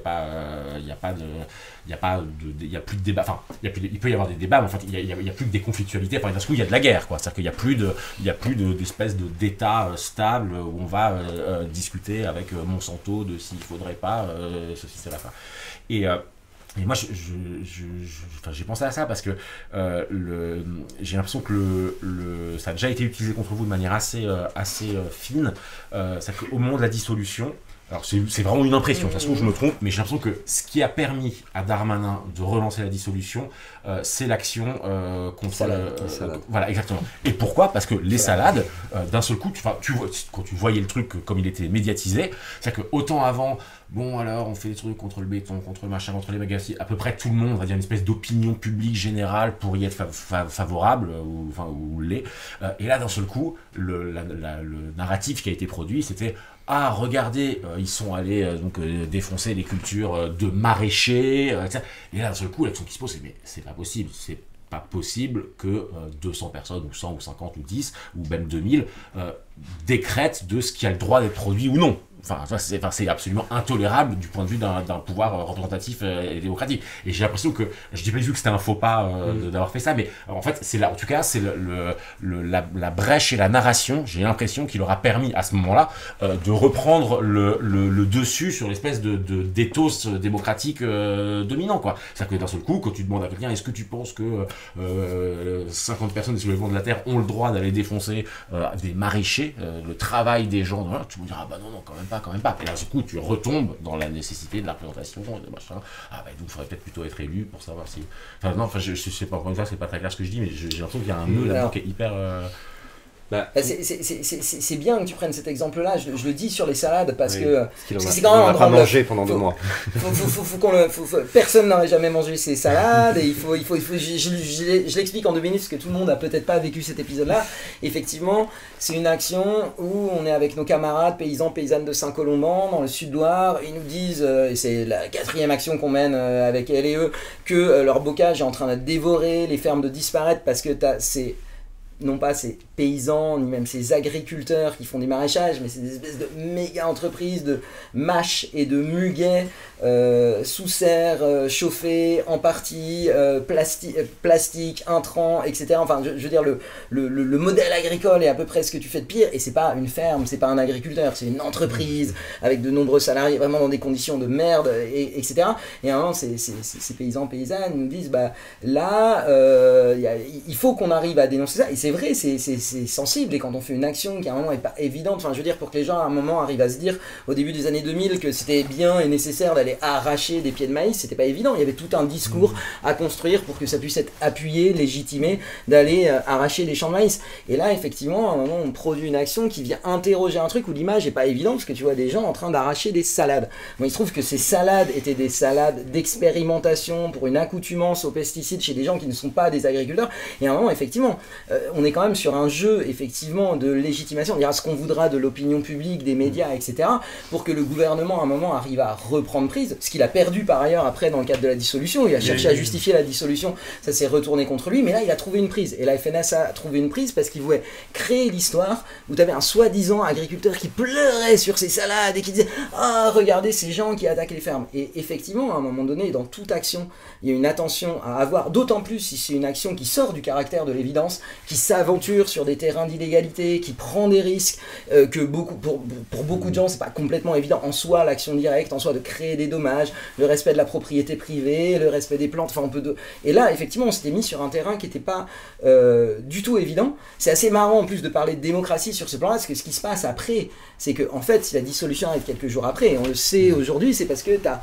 plus de débat, enfin il peut y avoir des débats, mais en fait il n'y a plus que des conflictualités, enfin d'un seul coup il y a de la guerre, quoi. C'est-à-dire qu'il n'y a plus d'espèce d'état stable où on va discuter avec Monsanto de s'il ne faudrait pas ceci, cela, quoi. Et moi, j'ai pensé à ça parce que j'ai l'impression que ça a déjà été utilisé contre vous de manière assez fine. C'est-à-dire qu'au moment de la dissolution, alors c'est vraiment une impression, ça se trouve je me trompe, mais j'ai l'impression que ce qui a permis à Darmanin de relancer la dissolution, c'est l'action contre voilà, exactement. Et pourquoi ? Parce que les salades, d'un seul coup, quand tu voyais le truc comme il était médiatisé, c'est-à-dire que autant avant, bon alors on fait des trucs contre le béton, contre le machin, contre les magazines, à peu près tout le monde, on va dire une espèce d'opinion publique générale pour y être favorable, ou l'est. Et là d'un seul coup, le narratif qui a été produit, c'était ah regardez, ils sont allés défoncer les cultures de maraîchers, etc. Et là d'un seul coup l'action qui se pose, c'est mais c'est pas possible que 200 personnes ou 100 ou 50 ou 10 ou même 2000 décrètent de ce qui a le droit d'être produit ou non. C'est absolument intolérable du point de vue d'un pouvoir représentatif et démocratique. Et j'ai l'impression que, je dis pas du tout que c'était un faux pas d'avoir fait ça, mais en fait, c'est là, en tout cas, c'est la brèche et la narration, j'ai l'impression qu'il leur a permis à ce moment-là de reprendre le dessus sur l'espèce d'éthos démocratique dominant, quoi. C'est-à-dire que d'un seul coup, quand tu demandes à quelqu'un, est-ce que tu penses que 50 personnes des soulèvements de la Terre ont le droit d'aller défoncer des maraîchers, le travail des gens, tu me diras, ah bah non, quand même pas. Et là, du coup, tu retombes dans la nécessité de la représentation, de machin. Ah bah, donc, il faudrait peut-être plutôt être élu pour savoir si... je sais pas, encore une fois, c'est pas très clair ce que je dis, mais j'ai l'impression qu'il y a un nœud là-dedans qui est hyper... C'est bien que tu prennes cet exemple-là, je le dis sur les salades, parce que c'est quand même un grand mangé pendant 2 mois. Personne n'aurait jamais mangé ces salades, et je l'explique en 2 minutes, parce que tout le monde n'a peut-être pas vécu cet épisode-là. Effectivement, c'est une action où on est avec nos camarades paysannes de Saint-Colomban, dans le Sud-Loire, ils nous disent, et c'est la 4e action qu'on mène avec elle et eux, que leur bocage est en train de dévorer, les fermes de disparaître, parce que c'est non pas ces paysans, ni même ces agriculteurs qui font des maraîchages, mais c'est des espèces de méga entreprises de mâches et de muguets sous serre, chauffés en partie, plastique, intrants, etc. Enfin, je veux dire, le modèle agricole est à peu près ce que tu fais de pire, et c'est pas une ferme, c'est pas un agriculteur, c'est une entreprise avec de nombreux salariés, vraiment dans des conditions de merde, etc. Et à un moment, ces paysans, paysannes nous disent, bah là, il faut qu'on arrive à dénoncer ça, et c'est vrai, c'est sensible, et quand on fait une action qui à un moment est pas évidente, enfin je veux dire, pour que les gens à un moment arrivent à se dire au début des années 2000 que c'était bien et nécessaire d'aller arracher des pieds de maïs, c'était pas évident, il y avait tout un discours à construire pour que ça puisse être appuyé, légitimé, d'aller arracher des champs de maïs. Et là effectivement à un moment on produit une action qui vient interroger un truc où l'image est pas évidente, parce que tu vois des gens en train d'arracher des salades. Bon, il se trouve que ces salades étaient des salades d'expérimentation pour une accoutumance aux pesticides chez des gens qui ne sont pas des agriculteurs, et à un moment effectivement on est quand même sur un jeu effectivement de légitimation, on dira ce qu'on voudra de l'opinion publique, des médias, etc., pour que le gouvernement à un moment arrive à reprendre prise, ce qu'il a perdu par ailleurs après dans le cadre de la dissolution. Il a cherché à justifier la dissolution, ça s'est retourné contre lui, mais là il a trouvé une prise, et la FNS a trouvé une prise parce qu'il voulait créer l'histoire où tu avais un soi-disant agriculteur qui pleurait sur ses salades et qui disait « Ah, regardez ces gens qui attaquent les fermes ». Et effectivement, à un moment donné, dans toute action, il y a une attention à avoir, d'autant plus si c'est une action qui sort du caractère de l'évidence, qui s'aventure sur des terrains d'illégalité, qui prend des risques, que pour beaucoup de gens, c'est pas complètement évident en soi, l'action directe, en soi de créer des dommages, le respect de la propriété privée, le respect des plantes, enfin on peut... Et là, effectivement, on s'était mis sur un terrain qui n'était pas du tout évident. C'est assez marrant en plus de parler de démocratie sur ce plan-là, parce que ce qui se passe après, c'est que en fait, si la dissolution arrive quelques jours après, et on le sait aujourd'hui, c'est parce que tu as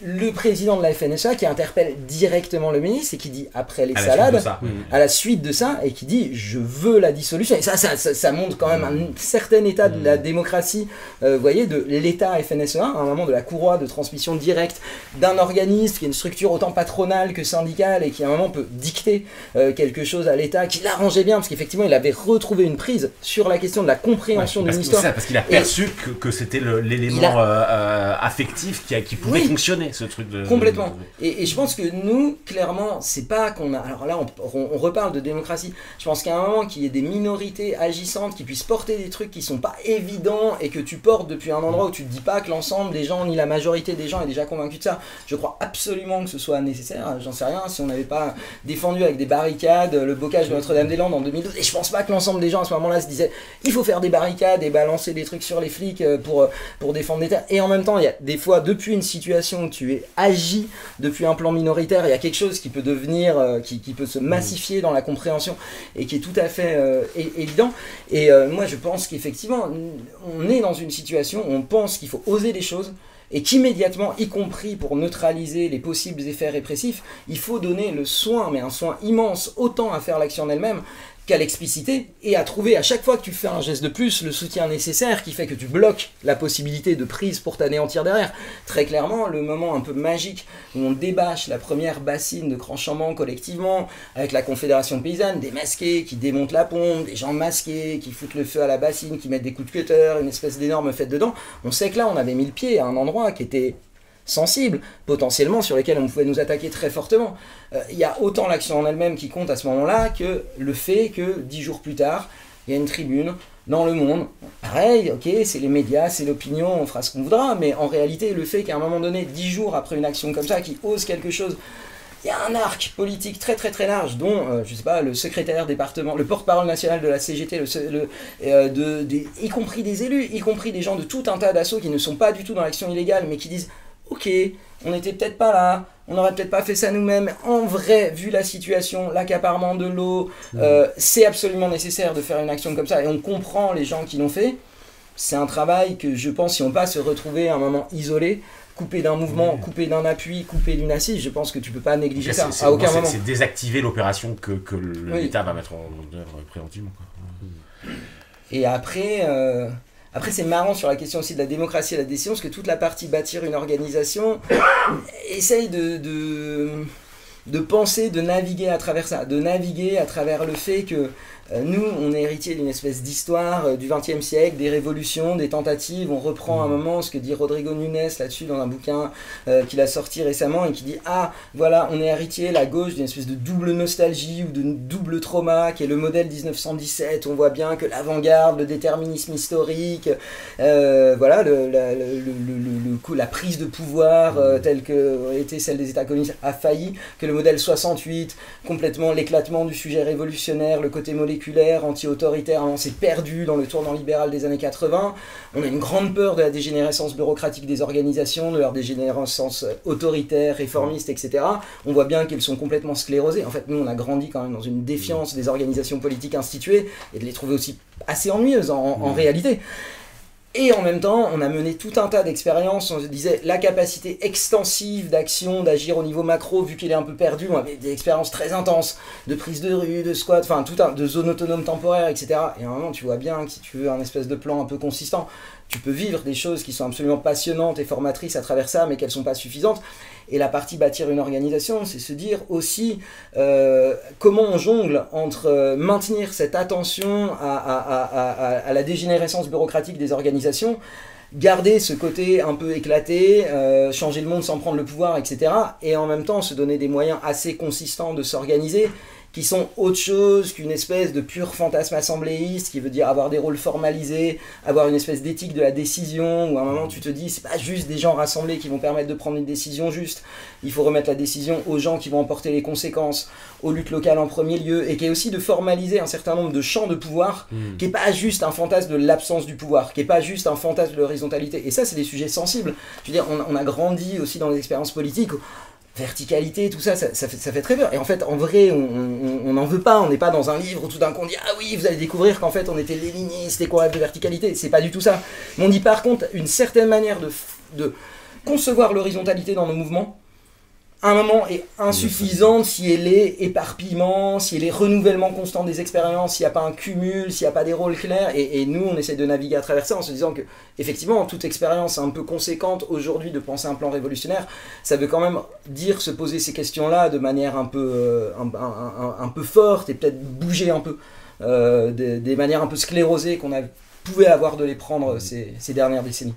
le président de la FNSEA qui interpelle directement le ministre et qui dit après les salades, à la suite de ça, et qui dit je veux la dissolution. Et ça montre quand même un certain état de la démocratie, vous voyez, de l'État FNSEA, à un moment de la courroie de transmission directe d'un organisme qui est une structure autant patronale que syndicale et qui à un moment peut dicter quelque chose à l'État, qui l'arrangeait bien parce qu'effectivement il avait retrouvé une prise sur la question de la compréhension d'une histoire. Parce qu'il a perçu que c'était l'élément affectif qui pouvait fonctionner. Ce truc de... Complètement. Et je pense que nous, clairement, c'est pas qu'on a... Alors là, on reparle de démocratie. Je pense qu'à un moment, qu'il y ait des minorités agissantes qui puissent porter des trucs qui sont pas évidents et que tu portes depuis un endroit où tu te dis pas que l'ensemble des gens, ni la majorité des gens est déjà convaincu de ça. Je crois absolument que ce soit nécessaire. J'en sais rien. Si on n'avait pas défendu avec des barricades le bocage de Notre-Dame-des-Landes en 2012, et je pense pas que l'ensemble des gens à ce moment-là se disaient il faut faire des barricades et balancer des trucs sur les flics pour défendre l'État. Et en même temps, il y a des fois, depuis une situation où tu es agi depuis un plan minoritaire, il y a quelque chose qui peut devenir, qui peut se massifier dans la compréhension et qui est tout à fait évident. Et moi je pense qu'effectivement on est dans une situation où on pense qu'il faut oser des choses et qu'immédiatement, y compris pour neutraliser les possibles effets répressifs, il faut donner le soin, mais un soin immense, autant à faire l'action en elle-même qu'à l'expliciter, et à trouver à chaque fois que tu fais un geste de plus le soutien nécessaire qui fait que tu bloques la possibilité de prise pour t'anéantir derrière. Très clairement, le moment un peu magique où on débâche la première bassine de Grand-Chamant collectivement, avec la Confédération paysanne, des masqués qui démontent la pompe, des gens masqués qui foutent le feu à la bassine, qui mettent des coups de cutter, une espèce d'énorme fête dedans, on sait que là on avait mis le pied à un endroit qui était sensibles, potentiellement, sur lesquels on pouvait nous attaquer très fortement. Il y a autant l'action en elle-même qui compte à ce moment-là que le fait que 10 jours plus tard, il y a une tribune dans Le Monde. Pareil, ok, c'est les médias, c'est l'opinion, on fera ce qu'on voudra, mais en réalité, le fait qu'à un moment donné, 10 jours après une action comme ça, qui ose quelque chose, il y a un arc politique très très très large dont, je sais pas, le secrétaire département, le porte-parole national de la CGT, y compris des élus, y compris des gens de tout un tas d'assauts qui ne sont pas du tout dans l'action illégale, mais qui disent ok, on n'était peut-être pas là, on n'aurait peut-être pas fait ça nous-mêmes. En vrai, vu la situation, l'accaparement de l'eau, c'est absolument nécessaire de faire une action comme ça, et on comprend les gens qui l'ont fait. C'est un travail que je pense, si on pas se retrouver à un moment isolé, coupé d'un mouvement, coupé d'un appui, coupé d'une assise, je pense que tu peux pas négliger ça à aucun moment. C'est désactiver l'opération que l'État va mettre en œuvre préventivement. Et après... Après, c'est marrant sur la question aussi de la démocratie et de la décision, parce que toute la partie bâtir une organisation essaye de penser, de naviguer à travers ça, de naviguer à travers le fait que Nous, on est héritier d'une espèce d'histoire du XXe siècle, des révolutions, des tentatives. On reprend un moment ce que dit Rodrigo Nunes là-dessus dans un bouquin qu'il a sorti récemment et qui dit « Ah, voilà, on est héritier, la gauche, d'une espèce de double nostalgie ou de double trauma qui est le modèle 1917. On voit bien que l'avant-garde, le déterminisme historique, voilà, la prise de pouvoir telle que était celle des États communistes a failli, que le modèle 68, complètement l'éclatement du sujet révolutionnaire, le côté moléculaire, anti-autoritaire, on s'est perdu dans le tournant libéral des années 80. On a une grande peur de la dégénérescence bureaucratique des organisations, de leur dégénérescence autoritaire, réformiste, etc. On voit bien qu'elles sont complètement sclérosées. En fait, nous, on a grandi quand même dans une défiance des organisations politiques instituées et de les trouver aussi assez ennuyeuses en réalité. Et en même temps, on a mené tout un tas d'expériences, on se disait la capacité extensive d'action, d'agir au niveau macro, vu qu'il est un peu perdu, on avait des expériences très intenses, de prise de rue, de squat, enfin de zones autonomes temporaires, etc. Et à un moment, tu vois bien que si tu veux un espèce de plan un peu consistant, tu peux vivre des choses qui sont absolument passionnantes et formatrices à travers ça, mais qu'elles ne sont pas suffisantes. Et la partie bâtir une organisation, c'est se dire aussi comment on jongle entre maintenir cette attention à la dégénérescence bureaucratique des organisations, garder ce côté un peu éclaté, changer le monde sans prendre le pouvoir, etc. Et en même temps se donner des moyens assez consistants de s'organiser, qui sont autre chose qu'une espèce de pur fantasme assembléiste, qui veut dire avoir des rôles formalisés, avoir une espèce d'éthique de la décision, où à un moment tu te dis, c'est pas juste des gens rassemblés qui vont permettre de prendre une décision juste, il faut remettre la décision aux gens qui vont en porter les conséquences, aux luttes locales en premier lieu, et qui est aussi de formaliser un certain nombre de champs de pouvoir, qui est pas juste un fantasme de l'absence du pouvoir, qui est pas juste un fantasme de l'horizontalité, et ça c'est des sujets sensibles. Je veux dire, on a grandi aussi dans les expériences politiques, verticalité, tout ça, ça fait très peur. Et en fait, en vrai, on n'en veut pas. On n'est pas dans un livre où tout d'un coup on dit « Ah oui, vous allez découvrir qu'en fait on était léninistes et qu'on rêve de verticalité ». C'est pas du tout ça. Mais on dit par contre une certaine manière de concevoir l'horizontalité dans nos mouvements, à un moment est insuffisante si elle est éparpillement, si elle est renouvellement constant des expériences, s'il n'y a pas un cumul, s'il n'y a pas des rôles clairs. Et nous, on essaie de naviguer à travers ça en se disant que, effectivement, toute expérience un peu conséquente aujourd'hui de penser un plan révolutionnaire, ça veut quand même dire se poser ces questions-là de manière un peu forte et peut-être bouger un peu, des manières un peu sclérosées qu'on pouvait avoir de les prendre ces dernières décennies.